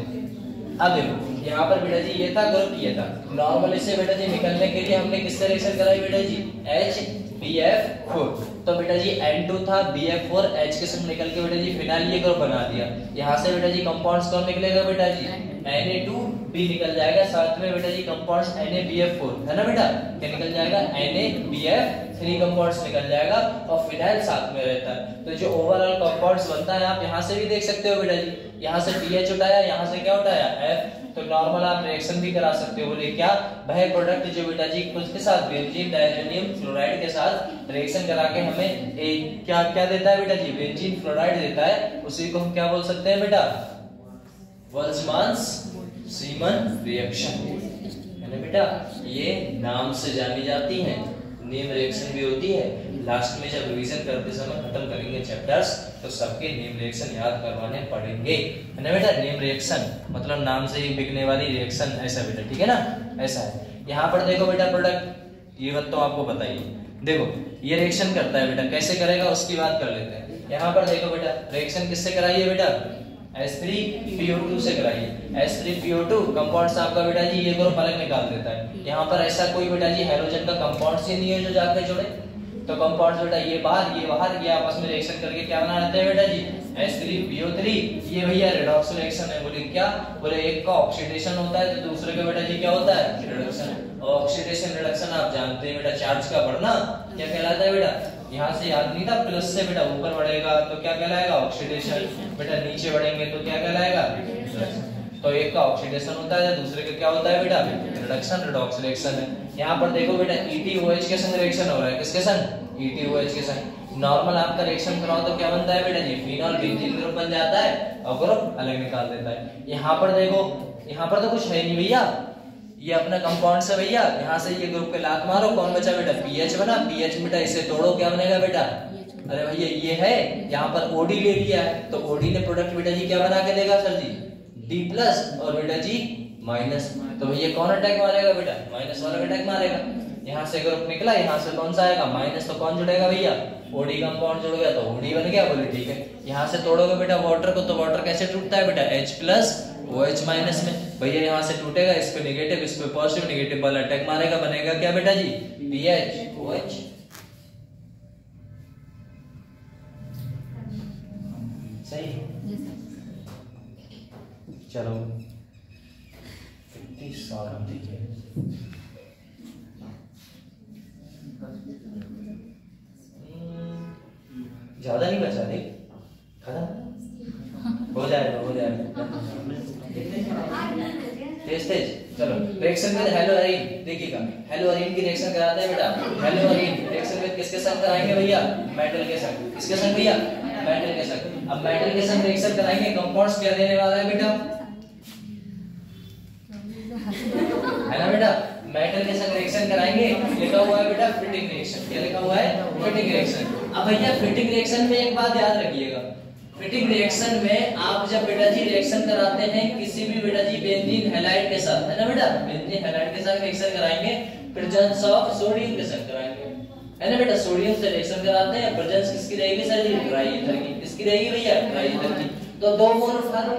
अब देखो यहाँ पर बेटा जी ये था ग्रुप, ये था नॉर्मल, इससे बेटा जी निकलने के लिए हमने किससे रिएक्शन कराई बेटा जी, HBF4। तो बेटा जी N2 था, BF4 H के संग निकल के बेटा जी फिनाइल ये ग्रुप बना दिया। यहाँ से बेटा जी कंपाउंड्स कौन निकलेगा बेटा जी, Na2B निकल जाएगा, साथ में बेटा जी कंपाउंड्स NaBF4, है ना बेटा, क्या निकल जाएगा, NaBF3 कंपाउंड्स निकल जाएगा, और फिनाइल साथ में रहता है। तो जो ओवरऑल कंपाउंड्स बनता है आप यहाँ से भी देख सकते हो बेटा जी, यहाँ से PH उठाया, यहाँ से क्या उठाया, F। तो नॉर्मल आप रिएक्शन भी करा सकते हो, बोले क्या, वह प्रोडक्ट जो बेटा जी किसके साथ, बेंजीन डायजोनियम फ्लोराइड के साथ रिएक्शन करा के हमें एक क्या क्या देता है बेटा जी, बेंजीन फ्लोराइड देता है, उसी को हम क्या बोल सकते हैं बेटा, बोल्ट्जमान-सीमन रिएक्शन, है ना बेटा। ये नाम से जानी जाती है, नेम रिएक्शन भी होती है। लास्ट में जब रिवीजन करते समय खत्म करेंगे चैप्टर्स, तो सबके नेम रिएक्शन याद करवाने पड़ेंगे, है ना बेटा। नेम रिएक्शन मतलब नाम से ही बिकने वाली रिएक्शन, ऐसा बेटा, ठीक है ना, ऐसा है। यहाँ पर देखो बेटा प्रोडक्ट, ये बात तो आपको बताइए, देखो ये रिएक्शन करता है बेटा, कैसे करेगा उसकी बात कर लेते हैं। यहाँ पर देखो बेटा रिएक्शन किससे कराइए बेटा, H3PO2 से कराइए। H3PO2 कंपाउंड्स आपका बेटा जी ये ग्रुप अलग निकाल देता है। यहाँ पर ऐसा कोई बेटा जी हाइड्रोजन का कंपाउंड्स ही नहीं है जो जाके जुड़े, तो कंपाउंड्स बेटा ये बाहर ये आपस में रिएक्शन करके क्या बना लेते हैं बेटा जी, H3PO3। ये भैया रिडॉक्स रिएक्शन है, बोले क्या, बोले एक का ऑक्सीडेशन होता है तो दूसरे का बेटा जी क्या होता है, रिडक्शन। और ऑक्सीडेशन रिडक्शन आप जानते हैं बेटा, चार्ज का बढ़ना क्या कहलाता है बेटा, यहाँ से याद नहीं था, प्लस से बेटा ऊपर बढ़ेगा तो क्या कहलाएगा, ऑक्सीडेशन, बेटा नीचे बढ़ेंगे तो क्या कहलाएगा, तो एक का ऑक्सीडेशन होता है, दूसरे का क्या होता है बेटा, रिडक्शन, रिडॉक्स रिएक्शन है। यहाँ पर देखो बेटा ETOH के संग रिएक्शन हो रहा है, किसके संग, ETOH के संग। नॉर्मल आपका रिएक्शन कराओ तो क्या बनता है बेटा जी, फिनॉल बेंजीन ग्रुप बन जाता है और ग्रुप अलग निकाल देता है। यहाँ पर देखो, यहाँ पर तो कुछ है नहीं भैया, ये अपना कंपाउंड है भैया, यहाँ से ये ग्रुप पे लात मारो, कौन बचा बेटा, PH बना, PH बेटा इसे तोड़ो क्या बनेगा बेटा, अरे भैया ये है, यहाँ पर OD ले लिया है, तो OD ने प्रोडक्ट बेटा जी क्या बना के देगा सर जी, D+ और बेटा जी माइनस। तो भैया कौन अटैक मारेगा बेटा, माइनस वाला अटैक मारेगा। यहाँ से ग्रुप निकला, यहाँ से कौन सा आएगा, माइनस, तो कौन जुड़ेगा भैया, OD कंपाउंड जुड़ गया तो OD बन गया, बोले ठीक है। यहाँ से तोड़ोगे बेटा वाटर को, तो वाटर कैसे टूटता है बेटा, H+ OH- में। भैया यहाँ से टूटेगा, इस पे नेगेटिव, इस पे पॉजिटिव, नेगेटिव वाला अटैक मारेगा, बनेगा क्या बेटा जी, PH सही। चलो कितनी शांति है, ज्यादा नहीं बचा दे, खत्म हो जाएगा, हो जाएगा। तेज तेज। चलो रिएक्शन विद हेलोअरीन, देखिएगा हेलोअरीन की रिएक्शन कराते हैं बेटा। हेलोअरीन रिएक्शन विद किसके संग कराएंगे भैया? मेटल के संग। किसके संग भैया? मेटल के संग। अब मेटल के संग रिएक्शन कराएंगे, कंपाउंड्स क्या देने वाला है बेटा? है ना बेटा, मेटल के संग रिएक्शन कराएंगे, लिखा हुआ है बेटा फिटिंग रिएक्शन। क्या लिखा हुआ है? Fitting reaction. अब भैया फिटिंग रिएक्शन में एक बात याद रखिएगा, फिटिंग रिएक्शन में आप जब बेटा जी रिएक्शन कराते हैं किसी भी बेटा जी बेंजीन हैलाइड के साथ, है ना बेटा, बेंजीन हैलाइड के साथ रिएक्शन कराएंगे, प्रेजेंस ऑफ सोडियम के साथ कराएंगे, है ना बेटा। सोडियम से रिएक्शन कराते हैं, प्रेजेंस किसकी रहेगी सर जी? ड्राई ईथर की। किसकी रहेगी भैया? ड्राई ईथर की। तो 2 मोल उठा लो।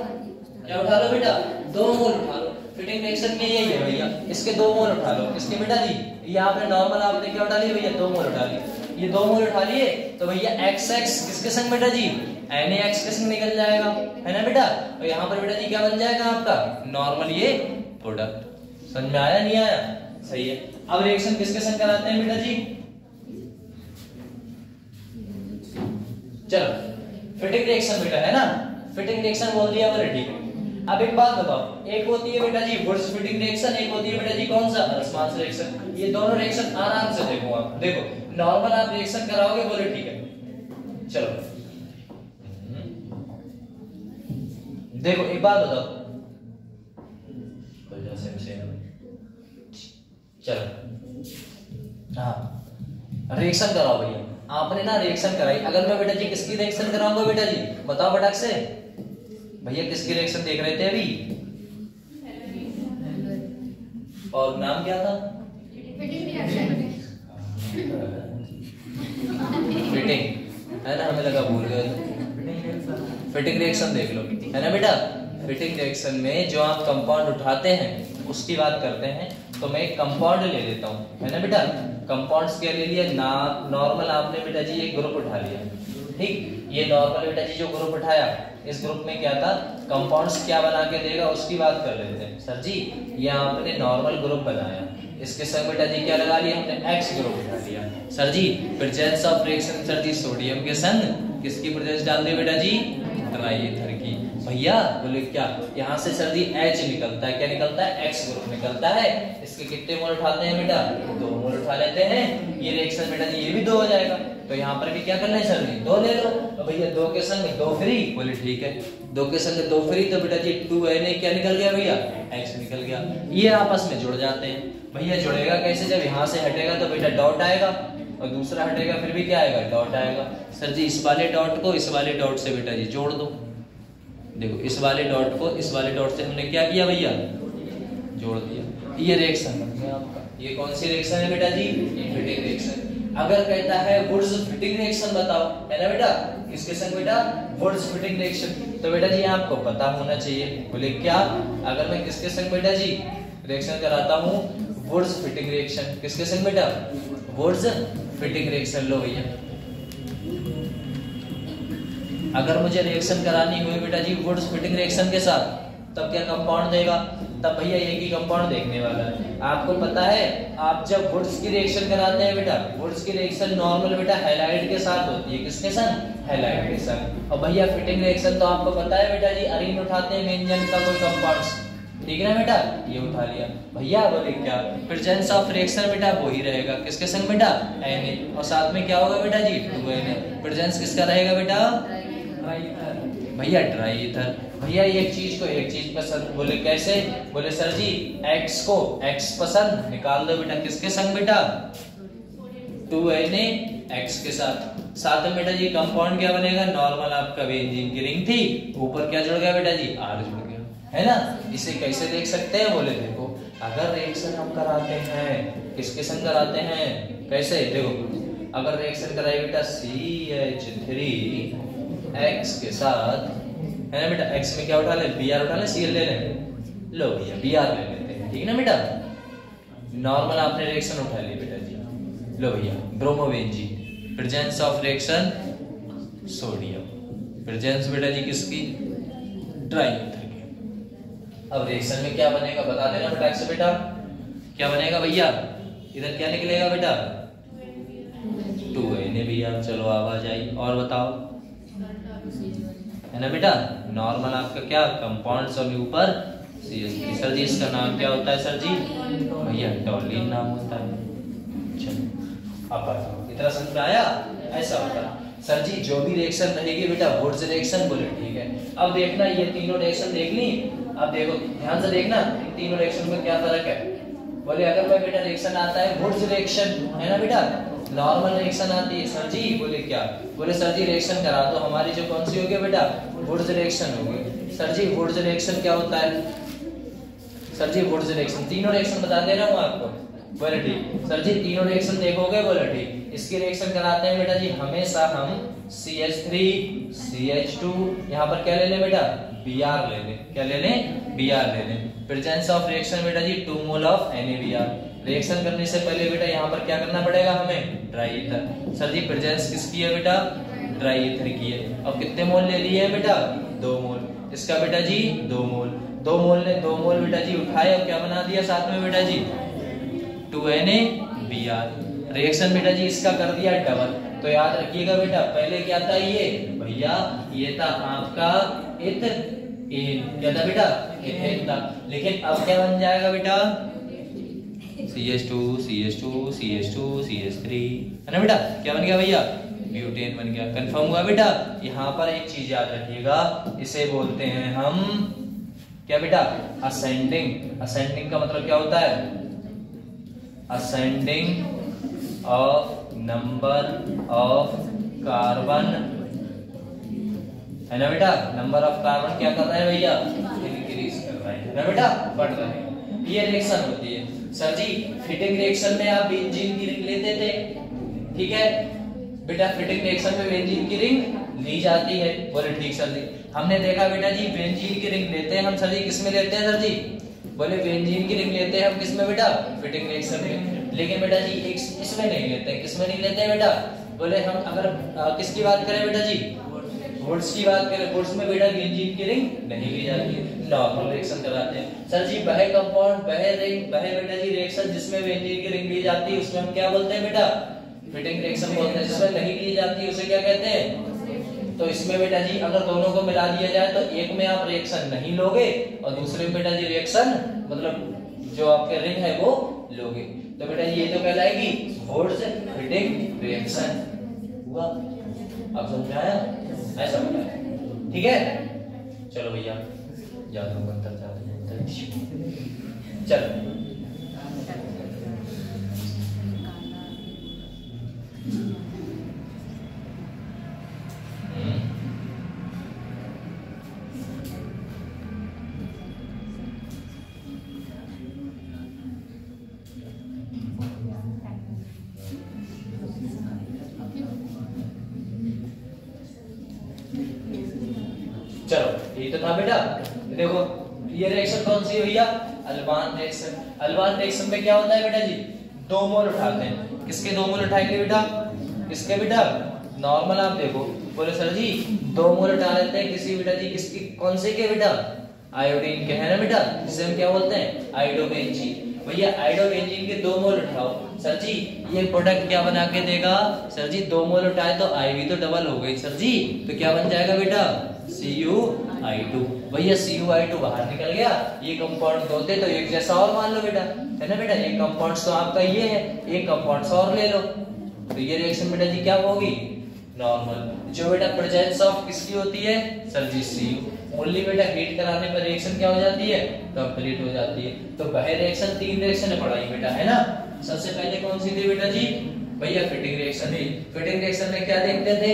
क्या उठा लो बेटा? 2 मोल उठा लो। फिटिंग रिएक्शन में यही है भैया, इसके 2 मोल उठा लो। किसके बेटा जी? ये आपने नॉर्मल आपने क्या उठा लिया भैया? 2 मोल उठा लिए। ये 2 मोल उठा लिए तो भैया XX किसके संग बेटा जी? NaX के संग निकल जाएगा, है ना बेटा। और यहाँ पर बेटा जी क्या बन जाएगा आपका? नॉर्मल ये प्रोडक्ट। समझ में आया नहीं आया? सही है। अब रिएक्शन किसके संग कराते हैं बेटा जी? चलो फिटिंग रिएक्शन बेटा, है ना, फिटिंग रिएक्शन बोल दिया बोले, ठीक है। अब एक बात बताओ, एक होती है बेटा जी वुड्स फिटिंग रिएक्शन, एक होती है बेटा जी कौन सा? अल्समांस रिएक्शन। ये दोनों रिएक्शन आराम से देखो आप, देखो नॉर्मल आप रिएक्शन कराओगे बोले, ठीक है। चलो देखो एक बात बताओ, चलो हाँ रिएक्शन कराओ भैया। आपने ना रिएक्शन कराई, अगर मैं बेटा जी किसकी रिएक्शन कराऊंगा बेटा जी? बताओ फटाक से भैया, किसकी रिएक्शन देख रहे थे अभी? और नाम क्या था? फिटिंग, है ना, हमें लगा भूल गए। फिटिंग रिएक्शन देख लो, है ना बेटा। फिटिंग रिएक्शन में जो आप कंपाउंड उठाते हैं उसकी बात करते हैं, तो मैं एक कंपाउंड ले लेता हूँ, है ना बेटा। कंपाउंड्स क्या ले लिया? नॉर्मल आपने बेटा जी एक ग्रुप उठा लिया, ठीक। ये नॉर्मल बेटा जी जो ग्रुप उठाया, इस ग्रुप में क्या था? कंपाउंड्स क्या बना के देगा उसकी बात कर लेते हैं। सर जी ये आपने नॉर्मल ग्रुप बनाया, इसके संग बेटा जी क्या लगा लिया हमने? X ग्रुप उठा लिया। सर जी प्रेजेंस ऑफ रिएक्शन, सर जी सोडियम के संग किसकी प्रेजेंस डाल दी बेटा जी? ड्राई ईथर की। भैया बोले क्या? यहाँ से सर जी H निकलता है, क्या निकलता है? X ग्रुप निकलता है। इसके कितने मोल उठाते हैं बेटा? 2 मोल उठा लेते हैं। ये रिएक्शन बेटा जी ये भी 2 हो जाएगा, तो यहाँ पर भी क्या करना है सर जी? 2 ले लो। तो भैया 2 के संग 2 फ्री, बोले ठीक है। 2 के संग 2 फ्री, तो बेटा जी 2Na क्या निकल गया भैया? X निकल गया। ये आपस में जुड़ जाते हैं। भैया जुड़ेगा कैसे? जब यहाँ से हटेगा तो बेटा डॉट आएगा, और दूसरा हटेगा फिर भी क्या आएगा? डॉट आएगा। सर जी इस वाले डॉट को इस वाले डॉट से बेटा जी जोड़ दो। देखो इस वाले डॉट को इस वाले डॉट से हमने क्या किया भैया? जोड़ दिया। ये रिएक्शन बन गया आपका। ये कौन सी रिएक्शन है बेटा जी? Fitting reaction. अगर कहता है वुड्स फिटिंग रिएक्शन बताओ, है ना बेटा, किसके संग बेटा? Wurtz Fittig reaction. तो बेटा जी आपको पता होना चाहिए। बोले क्या? अगर मैं किसके संग बेटा जी रिएक्शन कराता हूँ? Wurtz Fittig reaction. किसके संग बेटा? Wurtz Fittig reaction. लो भैया, अगर मुझे रिएक्शन करानी हुई बेटा जी वुड्स फिटिंग रिएक्शन के साथ, तब क्या कंपाउंड देगा? तब भैया एक ही कंपाउंड देखने वाला है। आपको पता है आप जब वुड्स की रिएक्शन कराते हैं बेटा, वुड्स की रिएक्शन नॉर्मल बेटा हैलाइड के साथ होती है। किसके संग? हैलाइड के संग। और भैया फिटिंग रिएक्शन तो आपको पता है बेटा जी अरीन उठाते हैं व्यंजन का कोई कंपाउंड्स, ठीक है ना बेटा। ये उठा लिया भैया। बोले क्या? प्रेजेंस ऑफ रिएक्शन बेटा वो ही रहेगा। किसके संग बेटा? Na। और साथ में क्या होगा बेटा जी? 2Na। प्रेजेंस किसका रहेगा बेटा? भैया ड्राई ईथर। भैया एक चीज को एक चीज पसंद, बोले कैसे? बोले सर जी X को X पसंद, निकाल दो बेटा। किसके संग बेटा? 2Na X के साथ। साथ में बेटा जी कंपाउंड क्या बनेगा? नॉर्मल आपका बेंजीन की रिंग थी, ऊपर क्या जुड़ गया बेटा जी? R जुड़ गया, है ना। इसे कैसे देख सकते हैं? बोले देखो अगर रिएक्शन हम कराते हैं किसके संग कराते हैं? कैसे? देखो अगर रिएक्शन कराए बेटा CH3 X के साथ, है ना बेटा। X में क्या उठा ले? Br उठा ले, Cl ले ले। लो भैया Br ले लेते हैं, ठीक है ना बेटा। नॉर्मल आपने रिएक्शन उठा ली बेटा जी। लो भैया bromobenzene, presence of reaction sodium, presence बेटा जी किसकी? ड्राई ईथर की। अब रिएक्शन में क्या बनेगा बता देना फटाक से बेटा। क्या बनेगा भैया? इधर क्या निकलेगा बेटा? 2Na भैया। चलो आवाज आई, और बताओ, है ना बेटा। नॉर्मल आपका क्या कंपाउंड्स और ऊपर CH3। सर जी इसका नाम क्या होता है सर जी? भैया टॉलिन नाम होता है। चलो अब बताओ, इतना समझ में आया? ऐसा होता है सर जी, जो भी रिएक्शन रहेगी बेटा वुड्स रिएक्शन। बोले ठीक है। अब देखना ये तीनों रिएक्शन देख ली। अब देखो ध्यान से देखना इन तीनों रिएक्शन में क्या फर्क है। बोले अगर मैं बेटा रिएक्शन आता है वुड्स रिएक्शन है ना बेटा, नॉर्मल रिएक्शन आती है सर जी। बोले क्या? बोले सर जी रिएक्शन करा तो हमारी जो कौन सी होगी बेटा? वुड्स रिएक्शन होगी। सर जी वुड्स रिएक्शन क्या होता है? सर जी वुड्स रिएक्शन तीनों रिएक्शन बता दे रहा हूँ आपको। बोले ठीक। सर जी तीनों रिएक्शन देखोगे? बोले ठीक। इसकी रिएक्शन कराते हैं बेटा जी हमेशा हम CH3 CH2 यहाँ पर क्या ले लें बेटा? Br ले लें। क्या ले लें? Br ले लें। प्रेजेंस ऑफ रिएक्शन बेटा जी 2 मोल ऑफ NaBr। रिएक्शन करने से पहले बेटा यहाँ पर क्या करना पड़ेगा हमें? Dry ether. सर जी प्रेजेंस किसकी है बेटा? ड्राई ईथर की है। अब कितने मोल ले लिए है बेटा? 2 मोल। इसका बेटा जी 2 मोल। 2 मोल ने 2 मोल बेटा जी उठाए और क्या बना दिया साथ में बेटा जी? 2NaBr। रिएक्शन बेटा जी इसका कर दिया डबल। तो याद रखिएगा बेटा पहले क्या था ये? भैया ये था आपका इथेन। क्या था बेटा? इथेन था। लेकिन अब क्या बन जाएगा बेटा? CH2 CH2 CH2 CH3 है ना बेटा? क्या बन गया भैया? ब्यूटेन बन गया। कंफर्म हुआ बेटा? यहाँ पर एक चीज याद रखिएगा, इसे बोलते हैं हम क्या बेटा? असेंडिंग। असेंडिंग का मतलब क्या होता है? Ascending of number of carbon है ना बेटा? नंबर ऑफ कार्बन क्या कर रहे हैं भैया? इंक्रीज कर रहे हैं ना बेटा? बढ़ रहे हैं। ये रिएक्शन होती है सर जी। फिटिंग रिएक्शन में आप बेंजीन की रिंग लेते थे, ठीक है बेटा? फिटिंग रिएक्शन में बेंजीन की रिंग ली जाती है। बोले ठीक सर जी। हमने देखा बेटा जी बेंजीन की रिंग लेते हैं हम सर जी, किस में लेते हैं सर जी? बोले बेंजीन की रिंग लेते हैं हम किस में बेटा? फिटिंग रिएक्शन में। लेकिन बेटा जी इसमें नहीं लेते हैं। किस में नहीं लेते हैं बेटा? बोले हम अगर किसकी बात करें बेटा जी? वुड्स की बात करें, वुड्स में बेटा बेंजीन की रिंग नहीं ली जाती, नॉर्मल रिएक्शन कराते हैं सर जी। वह कंपाउंड वह बेटा जी रिएक्शन जिसमें बेंजीन की रिंग ली जाती है उसमें हम क्या बोलते हैं बेटा? फिटिंग रिएक्शन बोलते हैं। जिसमें नहीं ली जाती उसे क्या कहते हैं? तो इसमें बेटा जी अगर दोनों को मिला दिया जाए तो एक में आप रिएक्शन नहीं लोगे और दूसरे में बेटा जी रिएक्शन मतलब जो आपके रिंग है वो लोगे। तो बेटा जी ये तो कहलाएगी वुड्स फिटिंग रिएक्शन। हुआ? आप समझ में आया? ऐसा होता है, ठीक है? चलो भैया याद होगा अंतर चलो चलो ये तो था बेटा। देखो ये रिएक्शन कौन सी है भैया? अल्बान रिएक्शन। अल्बान रिएक्शन में क्या होता है बेटा जी? 2 मोल उठाते हैं। किसके 2 मोल उठाएंगे बेटा? किसके बेटा? नॉर्मल आप देखो। बोले सर जी 2 मोल उठा लेते हैं किसी बेटा जी किसकी कौन से के बेटा? आयोडीन के है ना बेटा, जिसे हम क्या बोलते हैं? आयोडोबेंजीन। भैया आयोडोबेंजीन के 2 मोल उठाओ सर जी, ये प्रोडक्ट क्या बना के देगा? सर जी 2 मोल उठाए तो आई भी तो डबल हो गई सर जी, तो क्या बन जाएगा बेटा? CuI2। भैया CuI2 बाहर निकल गया, ये कंपाउंड होते तो एक जैसा और मान लो बेटा, है ना बेटा? एक कंपाउंड तो आपका ये है, एक कंपाउंड और ले लो, तो ये रिएक्शन बेटा जी क्या होगी? नॉर्मल। जो बेटा प्रेजेंस ऑफ किसकी होती है? सर जी Cu। ओनली बेटा हीट कराने पर रिएक्शन क्या हो जाती है? कंप्लीट हो जाती है। तो वह रिएक्शन 3 रिएक्शन पढ़ाई बेटा, है ना? सबसे पहले कौन सी थी बेटा जी? भैया फिटिंग रिएक्शन थी। फिटिंग रिएक्शन में क्या देखते थे?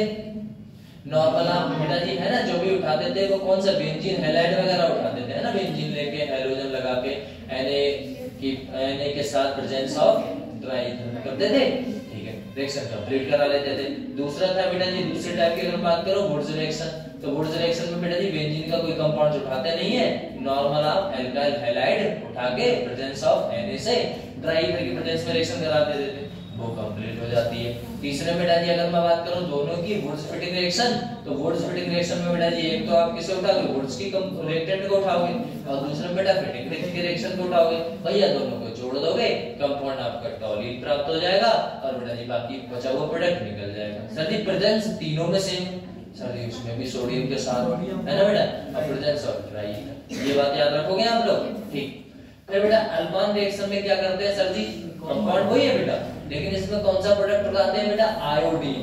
नॉर्मल आप बेटा जी है ना जो भी उठाते थे वो कौन सा? बेंजीन हैलाइड वगैरह उठाते थे, है ना? बेंजीन लेके हाइड्रोजन लगा के Na के साथ प्रेजेंस ऑफ ड्राई करते थे, ठीक है? रिएक्शन कंप्लीट करा लेते थे। दूसरा था बेटा जी, दूसरे टाइप की अगर बात करो वुड्स रिएक्शन, तो वुड्स रिएक्शन में बेटा जी बेंजीन का कोई कंपाउंड उठाते नहीं है, नॉर्मल आप एल्काइल हैलाइड उठा के प्रेजेंस ऑफ Na से ड्राई ईथर की प्रेजेंस में रिएक्शन करा देते थे, वो कंप्लीट हो जाती है। तीसरे बेटा जी अगर मैं बात करूं दोनों की वुड्स फिटिंग रिएक्शन, तो वुड्स फिटिंग रिएक्शन में बेटा जी एक तो आप किसे उठाओगे? वुड्स की रिएक्टेंट को उठाओगे और दूसरे बेटा फिटिंग की रिएक्शन को उठाओगे। भैया दोनों को जोड़ दोगे, कंपाउंड आपका टॉलीन प्राप्त हो जाएगा और बेटा जी बाकी बचा हुआ प्रोडक्ट निकल जाएगा। सर जी प्रेजेंस तीनों में सेम सॉरी उसमें भी सोडियम के साथ है ना बेटा, अब प्रेजेंस ऑफ ट्राई, ये बात याद रखोगे आप लोग, ठीक। फिर बेटा अल्कान रिएक्शन में क्या करते हैं सर जी, कंपाउंड वही है बेटा, लेकिन इसमें कौन सा प्रोडक्ट उठाते हैं बेटा, आयोडीन,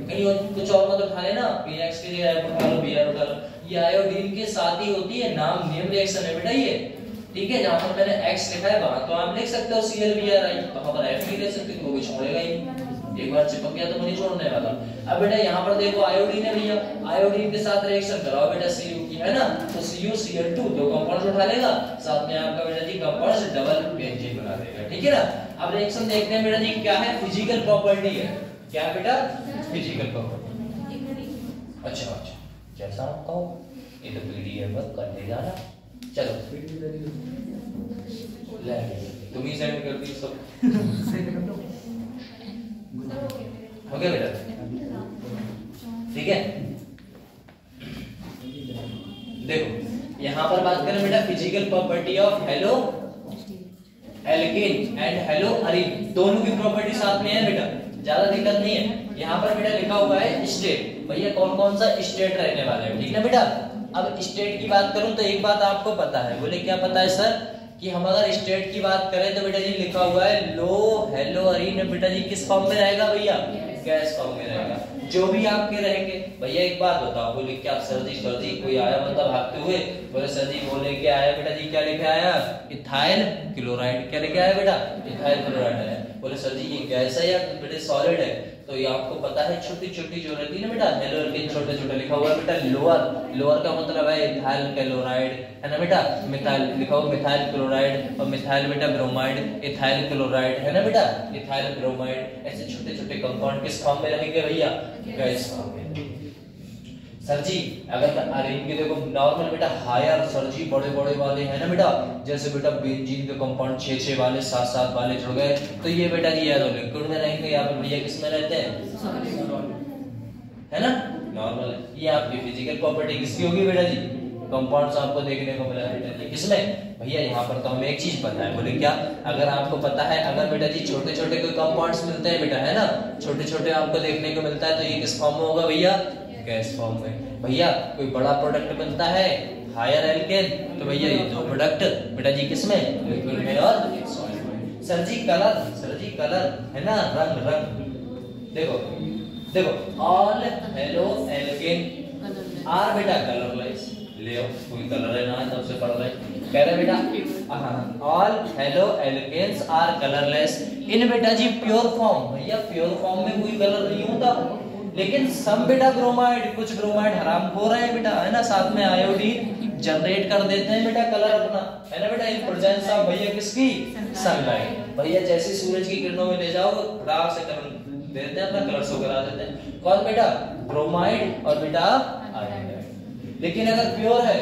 कहीं कुछ और मत उठा लेना, पीएक्स के लिए उठा लो, बीआर उठा लो, ये आयोडीन के साथ ही होती है, नाम नेम रिएक्शन है बेटा ये, ठीक है। जहां पर मैंने एक्स लिखा है वहां तो आप लिख सकते हो ClBr, वहां पर एफ नहीं लिख सकते, वो छोड़ेगा ही, एक बार चिपक गया तो नहीं छोड़ने वाला। अब बेटा यहाँ पर देखो आयोडीन है भैया, आयोडीन के साथ रिएक्शन कराओ बेटा Cu की, है ना, तो CuCl2 दो कंपाउंड्स उठा लेगा, साथ में आपका बेटा जी कंपाउंड्स डबल बेंजीन बना देगा, ठीक है ना। अब रिएक्शन देखते हैं बेटा जी क्या है, फिजिकल प्रॉपर्टी है, क्या है बेटा, फिजिकल प्रॉपर्टी। अच्छा अच्छा, जैसा आप कहो, ये तो पीडीएफ पर कर ले जाना, चलो ले तुम ही सेंड कर दी सब, हो गया बेटा, ठीक है। देखो यहाँ पर बात करें बेटा physical property of halo alkane and hello Areen, दोनों की प्रॉपर्टी साथ में है बेटा, ज्यादा दिक्कत नहीं है। यहाँ पर बेटा लिखा हुआ है स्टेट, भैया कौन कौन सा स्टेट रहने वाले हैं, ठीक है बेटा। अब स्टेट की बात करूं तो एक बात आपको पता है, बोले क्या पता है सर, कि हम अगर स्टेट की बात करें तो बेटा जी लिखा हुआ है लो हेलो अरीन, बेटा जी किस फॉर्म में रहेगा भैया, गैस फॉर्म में रहेगा, जो भी आपके रहेंगे। भैया एक बात बताओ, बोले क्या सर जी कोई आया मतलब भागते हुए, बोले सर जी बोले क्या आया बेटा जी, क्या लेके आया, इथाइल क्लोराइड, क्या लेके आया बेटा, इथाइल क्लोराइड है। बोले सर जी ये गैस है या बेटे सॉलिड है, तो ये आपको पता है छोटी छोटी जो रहती है ना बेटा, हेलो अल्केन छोटे छोटे लिखा हुआ है बेटा, लोअर, लोअर का मतलब है इथाइल क्लोराइड, है ना बेटा, मिथाइल लिखा हुआ मिथाइल क्लोराइड, और मिथाइल बेटा ब्रोमाइड, इथाइल क्लोराइड, है ना बेटा, इथाइल ब्रोमाइड, ऐसे छोटे छोटे कंपाउंड किस फॉर्म में रहेंगे भैया, गैस फॉर्म में। सर जी अगर मैं अरेन के देखो नॉर्मल बेटा हायर, सर जी बड़े बड़े वाले है ना बेटा, जैसे बेटा बेंजीन के कंपाउंड 6 वाले 7 वाले जुड़ गए, तो ये बेटा जी याद हो लिक्विड में रहेंगे, या फिर भैया किस में रहते हैं, है ना, नॉर्मल है। ये आपकी फिजिकल प्रॉपर्टी किसकी होगी बेटा जी, कंपाउंड्स आपको देखने को मिला है किसमें भैया, यहाँ पर तो हमें एक चीज पता है, बोले क्या, अगर आपको पता है अगर बेटा जी छोटे छोटे कोई कंपाउंड्स मिलते हैं बेटा, है ना, छोटे छोटे आपको देखने को मिलता है, तो ये किस फॉर्म में होगा भैया, गैस फॉर्म में। भैया कोई बड़ा प्रोडक्ट बनता है हायर एल्केन, तो भैया ये दो प्रोडक्ट बेटा जी किसमें, लिक्विड में और सॉलिड में। सर जी कलर है ना, रंग रंग, देखो देखो ऑल हेलो एल्केन आर बेटा कलरलेस, ले कोई कलर है ना तब से पढ़ रहे, कह रहे बेटा all halo alkanes are colourless in बेटा जी प्योर फॉर्म, भैया प्योर फॉर्म में कोई कलर नहीं होता, लेकिन सम बेटा ब्रोमाइड, कुछ ब्रोमाइड हरामखोर है बेटा, है ना, साथ में आयोडीन जनरेट कर देते हैं बेटा कलर अपना, है ना बेटा, इन प्रेजेंस ऑफ भैया किसकी, सनलाइट, भैया जैसे सूरज की किरणों में ले जाओ फटाक से कलर देते हैं, अपना कलर शो करा देते हैं, कौन बेटा, ब्रोमाइड और बेटा आयोडाइड। लेकिन अगर प्योर है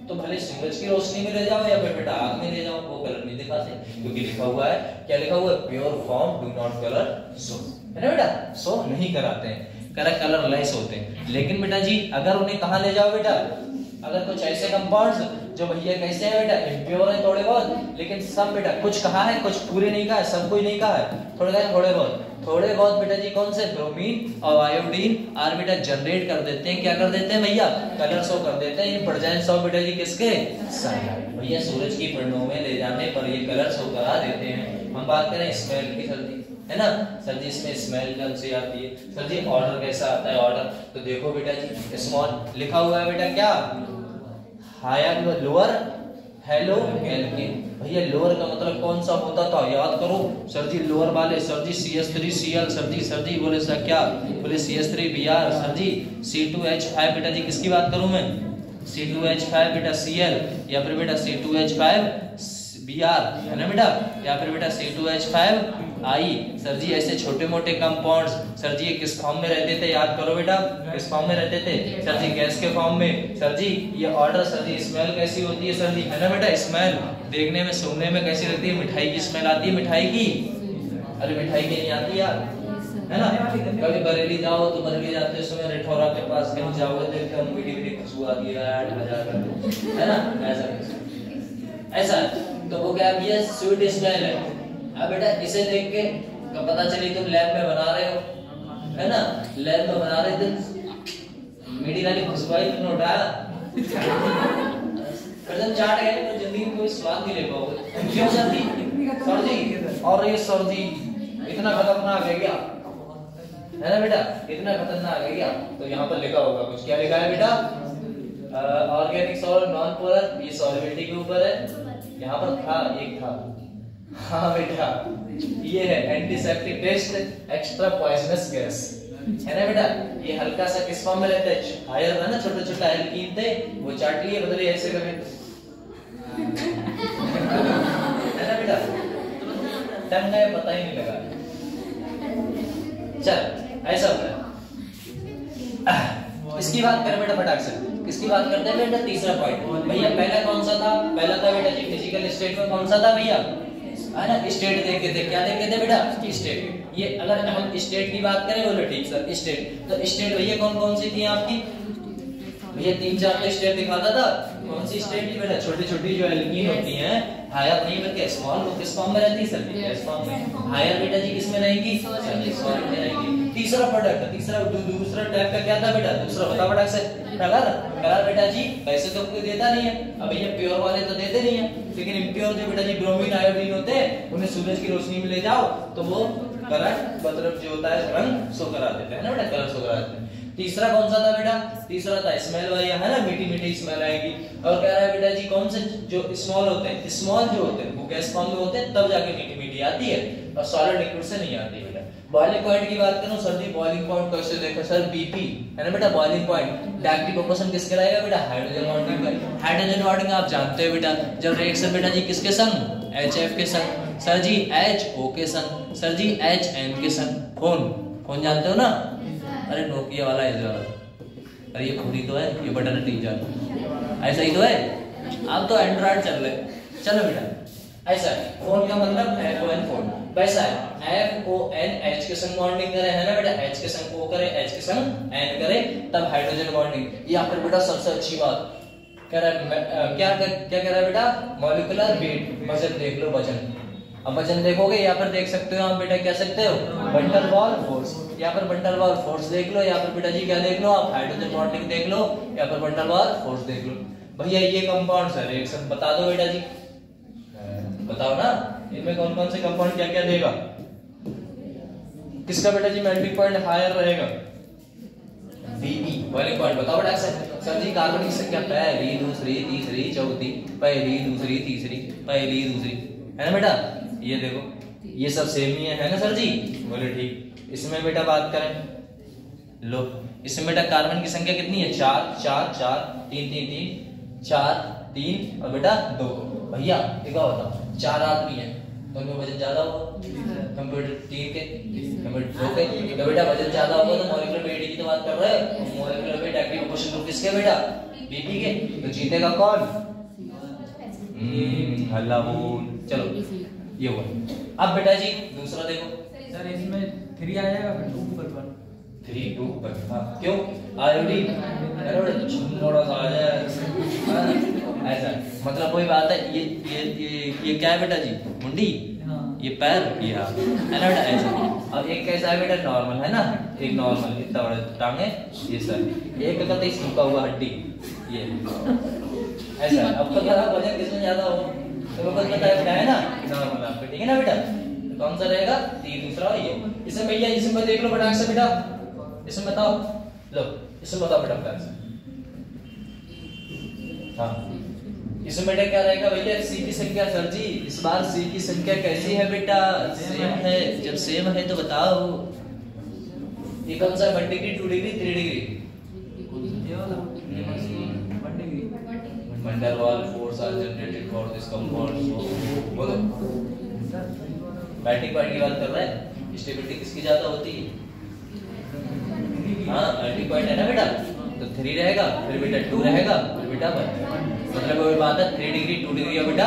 तो भले सूरज की रोशनी में ले जाओ या फिर बेटा आग में ले जाओ, वो कलर नहीं दिखाते, क्योंकि लिखा हुआ है, क्या लिखा हुआ है, pure form do not colour show, है ना बेटा, शो नहीं कराते हैं, कलर लेस होते हैं। लेकिन बेटा जी अगर उन्हें कहां ले जाओ बेटा, अगर कुछ ऐसे कंपाउंड्स जो भैया कैसे हैं बेटा, इम्प्योर है थोड़े बहुत, लेकिन सब बेटा कुछ कहा है, कुछ पूरे नहीं कहा है, सब कोई नहीं कहा है, थोड़े बहुत बेटा जी कौन से, ब्रोमीन और आयोडीन आर बेटा जनरेट कर देते हैं, क्या कर देते हैं भैया, कलर शो कर देते हैं, इन प्रेजेंस ऑफ बेटा जी किसके, सनलाइट, भैया सूरज की किरणों में ले जाने पर ये कलर शो करा देते हैं। हम बात करें स्मेल की, सर जी है ना, सर जी इसमें स्मेल कौन सी आती है, सर जी ऑर्डर कैसा आता है, ऑर्डर तो देखो बेटा जी स्मॉल लिखा हुआ है बेटा, क्या हायर लोअर हेलो एल्केन, भैया लोअर का मतलब कौन सा होता था, याद करो सर जी, लोअर वाले सर जी CH3Cl, सर जी बोले सर क्या, बोले CH3Br, सर जी C2H5 बेटा जी किसकी बात करूं मैं, C2H5 बेटा Cl, या फिर बेटा C2H5Br, है ना बेटा, या फिर बेटा C2H5I, सर जी ऐसे छोटे मोटे कंपाउंड्स, सर जी ये किस फॉर्म में रहते थे, याद करो बेटा, किस फॉर्म में रहते थे, सर जी गैस के फॉर्म में। सर जी ये ऑर्डर, सर जी स्मेल कैसी होती है सर जी, है ना बेटा, स्मेल देखने में सूंघने में कैसी लगती है, मिठाई की स्मेल आती है, मिठाई की, अरे मिठाई की नहीं आती यार, है ना, कभी बरेली जाओ तो बरेली जाते समय रिठौरा के पास कहीं जाओगे तो एकदम मीठी मीठी खुशबू आती है, 8,000 है ना, ऐसा तो वो क्या है, स्वीट स्मेल है। अब बेटा इसे देख के पता चली तुम लैब में बना रहे हो, है ना, लैब में बना रहे थे, मीठी लाली खुशबुआई तुमने उठाया जब चाट गए तो जिंदगी में कोई स्वाद नहीं ले पाओगे। क्यों सर्दी? सर्दी और ये सर्दी इतना खतरनाक है क्या, है ना बेटा, इतना खतरनाक है क्या? तो यहाँ पर लिखा होगा कुछ, क्या लिखा है बेटा? ऑर्गेनिक सॉल्ट नॉन पोलर, ये सॉल्युबिलिटी के ऊपर है। यहाँ पर था, एक था, हाँ बेटा ये है antiseptic test, extra poisonous gas, है ना बेटा। ये हल्का सा किस फॉर्म में रहता है? हायर है ना, छोटे छोटे एल्कीन थे वो चाट लिए, बदले ऐसे करके, है ना बेटा, टंग गए पता ही नहीं लगा। चल ऐसा होता है। इसकी बात करें बेटा फटाक से, किसकी बात करते हैं बेटा? तीसरा पॉइंट भैया। पहला कौन सा था? पहला था बेटा जी फिजिकल स्टेट में कौन सा था भैया? है ना, स्टेट देखे थे, क्या देखे थे बेटा? स्टेट। ये अगर हम स्टेट की बात करें, बोलो ठीक सर स्टेट, तो स्टेट भैया कौन कौन सी थी आपकी? भैया 3-4 तो स्टेट दिखाता था। कौन सी स्टेट थी बेटा? छोटी छोटी जो एल्कीन होती हैं, हायर नहीं बल्कि स्मॉल, वो किस फॉर्म में रहती है सर? एस फॉर्म में। हायर बेटा जी किस में रहेगी? सॉलिड में रहेगी। तीसरा प्रोडक्ट, दूसरा टाइप का क्या था बेटा? दूसरा बता फटाक से। कलर बेटा जी वैसे तो कोई देता नहीं है, अब ये प्योर वाले तो देते नहीं है, लेकिन इम्प्योर जो बेटा जी ब्रोमीन आयोडीन होते हैं, उन्हें सूरज की रोशनी में ले जाओ तो वो कलर मतलब जो होता है रंग शो करा देते हैं ना बेटा, कलर शो करा देते हैं। तीसरा कौन सा था बेटा? तीसरा था स्मेल वाला, है ना, मीठी मीठी स्मेल आएगी। और कह रहा है बेटा जी कौन से जो स्मॉल होते हैं, स्मॉल जो होते हैं वो गैस फॉर्म में होते हैं, तब जाके मीठी मीठी आती है, और सॉलिड लिक्विड से नहीं आती बेटा। बॉइलिंग पॉइंट की बात करूं सर जी, बॉइलिंग पॉइंट कैसे देखो सर? बीपी, है ना बेटा, बॉइलिंग पॉइंट डीकंपोजिशन किसके रहेगा बेटा? हाइड्रोजन बॉन्डिंग का। हाइड्रोजन बॉन्डिंग आप जानते हो बेटा, जब रिएक्शन बेटा जी किसके संग? HF के संग। सर जी HO के संग। सर जी HN के संग। फोन जानते हो ना? अरे नोकिया वाला है वाला, अरे ये फोन ही तो है, ये बटन है 3-4, ऐसा ही तो है। अब तो एंड्रॉइड चल रहे, चलो बेटा ऐसा है। फोन का मतलब FON फोन, वैसा है FON H के संग बॉन्डिंग करे, है ना बेटा, H के संग O करे, H के संग N करे, तब हाइड्रोजन बॉन्डिंग। या फिर बेटा सबसे अच्छी बात कह रहा है, क्या कह रहा है बेटा? मॉलिक्यूलर वेट, वजन देख लो, वजन। अब वजन देखोगे, या फिर देख सकते हो आप बेटा, क्या सकते हो? वैन डर वाल फोर्स, या फिर वैन डर वाल फोर्स देख लो, या फिर बेटा जी क्या देख लो आप? हाइड्रोजन बॉन्डिंग देख लो, या फिर वैन डर वाल फोर्स देख लो। भैया ये कंपाउंड्स है, रिएक्शन बता दो बेटा जी, बताओ ना, इनमें कौन कौन से कंपाउंड क्या क्या देगा? किसका बेटा जी मेल्टिंग पॉइंट हायर रहेगा? Bb, बॉइलिंग पॉइंट बताओ बेटा सर जी। कार्बन की संख्या पहली, दूसरी, तीसरी, चौथी, पहली, दूसरी, तीसरी, पहली, दूसरी, है ना बेटा। ये देखो ये सब सेम ही है ना सर जी? बोले ठीक। इसमें बेटा बात करें, लो इसमें बेटा कार्बन की संख्या कितनी है? 4 4 4 3 3 3 4 3 और बेटा 2। भैया एक बात बताओ, 4 आदमी है तो उनमें वजन ज्यादा होगा कंप्यूटर 3 के, कंप्यूटर 2 के, तो बेटा वजन ज्यादा होगा तो मॉलिक्यूलर वेट की तो बात कर रहे हैं। Molecular weight active proportion to किसके बेटा? बीपी के। तो जीतेगा कौन? हल्ला बोल। चलो ये हुआ। अब बेटा जी दूसरा देखो सर, इसमें 3 आ जाएगा फिर 2 पर 3 2 पर। हां क्यों? आयोडीन अरे बेटा थोड़ा सा आ जाए ऐसा, मतलब कोई बात है। ये क्या है बेटा जी? मुंडी, ये पैर, ये हाथ, है ना बेटा ऐसा। अब एक कैसा है बेटा? नॉर्मल, है ना, एक नॉर्मल इतना बड़ा टांगे, ये सर एक का तो झुका हुआ हड्डी, ये ऐसा है। अब तो क्या वजन किसमें ज्यादा हो तो कुछ पता है ना, नॉर्मल आपको, ठीक है ना बेटा। तो कौन सा रहेगा? 3 दूसरा और ये। इसमें भैया इसमें देख लो फटाक से बेटा, इसमें बताओ, लो इसमें बताओ बेटा फटाक से। हाँ इसमें बेटा क्या रहेगा भैया? C की संख्या। सर जी इस बार C की संख्या कैसी है बेटा? सेम है। जब सेम है तो बताओ ये कौन सा? 1 degree, 2 degree, 3 degree? Van der Waals force are generated for this compound. बोलो मेल्टिंग पॉइंट की बात कर रहा है। स्टेबिलिटी किसकी ज्यादा होती है? हाँ मेल्टिंग पॉइंट है ना बेटा, तो 3 रहेगा, फिर बेटा 2 रहेगा, फिर बेटा 1। मतलब कोई बात है 3 डिग्री, 2 डिग्री है बेटा।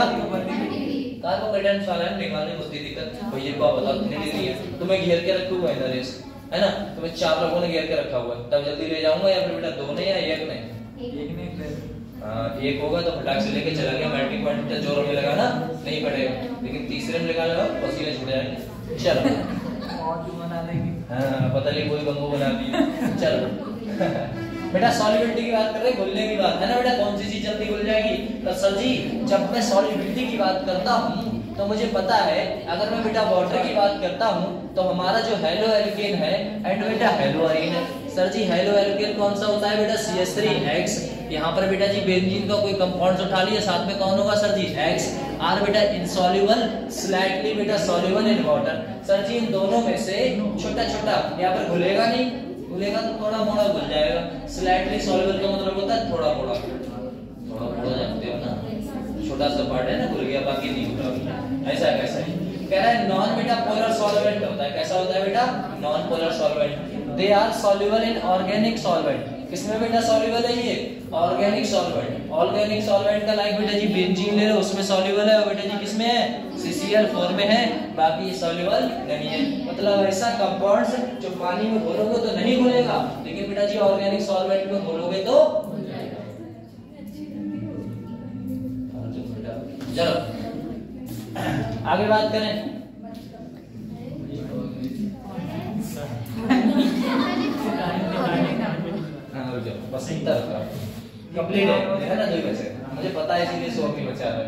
कार्बोहाइड्रेट वाला निकालने में होती दिक्कत। भैया को बताओ 3 डिग्री है, तुम्हें घेर के रखा हुआ है इधर रेस, है ना, तुम्हें 4 लोगों ने घेर के रखा हुआ है, तब जल्दी ले जाऊंगा या फिर बेटा 2 ने या 1 ने? एक होगा तो फटाक से लेके चला गया। मेल्टिंग पॉइंट पे जोर में लगाना नहीं पड़ेगा, लेकिन तीसरे में लगा लो पसीने छूट जाएंगे। चलो और बना देंगे। हाँ पता नहीं कोई बंगो बना दिया। चलो बेटा सॉल्युबिलिटी की बात कर रहे हैं, घुलने की बात है ना बेटा, कौन सी चीज जल्दी घुल जाएगी? तो सर जी जब मैं सॉल्युबिलिटी की बात करता हूँ तो मुझे पता है, अगर मैं बेटा वाटर की बात करता हूँ तो हमारा जो हेलो एल्केन है एंड बेटा हेलो अरीन है। सर जी हेलो एल्केन कौन सा होता है बेटा? CH3X। यहाँ पर बेटा जी बेंजीन का कोई कंपाउंड उठा लिया, साथ में कौन होगा सर जी? X। आर बेटा इनसॉल्युबल, स्लाइटली बेटा सॉल्युबल इन वाटर। सर जी इन दोनों में से छोटा छोटा यहाँ पर घुलेगा नहीं, घुलेगा तो थोड़ा मोड़ा घुल जाएगा। स्लाइटली सॉल्युबल का मतलब होता है थोड़ा मोड़ा, थोड़ा मोड़ा जानते हो ना, छोटा सा पार्ट है ना, घुल गया बाकी नहीं घुला। ऐसा है कैसा है? कह रहा है नॉन बेटा पोलर सॉल्वेंट होता है। कैसा होता है बेटा? Non polar solvent. They are soluble in organic solvent. किसमें बेटा सॉल्युबल है ये? Organic solvent. ऑर्गेनिक सॉल्वेंट का लाइक बेटा जी बेंजीन ले लो, उसमें सॉल्युबल है, और बेटा जी किसमें है? CCl4 में है, बाकी सॉल्युबल नहीं है। मतलब ऐसा कंपाउंड्स जो पानी में घोलोगे तो नहीं घुलेगा, लेकिन बेटा जी ऑर्गेनिक सॉल्वेंट में घोलोगे तो चलो आगे बात करें। बस इतना कंप्लीट है ना, 2 बचे। मुझे पता है इसीलिए 100 भी बचा रहा है।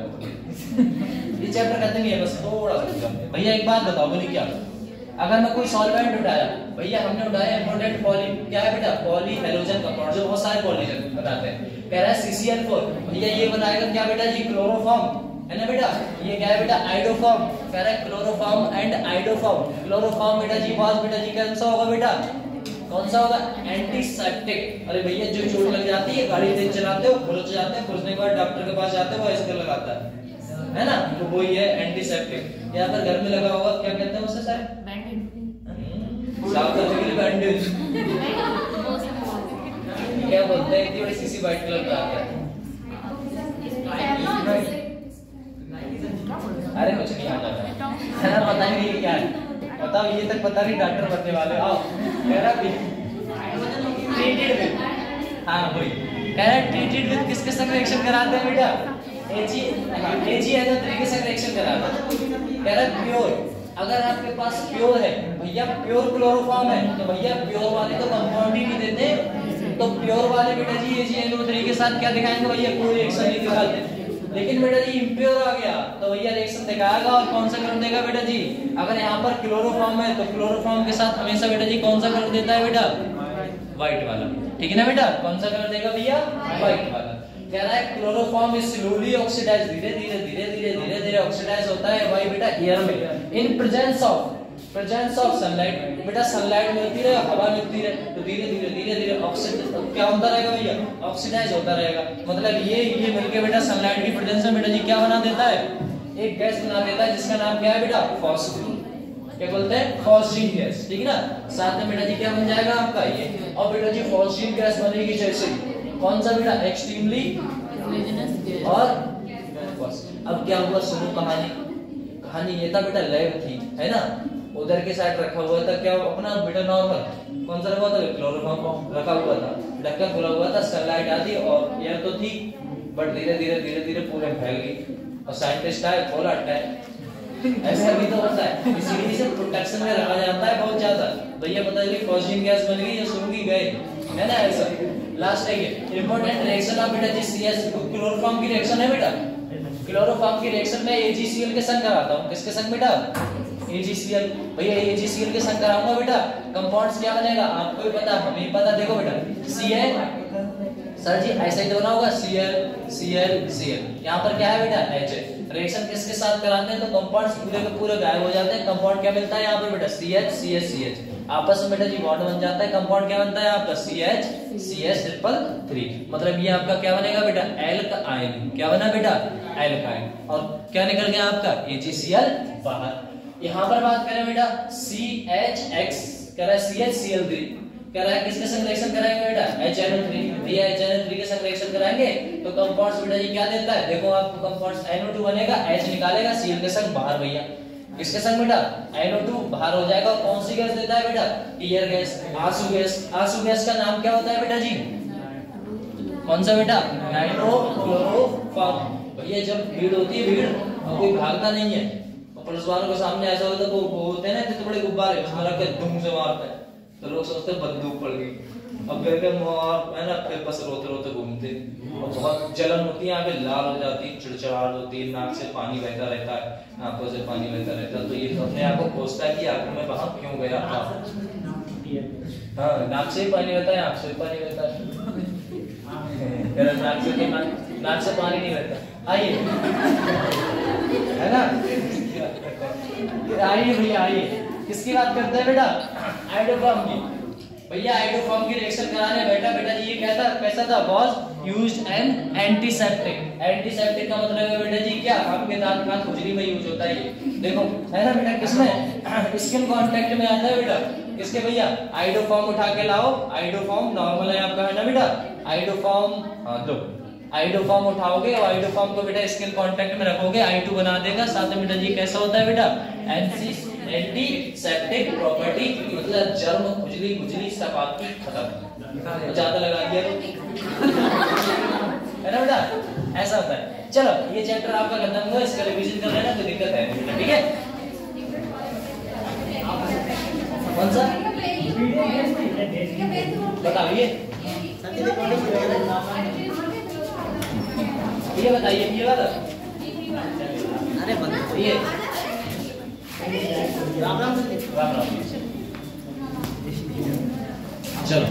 ये चैप्टर खत्म ही है, बस थोड़ा सा। भैया एक बात बताओ, बोली क्या? अगर मैं कोई सॉल्वेंट उठाया, भैया हमने उठाया इंपॉर्टेंट पॉली, क्या है बेटा? पॉली हैलोजन कंपाउंड, जो बहुत सारे पॉलीजन बनाते हैं। कह रहा है CCl4, भैया ये बनाएगा क्या बेटा जी? क्लोरोफॉर्म है ना बेटा, ये क्या है बेटा? आइडोफॉर्म। कह रहा है क्लोरोफॉर्म एंड आइडोफॉर्म। क्लोरोफॉर्म बेटा जी पास बेटा जी कौन सा होगा बेटा? कौन सा होगा? एंटीसेप्टिक। अरे भैया जो चोट लग जाती है, गाड़ी तेज चलाते हो, खुरच जाते हैं, खुरचने के बाद डॉक्टर के पास जाते हो, वो ऐसे लगाता है ना, तो वो ही है एंटीसेप्टिक। यहाँ पर घर में लगा होगा, क्या कहते हैं उसे सर? बैंडेज। साफ करने के लिए बैंडेज क्या बोलते हैं? इतनी बड़ी सीसी व्हाइट कलर का आता है। अरे कुछ नहीं आता है ना, पता नहीं क्या है, बताओ ये तक पता नहीं, डॉक्टर बनने वाले। आओ ट्रीटेड विद, हाँ वही कह रहा है ट्रीटेड विद किसके संग रिएक्शन कराते हैं बेटा? AgNO3 के संग रिएक्शन कराते हैं। कह रहा है प्योर, अगर आपके पास प्योर है भैया, प्योर क्लोरोफॉर्म है, तो भैया प्योर वाले तो कंपाउंड ही नहीं देते, तो प्योर वाले बेटा जी AgNO3 के साथ क्या दिखाएंगे भैया? कोई रिएक्शन नहीं दिखाते। लेकिन बेटा जी इम्प्योर आ गया तो भैया रिएक्शन दिखाएगा, और कौन सा कलर देगा बेटा जी? अगर यहाँ पर क्लोरोफॉर्म है तो क्लोरोफॉर्म के साथ हमेशा बेटा जी कौन सा कलर देता है बेटा? व्हाइट वाला, ठीक है ना बेटा? कौन सा कलर देगा भैया? व्हाइट वाला। कह रहा है क्लोरोफॉर्म इज स्लोली ऑक्सीडाइज, धीरे धीरे धीरे धीरे धीरे धीरे ऑक्सीडाइज होता है भाई बेटा एयर में, इन प्रेजेंस ऑफ सनलाइट। बेटा सनलाइट मिलती रहे, हवा मिलती रहे, तो धीरे धीरे धीरे धीरे ऑक्सीडाइज क्या होता रहेगा भैया? ऑक्सीडाइज होता रहेगा। मतलब ये मिलके बेटा सनलाइट की प्रेजेंस में बेटा जी क्या बना देता है? एक गैस बना देता है जिसका नाम क्या है बेटा? फॉस्फीन। क्या बोलते हैं? फॉस्फीन गैस, ठीक है ना? साथ में बेटा जी क्या बन जाएगा आपका ये, और बेटा जी फॉस्फीन गैस बनेगी जैसे कौन सा बेटा? एक्सट्रीमली और अब क्या हुआ? सुनो कहानी ये था बेटा, लैब थी है ना, उधर के साइड रखा हुआ था क्या अपना बेटा? नॉर्मल कौन सा रखा हुआ था? क्लोरोफॉर्म रखा हुआ था, ढक्कन खुला हुआ था, सनलाइट आती और एयर तो थी, बट धीरे धीरे पूरे फैल गई, और साइंटिस्ट आए, खोला टैग। ऐसा भी तो होता है, इसीलिए इसे प्रोटेक्शन में रखा जाता है बहुत ज्यादा। भैया पता चली फॉस्फीन गैस बन गई या सूंघी गए, है ना? ऐसा लास्ट है ये इंपॉर्टेंट रिएक्शन ऑफ बेटा जी CS क्लोरोफॉर्म की रिएक्शन है बेटा। क्लोरोफॉर्म की रिएक्शन में AgCl के संग कराता हूं। किसके संग बेटा? AgCl। भैया AgCl के संग कराऊंगा बेटा, कंपाउंड्स क्या बनेगा? आपको भी पता, हमें भी पता। देखो बेटा Cl, सर जी ऐसा ही तो बना होगा, Cl। यहाँ पर क्या है बेटा? H। रिएक्शन किसके साथ कराते हैं तो कंपाउंड्स पूरे के पूरे गायब हो जाते हैं। कंपाउंड क्या मिलता है यहाँ पर बेटा? CH आपस में बेटा जी बॉन्ड बन जाता है। कंपाउंड क्या बनता है आपका? CH3। मतलब ये आपका क्या बनेगा बेटा? एल्काइन। क्या बना बेटा? एल्काइन। और क्या निकल गया आपका? AgCl बाहर। यहाँ पर बात करें बेटा CHX, कह रहा है CHCl3, कह रहा है किसके संग रिएक्शन कराएंगे बेटा? HNO3। भैया HNO3 के संग रिएक्शन कराएंगे तो कंपाउंड्स बेटा जी क्या देता है? देखो आपको कंपाउंड्स NO2 बनेगा, H निकालेगा, Cl के संग बाहर। भैया किसके संग बेटा? NO2 बाहर हो जाएगा, और कौन सी गैस देता है बेटा? ईयर गैस, आंसू गैस। आंसू गैस का नाम क्या होता है बेटा जी? कौन सा बेटा? नाइट्रोक्लोरोफॉर्म। भैया जब भीड़ होती है, भीड़ और कोई भागता नहीं है, और पुलिस वालों के सामने ऐसा होता है, वो होते हैं ना इतने बड़े गुब्बारे, उसमें रख के धूम से मारते हैं, तो लोग सोचते हैं बंदूक पड़ गई। अब फिर है ना, फिर बस रोते रोते घूमते, और बहुत जलन होती है, यहाँ पे लाल हो जाती है, चिड़चिड़ाहट होती है, नाक से पानी बहता रहता है, आंखों से पानी बहता रहता है। तो ये अपने आप को खोजता है कि आखिर मैं वहां क्यों गया था। हाँ, नाक से ही पानी बहता है, आंख से बहता है, नाक से पानी नहीं बहता। आइए, है ना, आइए भैया आइए। किसकी बात करते हैं बेटा? आइडोफॉर्म की। भैया आइडोफॉर्म की रिएक्शन कराने बैठा, बेटा जी ये कहता कैसा था? Was used N antiseptic. Antiseptic का मतलब है बेटा जी क्या? आपके दांत का खुजली में यूज होता है ये। देखो है ना बेटा, किसमें? स्किन कांटेक्ट में आता है बेटा। किसके भैया? आइडोफॉर्म उठा के लाओ। आइडोफॉर्म नॉर्मल है आपका, है ना बेटा? आइडोफॉर्म, हाँ लो, आइडोफॉर्म उठाओगे और आइडोफॉर्म को बेटा स्किन कांटेक्ट में रखोगे, I2 बना देगा। साथ में बेटा जी कैसा होता है बेटा? एंटीसेप्टिक प्रॉपर्टी, मतलब जर्म, खुजली खुजली सब आपकी खत्म। ज्यादा लगा दिया है ना बेटा, ऐसा होता है। चलो ये चैप्टर आपका खत्म हुआ, इसका रिवीजन कर लेना, कोई दिक्कत है नहीं, ठीक है? कौन सा बताइए, ये बताइए, ये वाला। अरे बताइए, राम राम। चलो